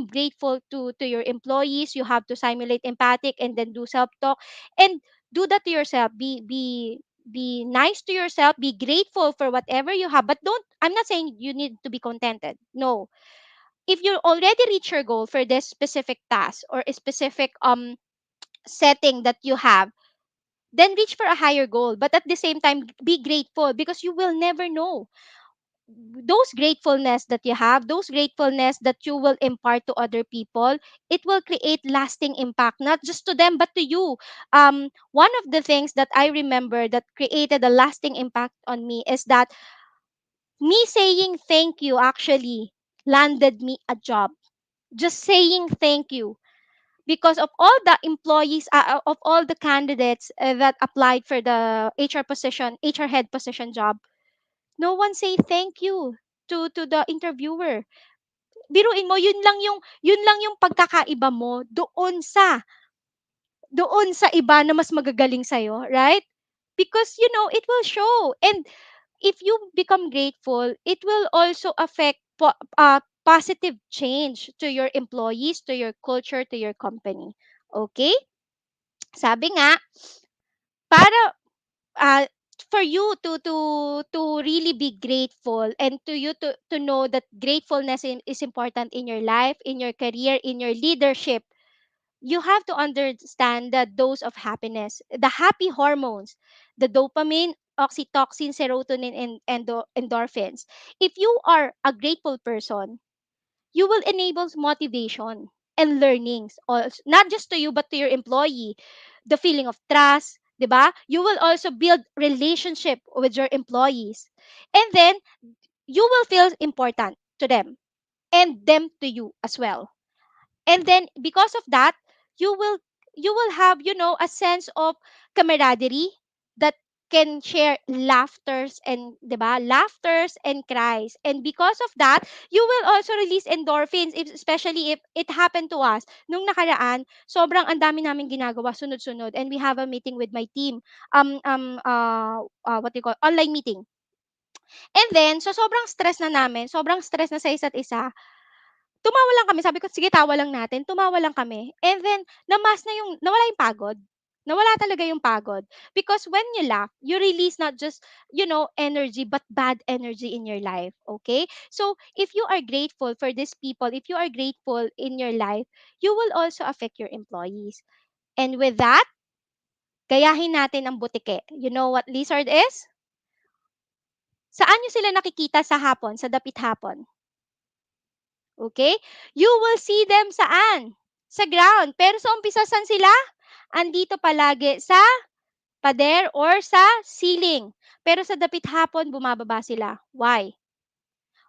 grateful to your employees. You have to simulate empathic and then do self talk and do that to yourself. Be nice to yourself, be grateful for whatever you have, but don't I'm not saying you need to be contented. No, if you already reach your goal for this specific task or a specific setting that you have, then reach for a higher goal, but at the same time be grateful because you will never know those gratefulness that you have, those gratefulness that you will impart to other people. It will create lasting impact, not just to them but to you. One of the things that I remember that created a lasting impact on me is that me saying thank you actually landed me a job. Just saying thank you, because of all the employees, of all the candidates that applied for the HR head position job, no one say thank you to the interviewer. Biruin mo, yun lang yung pagkakaiba mo doon sa iba na mas magagaling sa'yo, right? Because, it will show. And if you become grateful, it will also affect positive change to your employees, to your culture, to your company. Okay? Sabi nga, para uh, for you to really be grateful, and to you to know that gratefulness is important in your life, in your career, in your leadership, you have to understand the dose of happiness, the happy hormones, the dopamine, oxytocin, serotonin, and endorphins. If you are a grateful person, you will enable motivation and learnings, also, not just to you but to your employee. The feeling of trust, 'di ba? You will also build relationship with your employees. And then you will feel important to them and them to you as well. And then because of that, you will you will have, a sense of camaraderie that can share laughters and, 'di ba, laughters and cries. And because of that, you will also release endorphins, especially if it happened to us nung nakaraan. Sobrang ang dami namin ginagawa sunod-sunod, and we have a meeting with my team, what do you call, online meeting. And then, so sobrang stress na sa isa't isa. Tumawa lang kami, sabi ko, "Sige, tawa lang natin." Tumawa lang kami, and then nawala yung pagod. Nawala talaga yung pagod. Because when you laugh, you release not just, energy, but bad energy in your life, okay? So, if you are grateful for these people, if you are grateful in your life, you will also affect your employees. And with that, gayahin natin ang butike. You know what lizard is? Saan niyo sila nakikita sa hapon, sa dapit hapon? Okay? You will see them saan? Sa ground. Pero sa umpisa, saan sila? Andito palagi sa pader or sa ceiling. Pero sa dapit hapon, bumababa sila. Why?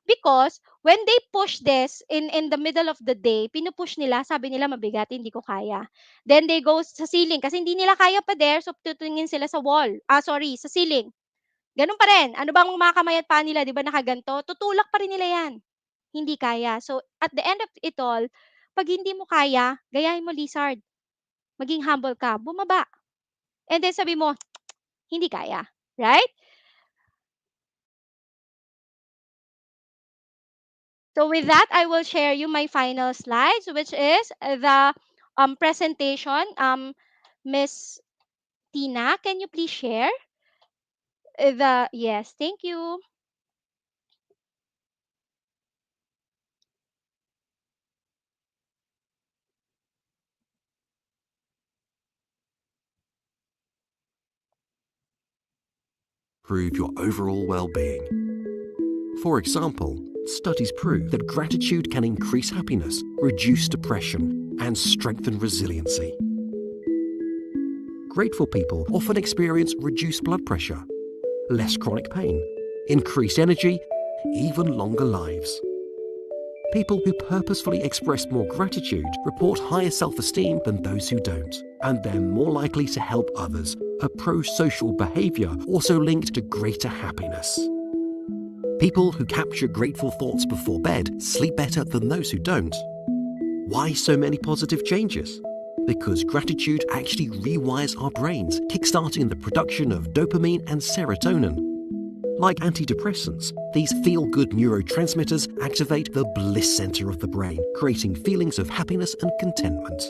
Because when they push this in the middle of the day, pinupush nila, sabi nila mabigat, hindi ko kaya. Then they go sa ceiling kasi hindi nila kaya pader, so tutingin sila sa wall. Sorry, sa ceiling. Ganun pa rin. Ano bang mga kamay at paa nila, 'di ba nakaganto? Tutulak pa rin nila 'yan. Hindi kaya. So, at the end of it all, 'pag hindi mo kaya, gayahin mo lizard. Maging humble ka, bumaba. And then sabi mo, hindi kaya. Right? So with that, I will share you my final slides, which is the presentation. Miss Tina, can you please share yes, thank you. Improve your overall well-being. For example, studies prove that gratitude can increase happiness, reduce depression, and strengthen resiliency. Grateful people often experience reduced blood pressure, less chronic pain, increased energy, even longer lives. People who purposefully express more gratitude report higher self-esteem than those who don't, and they're more likely to help others, a pro-social behavior also linked to greater happiness. People who capture grateful thoughts before bed sleep better than those who don't. Why so many positive changes? Because gratitude actually rewires our brains, kickstarting the production of dopamine and serotonin. Like antidepressants, these feel-good neurotransmitters activate the bliss center of the brain, creating feelings of happiness and contentment.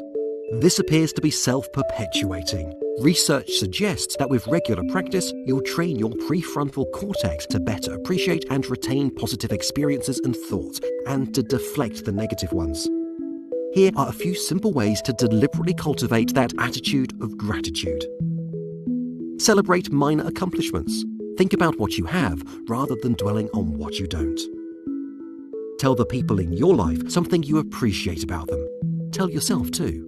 This appears to be self-perpetuating. Research suggests that with regular practice, you'll train your prefrontal cortex to better appreciate and retain positive experiences and thoughts, and to deflect the negative ones. Here are a few simple ways to deliberately cultivate that attitude of gratitude. Celebrate minor accomplishments. Think about what you have rather than dwelling on what you don't. Tell the people in your life something you appreciate about them. Tell yourself too.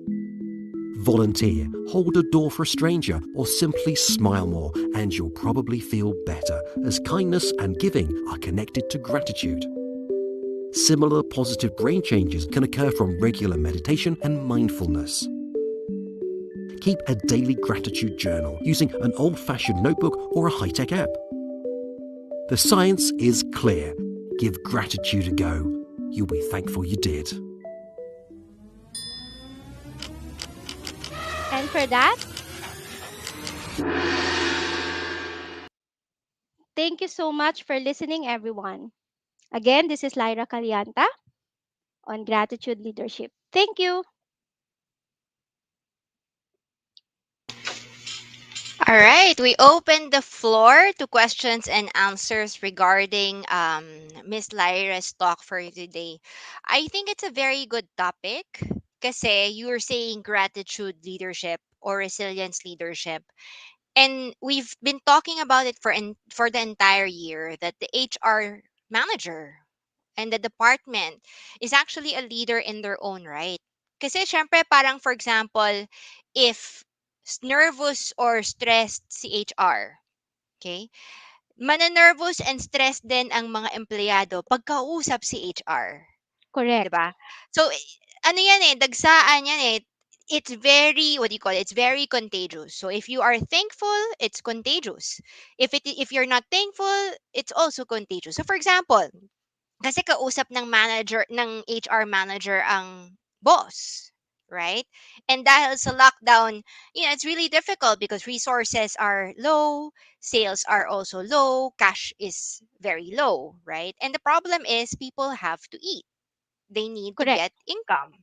Volunteer, hold a door for a stranger, or simply smile more, and you'll probably feel better, as kindness and giving are connected to gratitude. Similar positive brain changes can occur from regular meditation and mindfulness. Keep a daily gratitude journal using an old-fashioned notebook or a high-tech app. The science is clear. Give gratitude a go. You'll be thankful you did. And for that, thank you so much for listening, everyone. Again, this is Lyra Callanta on Gratitude Leadership. Thank you. All right, we open the floor to questions and answers regarding Miss Lyra's talk for today. I think it's a very good topic. kasi you're saying gratitude leadership or resilience leadership. And we've been talking about it for the entire year that the HR manager and the department is actually a leader in their own right. Kasi syempre parang for example, if nervous or stressed si HR, okay? Mananervous and stressed din ang mga empleyado pagkausap si HR. 'Di Correct. ba? So, ano yan eh, dagsaan yan eh. It's very, what do you call it? It's very contagious. So if you are thankful, it's contagious. If you're not thankful, it's also contagious. So for example, kasi kausap ng manager ng HR manager ang boss, right? And dahil sa lockdown, it's really difficult because resources are low, sales are also low, cash is very low, right? And the problem is people have to eat, they need to Correct. get income.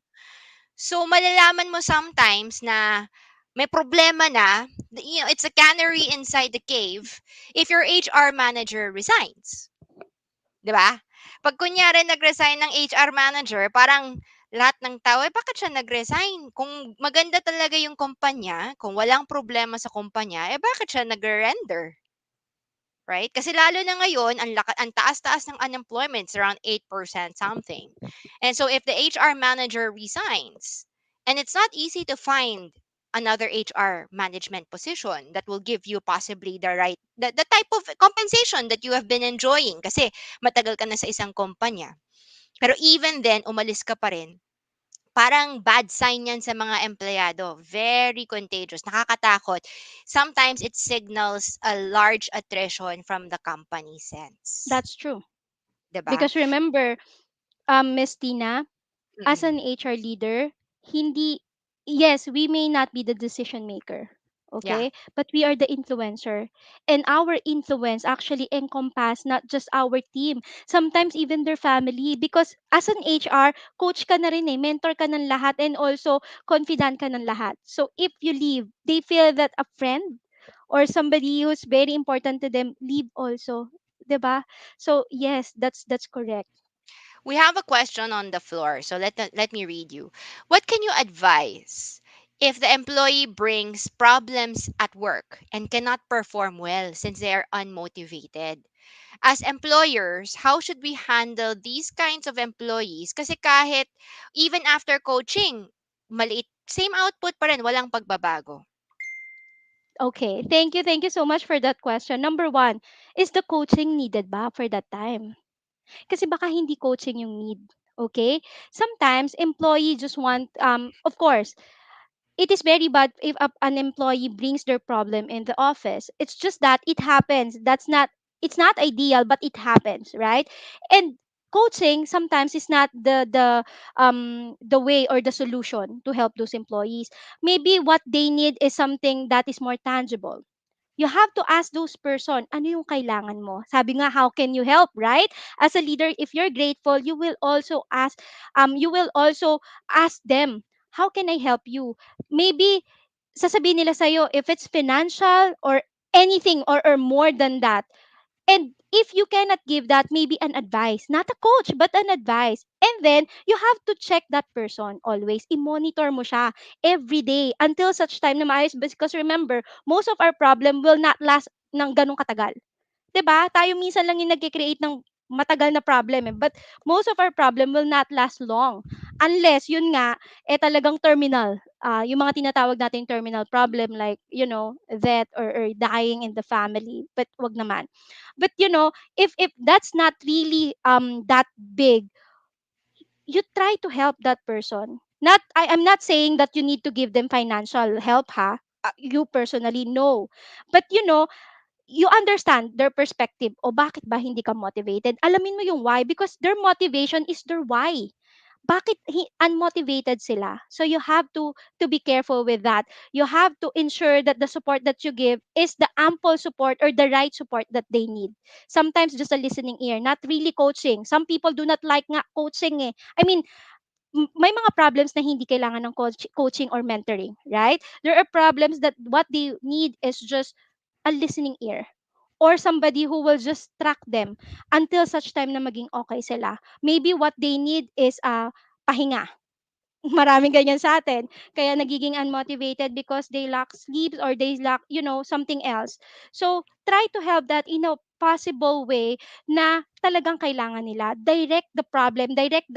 So malalaman mo sometimes na may problema na, it's a canary inside the cave if your HR manager resigns. 'Di ba? Pag kunyari nag-resign ng HR manager, parang lahat ng tao, eh bakit siya nag-resign? Kung maganda talaga yung kumpanya, kung walang problema sa kumpanya, eh bakit siya nagre-render? Right? Kasi lalo na ngayon, ang taas-taas ng unemployment, it's around 8% something. And so if the HR manager resigns, and it's not easy to find another HR management position that will give you possibly the type of compensation that you have been enjoying kasi matagal ka na sa isang kumpanya. Pero even then, umalis ka pa rin, parang bad sign yan sa mga empleyado. Very contagious. Nakakatakot. Sometimes it signals a large attrition from the company sense. That's true. 'Di ba? Because remember, Miss Tina, as an Mm-mm. HR leader, hindi, yes, we may not be the decision maker, Yeah. okay? But we are the influencer. And our influence actually encompass not just our team, sometimes even their family. Because as an HR, coach ka na rin eh, mentor ka ng lahat, and also confidant ka ng lahat. So if you leave, they feel that a friend or somebody who's very important to them leave also. 'Di ba? So yes, that's correct. We have a question on the floor. So let me read you. What can you advise if the employee brings problems at work and cannot perform well since they are unmotivated? As employers, how should we handle these kinds of employees? Kasi kahit even after coaching, maliit, same output pa rin, walang pagbabago. Okay, thank you so much for that question. Number one, is the coaching needed ba for that time? Kasi baka hindi coaching yung need. Okay? Sometimes, employee just want, of course, it is very bad if an employee brings their problem in the office. It's just that it happens. It's not ideal, but it happens, right? And coaching sometimes is not the way or the solution to help those employees. Maybe what they need is something that is more tangible. You have to ask those person, ano yung kailangan mo? Sabi nga, how can you help, right? As a leader, if you're grateful, you will also ask them, how can I help you? Maybe sasabihin nila sa'yo if it's financial or anything, or more than that. And if you cannot give that, maybe an advice, not a coach, but an advice. And then, you have to check that person always. I-monitor mo siya every day until such time na maayos. Because remember, most of our problem will not last ng ganong katagal. 'Di ba? Tayo minsan lang yung nagke-create ng matagal na problem eh. But most of our problem will not last long. Unless, yun nga, talagang terminal. Yung mga tinatawag natin terminal problem like, death, or dying in the family. But wag naman. But if that's not really that big, you try to help that person. I'm not saying that you need to give them financial help, ha? You personally, no. But you understand their perspective. O bakit ba hindi ka motivated? Alamin mo yung why, because their motivation is their why. Bakit unmotivated sila? So you have to be careful with that. You have to ensure that the support that you give is the ample support or the right support that they need. Sometimes just a listening ear, not really coaching. Some people do not like nga coaching eh. I mean, may mga problems na hindi kailangan ng coaching or mentoring, right? There are problems that what they need is just a listening ear, or somebody who will just track them until such time na maging okay sila. Maybe what they need is pahinga. Maraming ganyan sa atin. Kaya nagiging unmotivated because they lack sleep or they lack, something else. So, try to help that in a possible way na talagang kailangan nila. Direct the problem, direct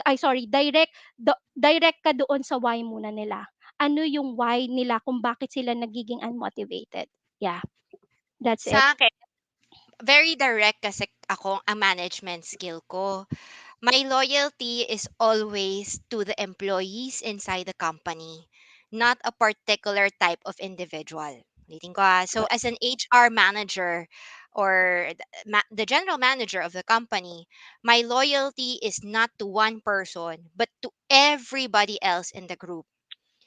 ka doon sa why muna nila. Ano yung why nila kung bakit sila nagiging unmotivated. Yeah, that's it. Sa akin, very direct kasi ako ang management skill ko. My loyalty is always to the employees inside the company, not a particular type of individual. Ulitin ko ah. So as an HR manager or the general manager of the company, my loyalty is not to one person, but to everybody else in the group.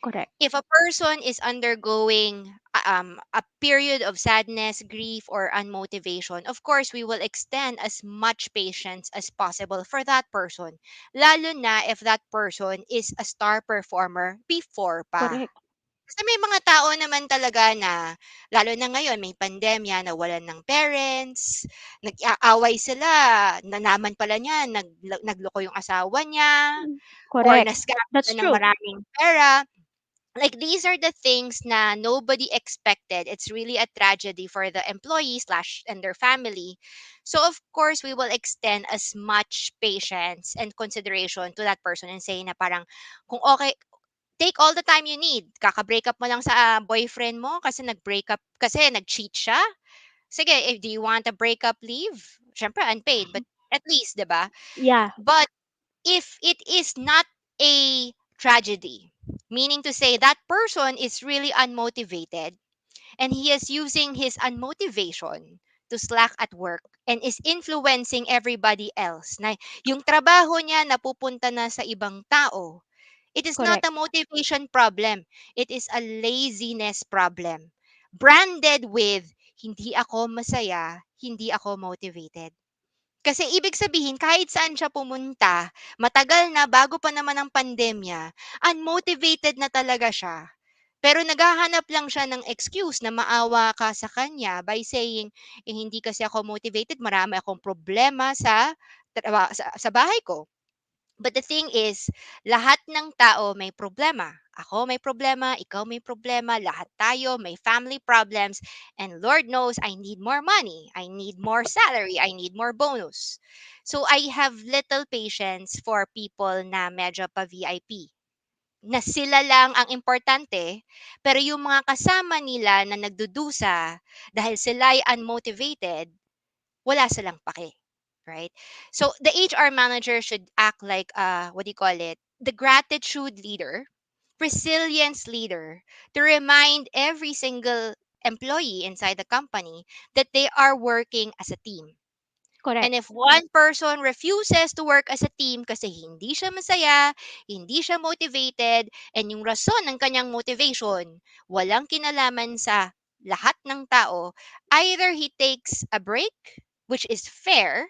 Correct. If a person is undergoing a period of sadness, grief, or unmotivation, of course, we will extend as much patience as possible for that person. Lalo na if that person is a star performer before pa. Correct. Kasi may mga tao naman talaga na, lalo na ngayon, may pandemya, nawalan ng parents, nag-aaway sila, nanaman pala niya, nagloko yung asawa niya, Mm, or correct. nascam That's siya ng true. maraming pera. Like these are the things na nobody expected. It's really a tragedy for the employee slash and their family. So of course we will extend as much patience and consideration to that person and say na parang kung okay, take all the time you need. Kaka-break up mo lang sa boyfriend mo kasi nag-break up kasi nag-cheat siya. Sige, if do you want a breakup leave? Syempre unpaid, but at least, 'di ba? Yeah, But if it is not a tragedy, meaning to say that person is really unmotivated and he is using his unmotivation to slack at work and is influencing everybody else na yung trabaho niya napupunta na sa ibang tao, it is not correct. a motivation problem. It is a laziness problem. Branded with, hindi ako masaya, hindi ako motivated. Kasi ibig sabihin kahit saan siya pumunta, matagal na bago pa naman ang pandemya, unmotivated na talaga siya. Pero naghahanap lang siya ng excuse na maawa ka sa kanya by saying, eh, hindi kasi ako motivated, marami akong problema sa bahay ko. But the thing is, lahat ng tao may problema. Ako may problema, ikaw may problema, lahat tayo may family problems, and Lord knows I need more money, I need more salary, I need more bonus. So I have little patience for people na medyo pa VIP. Na sila lang ang importante, pero yung mga kasama nila na nagdudusa dahil sila ay unmotivated, wala silang pake, right? So the HR manager should act like what do you call it? The gratitude leader, resilience leader to remind every single employee inside the company that they are working as a team. And Correct. if one person refuses to work as a team kasi hindi siya masaya, hindi siya motivated, and yung rason ng kanyang motivation, walang kinalaman sa lahat ng tao, either he takes a break, which is fair,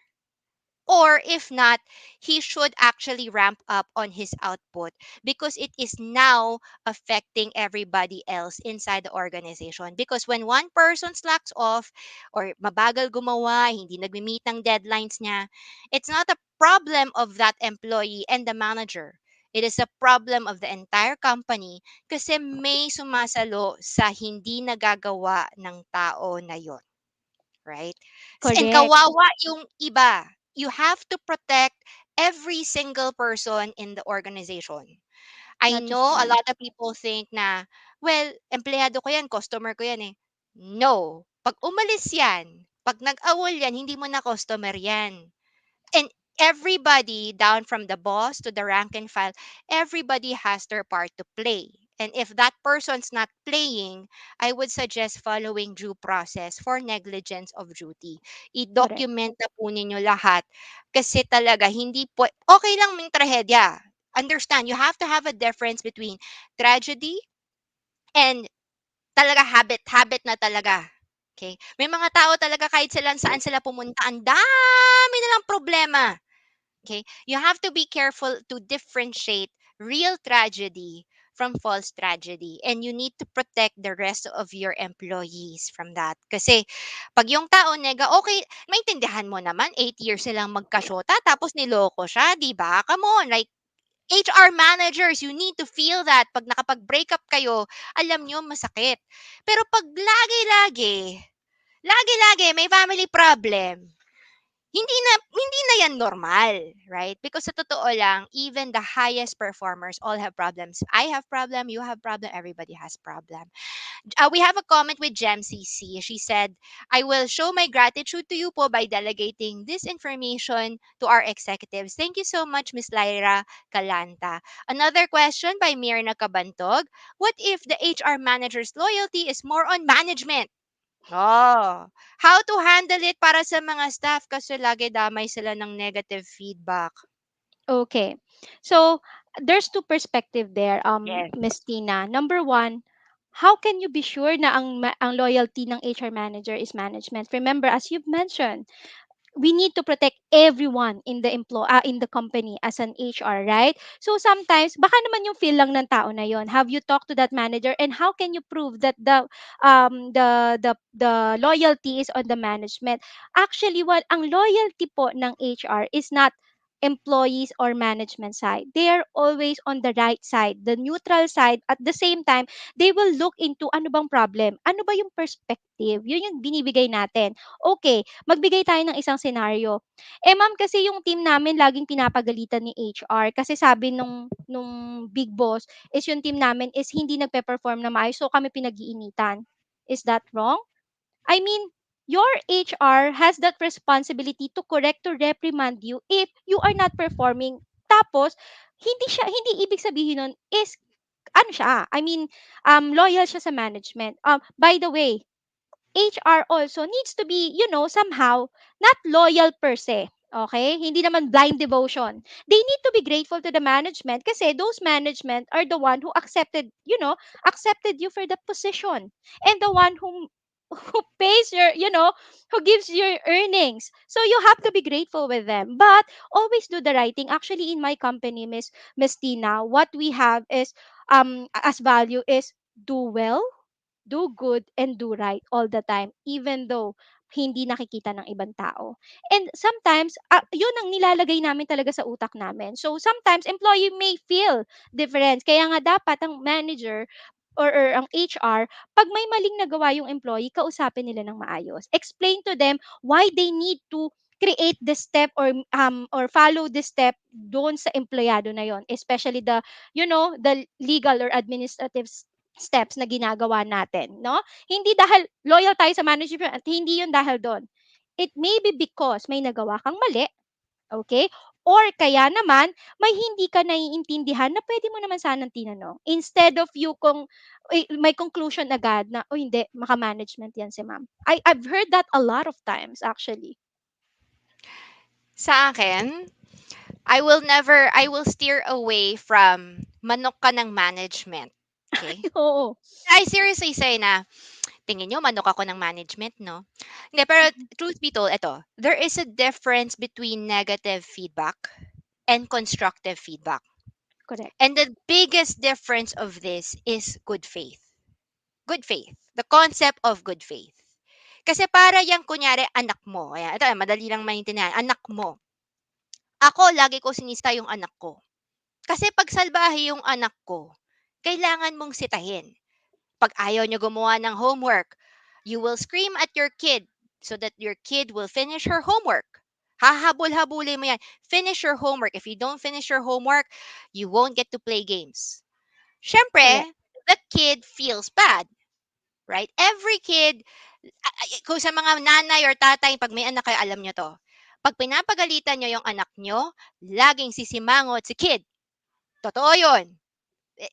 or if not, he should actually ramp up on his output because it is now affecting everybody else inside the organization. Because when one person slacks off or mabagal gumawa, hindi nagmi-meet ng deadlines niya, it's not a problem of that employee and the manager. It is a problem of the entire company kasi may sumasalo sa hindi nagagawa ng tao na yon, right? And Correct. kawawa yung iba. You have to protect every single person in the organization. I Not just know a one. lot of people think na, well, empleyado ko yan, customer ko yan eh. No. Pag umalis yan, pag nag-awol yan, hindi mo na customer yan. And everybody, down from the boss to the rank and file, everybody has their part to play. And if that person's not playing, I would suggest following due process for negligence of duty. Correct. I-document na po ninyo lahat. Kasi talaga, hindi po, okay lang yung trahedya. Understand, you have to have a difference between tragedy and talaga habit na talaga. Okay? May mga tao talaga kahit sila saan sila pumunta, ang dami nilang problema. Okay? You have to be careful to differentiate real tragedy from false tragedy. And you need to protect the rest of your employees from that. Kasi pag yung tao nega, okay, maintindihan mo naman, 8 years silang magkasyota, tapos niloko siya, di ba? Come on, like, HR managers, you need to feel that. Pag nakapag-break up kayo, alam nyo, masakit. Pero pag lagi-lagi may family problem, hindi na yan normal, right? Because sa totoo lang, even the highest performers all have problems. I have problem, you have problem, everybody has problem. We have a comment with Gem CC. She said, I will show my gratitude to you po by delegating this information to our executives. Thank you so much, Miss Lyra Callanta. Another question by Mirna Kabantog. What if the HR manager's loyalty is more on management? Oh, how to handle it para sa mga staff kasi lagi damay sila ng negative feedback. Okay. So, there's two perspective there, Yes. Miss Tina. Number one, how can you be sure na ang loyalty ng HR manager is management? Remember, as you've mentioned, we need to protect everyone in the in the company as an HR, right? So sometimes baka naman yung feel lang ng tao na yon. Have you talked to that manager, and how can you prove that the loyalty is on the management? Actually, what ang loyalty po ng HR is not employees or management side. They are always on the right side, the neutral side. At the same time, they will look into ano bang problem, ano ba yung perspective. Yun yung binibigay natin. Okay, magbigay tayo ng isang senaryo. Eh ma'am, kasi yung team namin laging pinapagalitan ni HR kasi sabi nung big boss is yung team namin is hindi nagpe-perform na maayos, so kami pinag-iinitan. Is that wrong? I mean, your HR has that responsibility to correct, to reprimand you if you are not performing. Tapos hindi ibig sabihin nun is ano siya, I mean, loyal siya sa management. By the way, HR also needs to be, somehow not loyal per se. Okay? Hindi naman blind devotion. They need to be grateful to the management kasi those management are the one who accepted you for the position, and the one who pays who gives your earnings. So you have to be grateful with them. But always do the right thing. Actually, in my company, Miss Tina, what we have is as value is do well, do good, and do right all the time, even though hindi nakikita ng ibang tao. And sometimes, yun ang nilalagay namin talaga sa utak namin. So sometimes, employee may feel difference. Kaya nga dapat ang manager or ang HR, pag may maling nagawa yung employee, kausapin nila ng maayos. Explain to them why they need to create this step or follow this step doon sa empleyado na yon, especially the legal or administrative steps na ginagawa natin, no? Hindi dahil loyal tayo sa management at hindi 'yun dahil doon. It may be because may nagawa kang mali, okay? Or kaya naman may hindi ka naiintindihan na pwede mo naman sanang tinanong. Instead of you may conclusion agad na, "Oh, hindi, maka-management 'yan si ma'am." I've heard that a lot of times actually. Sa akin, I will steer away from manok ka ng management. Okay? Oo. I seriously say na, tingin nyo, manok ako ng management, no? Hindi, pero Mhm. truth be told, ito, there is a difference between negative feedback and constructive feedback. Correct. And the biggest difference of this is good faith. Good faith. The concept of good faith. Kasi para yung kunyari anak mo, ayan, ito madali lang maintindihan, anak mo. Ako, lagi ko sinista yung anak ko. Kasi pag salbahe yung anak ko, kailangan mong sitahin. Pag ayaw niya gumawa ng homework, you will scream at your kid so that your kid will finish her homework. Hahabol-habulin mo yan. Finish your homework. If you don't finish your homework, you won't get to play games. Correct. Siyempre, the kid feels bad, right? Every kid, kung sa mga nanay or tatay, pag may anak kayo, alam nyo to. Pag pinapagalitan nyo yung anak nyo, laging sisimangot si kid. Totoo yun.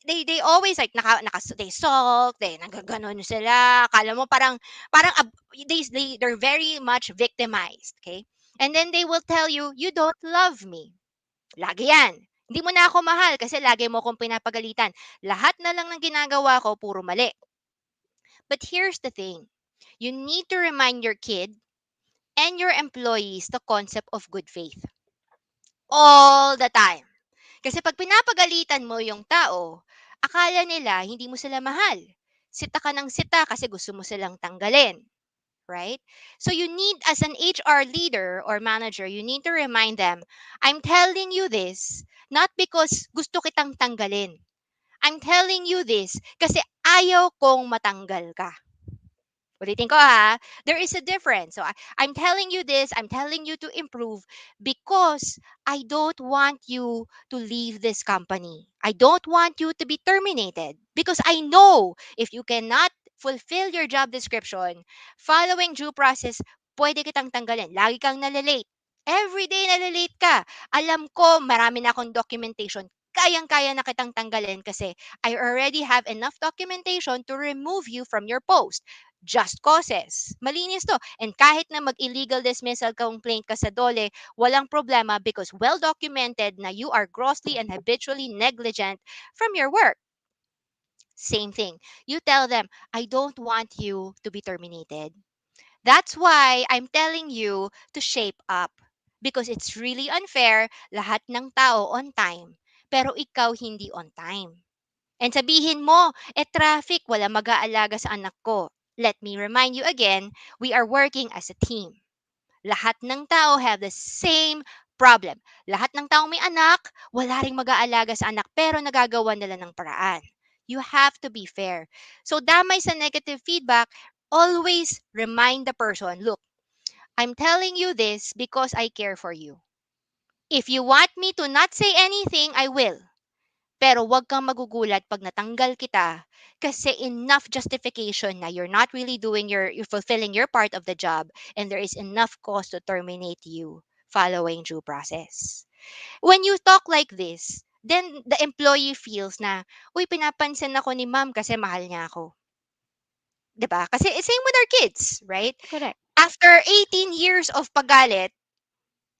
They always like they sulk, they nagaganon sila. Akala mo parang they're very much victimized, okay? And then they will tell you, you don't love me. Lagi yan. Hindi mo na ako mahal kasi lagi mo akong pinapagalitan. Lahat na lang ng ginagawa ko, puro mali. But here's the thing. You need to remind your kid and your employees the concept of good faith. All the time. Kasi pag pinapagalitan mo yung tao, akala nila hindi mo sila mahal. Sita ka ng sita kasi gusto mo silang tanggalin. right? So you need, as an HR leader or manager, you need to remind them, I'm telling you this not because gusto kitang tanggalin. I'm telling you this kasi ayaw kong matanggal ka. Ulitin ko ha, there is a difference. So I'm telling you this, I'm telling you to improve because I don't want you to leave this company. I don't want you to be terminated because I know if you cannot fulfill your job description, following due process, pwede kitang tanggalin. Lagi kang nalalate. Every day nalalate ka. Alam ko, marami na akong documentation. Kayang-kaya na kitang tanggalin kasi I already have enough documentation to remove you from your post. Just causes. Malinis to. And kahit na mag-illegal dismissal complaint ka sa DOLE, walang problema because well documented na you are grossly and habitually negligent from your work. Same thing. You tell them, I don't want you to be terminated. That's why I'm telling you to shape up. Because it's really unfair, lahat ng tao on time. Pero ikaw hindi on time. And sabihin mo, traffic, wala mag-aalaga sa anak ko. Let me remind you again, we are working as a team. Lahat ng tao have the same problem. Lahat ng tao may anak, wala ring mag-aalaga sa anak, pero nagagawa nila ng paraan. You have to be fair. So damay sa negative feedback, always remind the person, look, I'm telling you this because I care for you. If you want me to not say anything, I will. Pero wag kang magugulat pag natanggal kita kasi enough justification na you're not really doing you're fulfilling your part of the job and there is enough cause to terminate you following due process. When you talk like this, then the employee feels na, uy, pinapansin ako ni ma'am kasi mahal niya ako. 'Di ba? Kasi same with our kids, right? Correct. After 18 years of pagalit,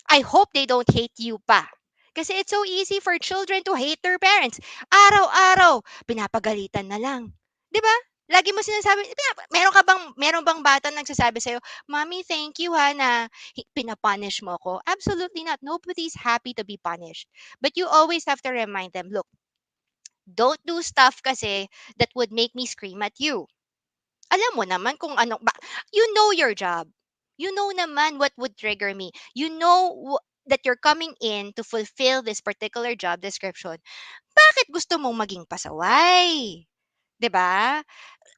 I hope they don't hate you pa. Kasi it's so easy for children to hate their parents. Araw-araw, pinapagalitan na lang. 'Di ba? Lagi mo sinasabi, meron bang bata nagsasabi sa'yo, Mommy, thank you ha na pinapunish mo ko? Absolutely not. Nobody's happy to be punished. But you always have to remind them, look, don't do stuff kasi that would make me scream at you. Alam mo naman kung ano ba, you know your job. You know naman what would trigger me. You know that you're coming in to fulfill this particular job description. Bakit gusto mong maging pasaway? 'Di ba?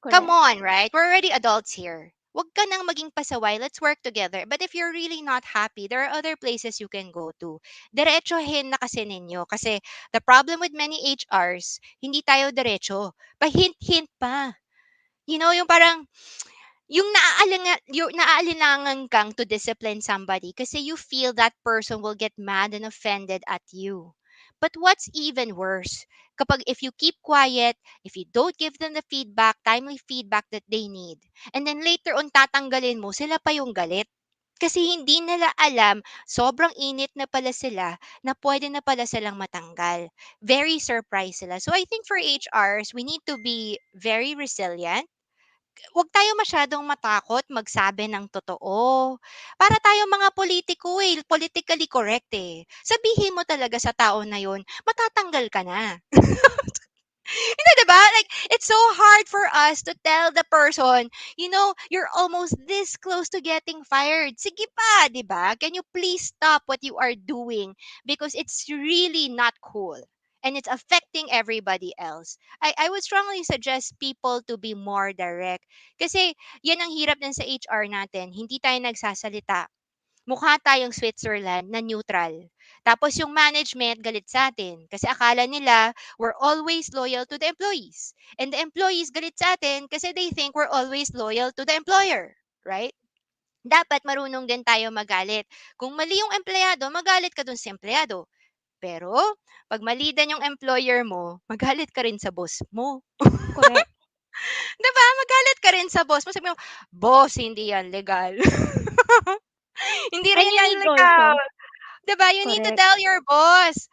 Come Correct. on, right? We're already adults here. Huwag ka nang maging pasaway. Let's work together. But if you're really not happy, there are other places you can go to. Diretsohin na kasi ninyo. Kasi the problem with many HRs, hindi tayo diretso. Pa-hint-hint pa. You know, yung naaalinlangan kang to discipline somebody kasi you feel that person will get mad and offended at you. But what's even worse, kapag if you keep quiet, if you don't give them the feedback, timely feedback that they need, and then later on tatanggalin mo, sila pa yung galit. Kasi hindi nila alam, sobrang init na pala sila na pwede na pala silang matanggal. Very surprised sila. So I think for HRs, we need to be very resilient. Huwag tayo masyadong matakot magsabi ng totoo. Para tayong mga politiko politically correct eh. Sabihin mo talaga sa tao na yun, matatanggal ka na. Hindi, diba? Like, it's so hard for us to tell the person, you're almost this close to getting fired. Sige pa, diba? Can you please stop what you are doing? Because it's really not cool. And it's affecting everybody else. I would strongly suggest people to be more direct. Kasi yan ang hirap din sa HR natin. Hindi tayo nagsasalita. Mukha tayong Switzerland na neutral. Tapos yung management galit sa atin kasi akala nila we're always loyal to the employees. And the employees galit sa atin kasi they think we're always loyal to the employer. Right? Dapat marunong din tayo magalit. Kung mali yung empleyado, magalit ka dun sa empleyado. Pero, pag mali din yung employer mo, magalit ka rin sa boss mo. Correct. Diba? Magalit ka rin sa boss mo. Sabi mo, boss, hindi yan legal. Hindi And rin you yan need legal. also, 'Di ba? You need to correct. tell your boss.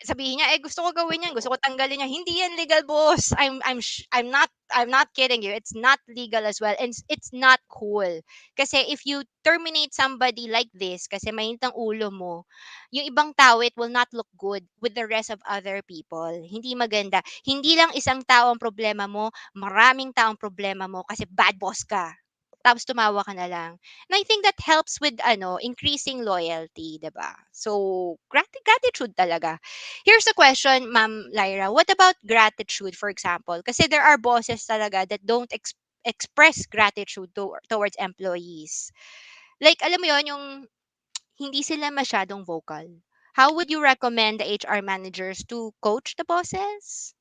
Sabihin niya, gusto ko gawin yan, gusto ko tanggalin niya. Hindi yan legal, boss. I'm not kidding you. It's not legal as well. And it's not cool. Kasi if you terminate somebody like this, kasi mainit ang ulo mo, yung ibang tao, it will not look good with the rest of other people. Hindi maganda. Hindi lang isang tao ang problema mo, maraming tao ang problema mo kasi bad boss ka. tapos tumawa ka na lang. And I think that helps with increasing loyalty, 'di ba? So, gratitude talaga. Here's a question, Ma'am Lyra. What about gratitude, for example? Kasi there are bosses talaga that don't express gratitude towards employees. Like, alam mo yon, yung hindi sila masyadong vocal. How would you recommend the HR managers to coach the bosses?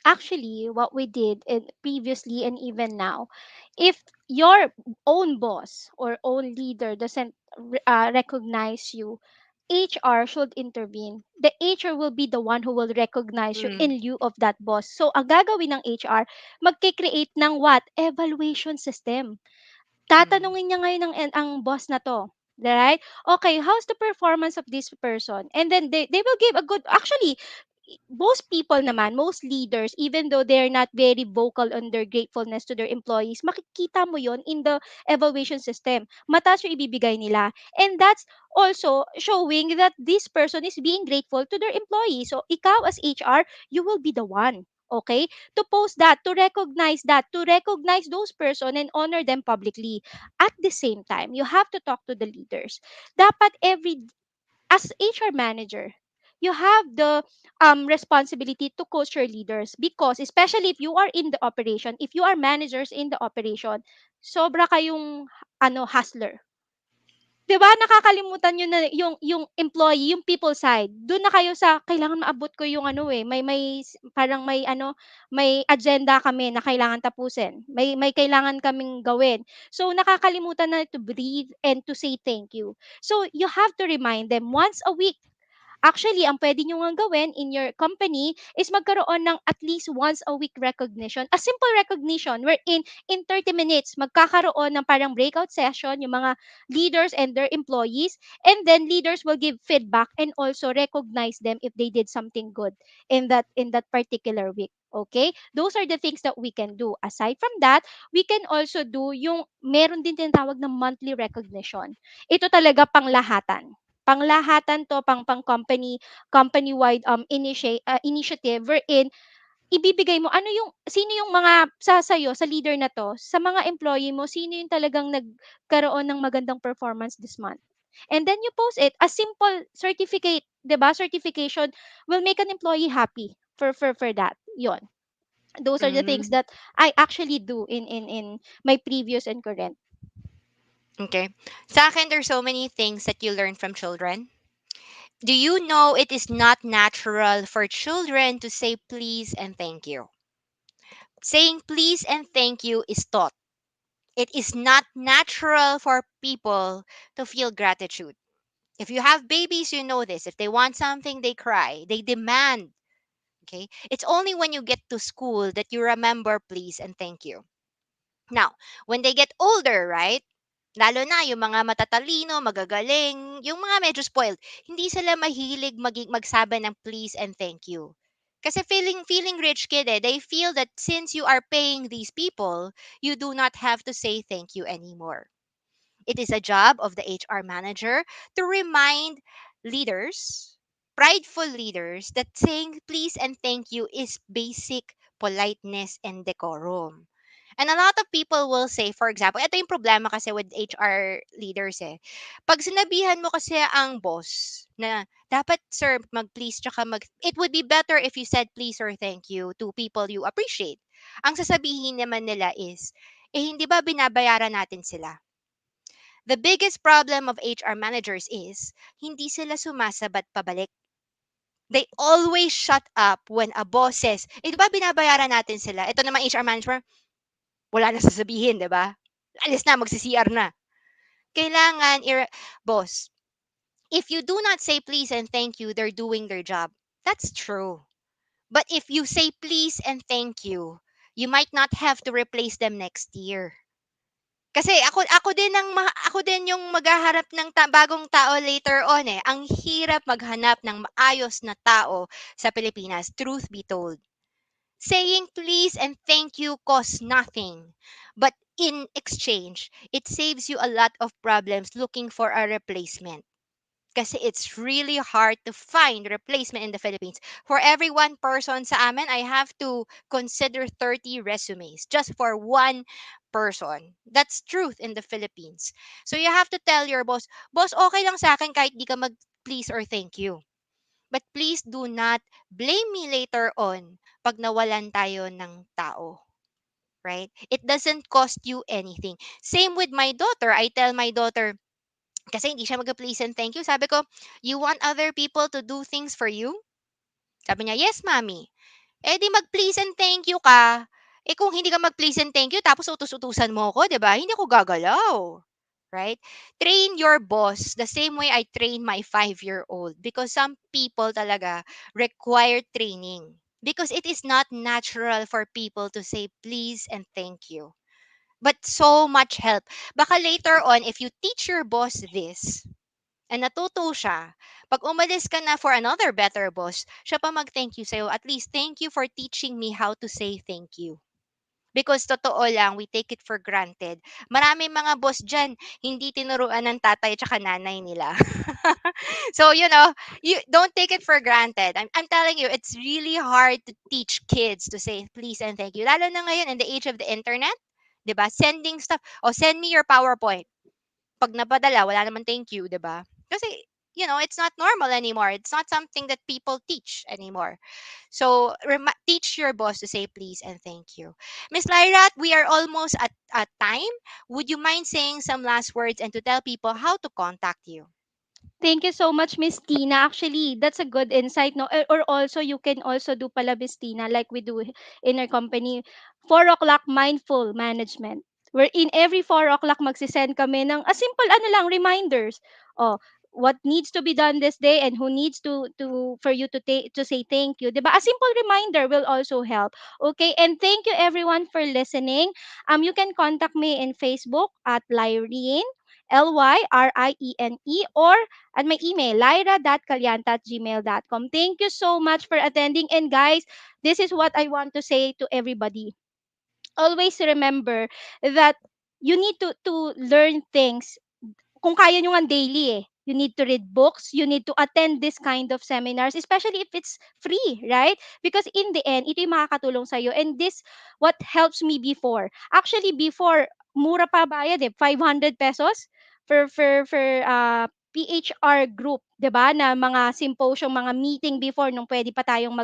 Actually, what we did in previously and even now, if your own boss or own leader doesn't recognize you, HR should intervene. The HR will be the one who will recognize you Mm. in lieu of that boss. So, ang gagawin ng HR, magkikreate ng what? Evaluation system. Mm. Tatanungin niya ngayon ang boss na 'to, right? Okay, how's the performance of this person? And then they will give a good, actually, most people naman, most leaders, even though they're not very vocal on their gratefulness to their employees, makikita mo yon in the evaluation system. Mataas yung ibibigay nila. And that's also showing that this person is being grateful to their employees. So, ikaw as HR, you will be the one. Okay? To post that, to recognize those person and honor them publicly. At the same time, you have to talk to the leaders. Dapat as HR manager, you have the responsibility to coach your leaders, because especially if you are in the operation, if you are managers in the operation, sobra kayong hustler. 'Di ba nakakalimutan niyo na yung employee, yung people side. Do'n na kayo sa kailangan maabot ko yung parang may agenda kami na kailangan tapusin. May kailangan kaming gawin. So, nakakalimutan na to breathe and to say thank you. So, you have to remind them once a week. Actually, ang pwede nyo nga gawin in your company is magkaroon ng at least once a week recognition. A simple recognition wherein in 30 minutes, magkakaroon ng parang breakout session yung mga leaders and their employees, and then leaders will give feedback and also recognize them if they did something good in that particular week. Okay? Those are the things that we can do. Aside from that, we can also do yung meron din tinatawag na monthly recognition. Ito talaga panglahatan. Panglahatan 'to, pang company-wide initiative wherein ibibigay mo sino yung mga sa'yo, sa leader na 'to, sa mga employee mo, sino yung talagang nagkaroon ng magandang performance this month. And then you post it. A simple certificate, 'di ba? Certification will make an employee happy for that. 'Yon. Those are the things Mm. that I actually do in my previous and current. Okay. Sa akin, there's so many things that you learn from children. Do you know it is not natural for children to say please and thank you? Saying please and thank you is taught. It is not natural for people to feel gratitude. If you have babies, you know this. If they want something, they cry, they demand. Okay. It's only when you get to school that you remember please and thank you. Now, when they get older, right? Lalo na yung mga matatalino, magagaling, yung mga medyo spoiled, hindi sila mahilig magsabi ng please and thank you. Kasi feeling rich kid they feel that since you are paying these people, you do not have to say thank you anymore. It is a job of the HR manager to remind leaders, prideful leaders, that saying please and thank you is basic politeness and decorum. And a lot of people will say, for example, ito yung problema kasi with HR leaders eh. Pag sinabihan mo kasi ang boss na dapat sir mag-please tsaka it would be better if you said please or thank you to people you appreciate. Ang sasabihin naman nila is, hindi ba binabayaran natin sila? The biggest problem of HR managers is hindi sila sumasabat pabalik. They always shut up when a boss says, di ba binabayaran natin sila? Ito naman HR manager, wala na sasabihin, di ba? Alis na, magsi-CR na. Kailangan, boss, if you do not say please and thank you, they're doing their job. That's true. But if you say please and thank you might not have to replace them next year. Kasi ako din yung maghaharap ng bagong tao later on eh. Ang hirap maghanap ng maayos na tao sa Pilipinas, truth be told. Saying please and thank you costs nothing. But in exchange, it saves you a lot of problems looking for a replacement. Kasi it's really hard to find replacement in the Philippines. For every one person sa amin, I have to consider 30 resumes just for one person. That's truth in the Philippines. So you have to tell your boss, boss, okay lang sa akin kahit di ka mag-please or thank you. But please do not blame me later on pag nawalan tayo ng tao. Right? It doesn't cost you anything. Same with my daughter. I tell my daughter, kasi hindi siya mag-please and thank you. Sabi ko, you want other people to do things for you? Sabi niya, yes, mommy. Eh di mag-please and thank you ka. Eh kung hindi ka mag-please and thank you, tapos utus-utusan mo ako, di ba? Hindi ako gagalaw. Right? Train your boss the same way I train my 5-year-old because some people talaga require training because it is not natural for people to say please and thank you. But so much help. Baka later on, if you teach your boss this, and natuto siya, pag umalis ka na for another better boss, siya pa mag-thank you sa'yo. At least, thank you for teaching me how to say thank you. Because totoo lang, we take it for granted. Maraming mga boss dyan, hindi tinuruan ng tatay at nanay nila. So, you don't take it for granted. I'm telling you, it's really hard to teach kids to say please and thank you. Lalo na ngayon in the age of the internet, 'di ba? Sending stuff. O, send me your PowerPoint. Pag napadala, wala naman thank you, 'di ba? Kasi, it's not normal anymore. It's not something that people teach anymore. So, teach your boss to say please and thank you. Miss Lyra, we are almost at time. Would you mind saying some last words and to tell people how to contact you? Thank you so much, Miss Tina. Actually, that's a good insight, no? Or also, you can also do pala, Miss Tina, like we do in our company, 4 o'clock mindful management. Where in every 4 o'clock, magsisend kami ng a simple, ano lang, reminders. Oh, what needs to be done this day and who needs for you to say thank you. 'Di ba? A simple reminder will also help. Okay? And thank you everyone for listening. You can contact me in Facebook at Lyrene, Lyrine, or at my email, lyra.calianta@gmail.com. Thank you so much for attending. And guys, this is what I want to say to everybody. Always remember that you need to learn things kung kaya nyo nga daily eh. You need to read books, you need to attend this kind of seminars, especially if it's free, right? Because in the end, ito yung makakatulong sa'yo. And this, what helps me before. Actually, before, mura pa bayad eh, 500 pesos for PHR group, 'di ba? Na mga symposium, mga meeting before nung pwede pa tayong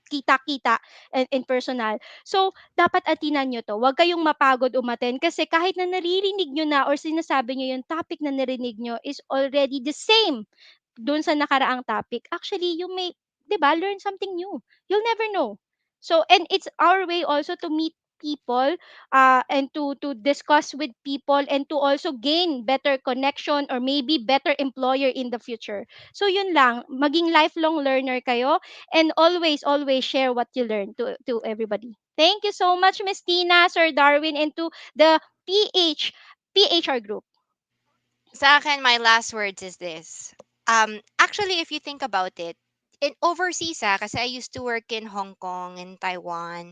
kita-kita and personal. So, dapat atinan nyo to. Huwag kayong mapagod umaten kasi kahit na naririnig nyo na or sinasabi nyo yung topic na narinig nyo is already the same doon sa nakaraang topic, actually, you may, 'di ba, learn something new. You'll never know. So, and it's our way also to meet people and to discuss with people and to also gain better connection or maybe better employer in the future. So yun lang, maging lifelong learner kayo and always share what you learn to everybody. Thank you so much, Miss Tina, Sir Darwin, and to the PHR group. Sa akin, my last words is this. Actually, if you think about it, in overseas, kasi I used to work in Hong Kong and Taiwan,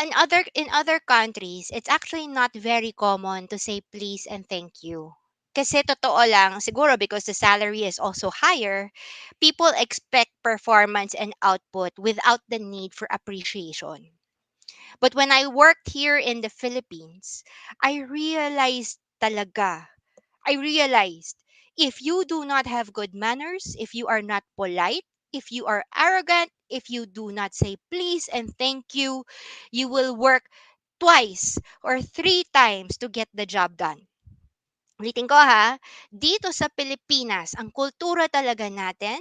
in other countries, it's actually not very common to say please and thank you. Kasi totoo lang, siguro because the salary is also higher, people expect performance and output without the need for appreciation. But when I worked here in the Philippines, I realized if you do not have good manners, if you are not polite, if you are arrogant, if you do not say please and thank you will work twice or three times to get the job done. Ulitin ko ha, dito sa Pilipinas, ang kultura talaga natin,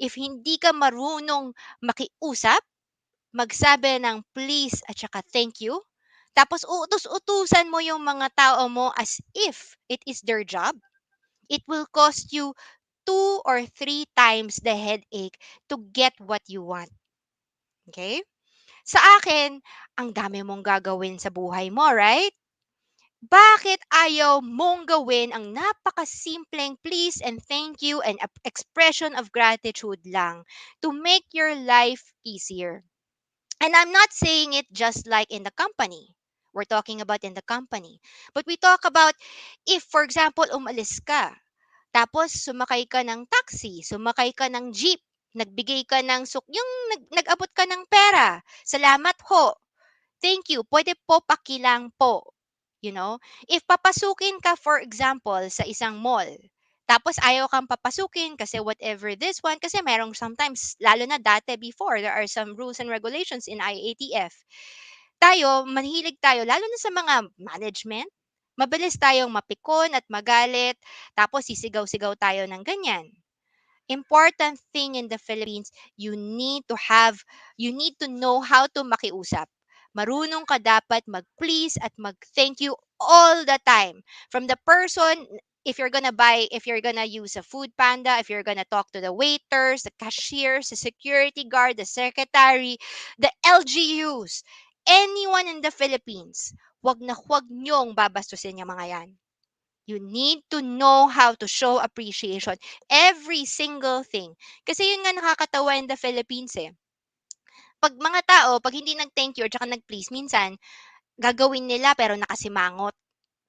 if hindi ka marunong makiusap, magsabi ng please at saka thank you, tapos utos-utusan mo yung mga tao mo as if it is their job, it will cost you 2 or 3 times the headache to get what you want. Okay? Sa akin, ang dami mong gagawin sa buhay mo, right? Bakit ayaw mong gawin ang napakasimpleng please and thank you and expression of gratitude lang to make your life easier? And I'm not saying it just like in the company. We're talking about in the company. But we talk about if, for example, umalis ka. Tapos sumakay ka ng taxi, sumakay ka ng jeep, nagbigay ka ng yung nag-abot ka ng pera. Salamat ho. Thank you. Pwede po pakilang po. You know? If papasukin ka, for example, sa isang mall, tapos ayaw kang papasukin kasi whatever this one, kasi merong sometimes, lalo na dati before, there are some rules and regulations in IATF. Tayo, manhilig tayo, lalo na sa mga management, mabilis tayong mapikon at magalit, tapos sisigaw-sigaw tayo ng ganyan. Important thing in the Philippines, you need to know how to makiusap. Marunong ka dapat mag-please at mag-thank you all the time. From the person, if you're gonna use a food panda, if you're gonna talk to the waiters, the cashiers, the security guard, the secretary, the LGUs, anyone in the Philippines, wag nyong babastusin yung mga yan. You need to know how to show appreciation. Every single thing. Kasi yun nga nakakatawa in the Philippines eh. Pag mga tao, pag hindi nag-thank you or tsaka nag-please, minsan, gagawin nila pero nakasimangot.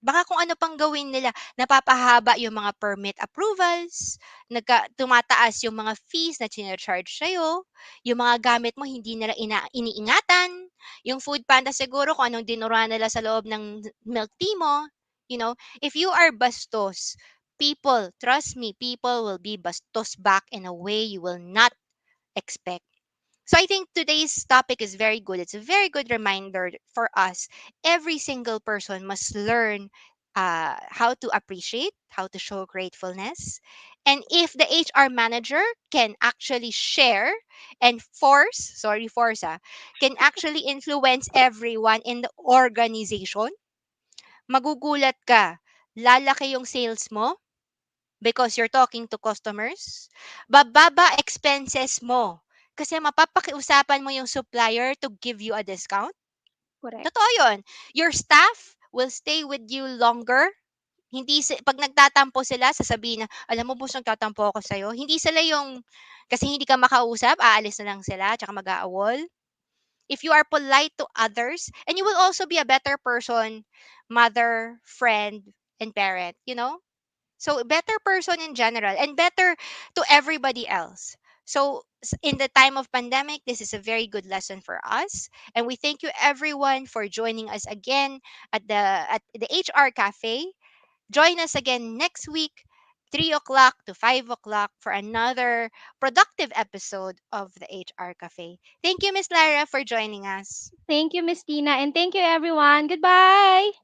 Baka kung ano pang gawin nila, napapahaba yung mga permit approvals, tumataas yung mga fees na charge sa'yo, yung mga gamit mo hindi nila iniingatan, yung food panda siguro kung anong dinura nila sa loob ng milk tea mo. If you are bastos, trust me, people will be bastos back in a way you will not expect. So I think today's topic is very good. It's a very good reminder for us. Every single person must learn how to appreciate, how to show gratefulness. And if the HR manager can actually share and can actually influence everyone in the organization, magugulat ka. Lalaki yung sales mo because you're talking to customers. Bababa expenses mo kasi mapapakiusapan mo yung supplier to give you a discount. Correct. Totoo yun. Your staff will stay with you longer. Pag nagtatampo sila, sasabihin na, alam mo, boss, nagtatampo ako sa'yo. Hindi sila yung, kasi hindi ka makausap, aalis na lang sila, tsaka mag-aawol. If you are polite to others, and you will also be a better person, mother, friend, and parent, So better person in general and better to everybody else. So in the time of pandemic, this is a very good lesson for us. And we thank you everyone for joining us again at the HR Cafe. Join us again next week, 3 o'clock to 5 o'clock for another productive episode of the HR Cafe. Thank you, Miss Lyra, for joining us. Thank you, Miss Tina, and thank you, everyone. Goodbye.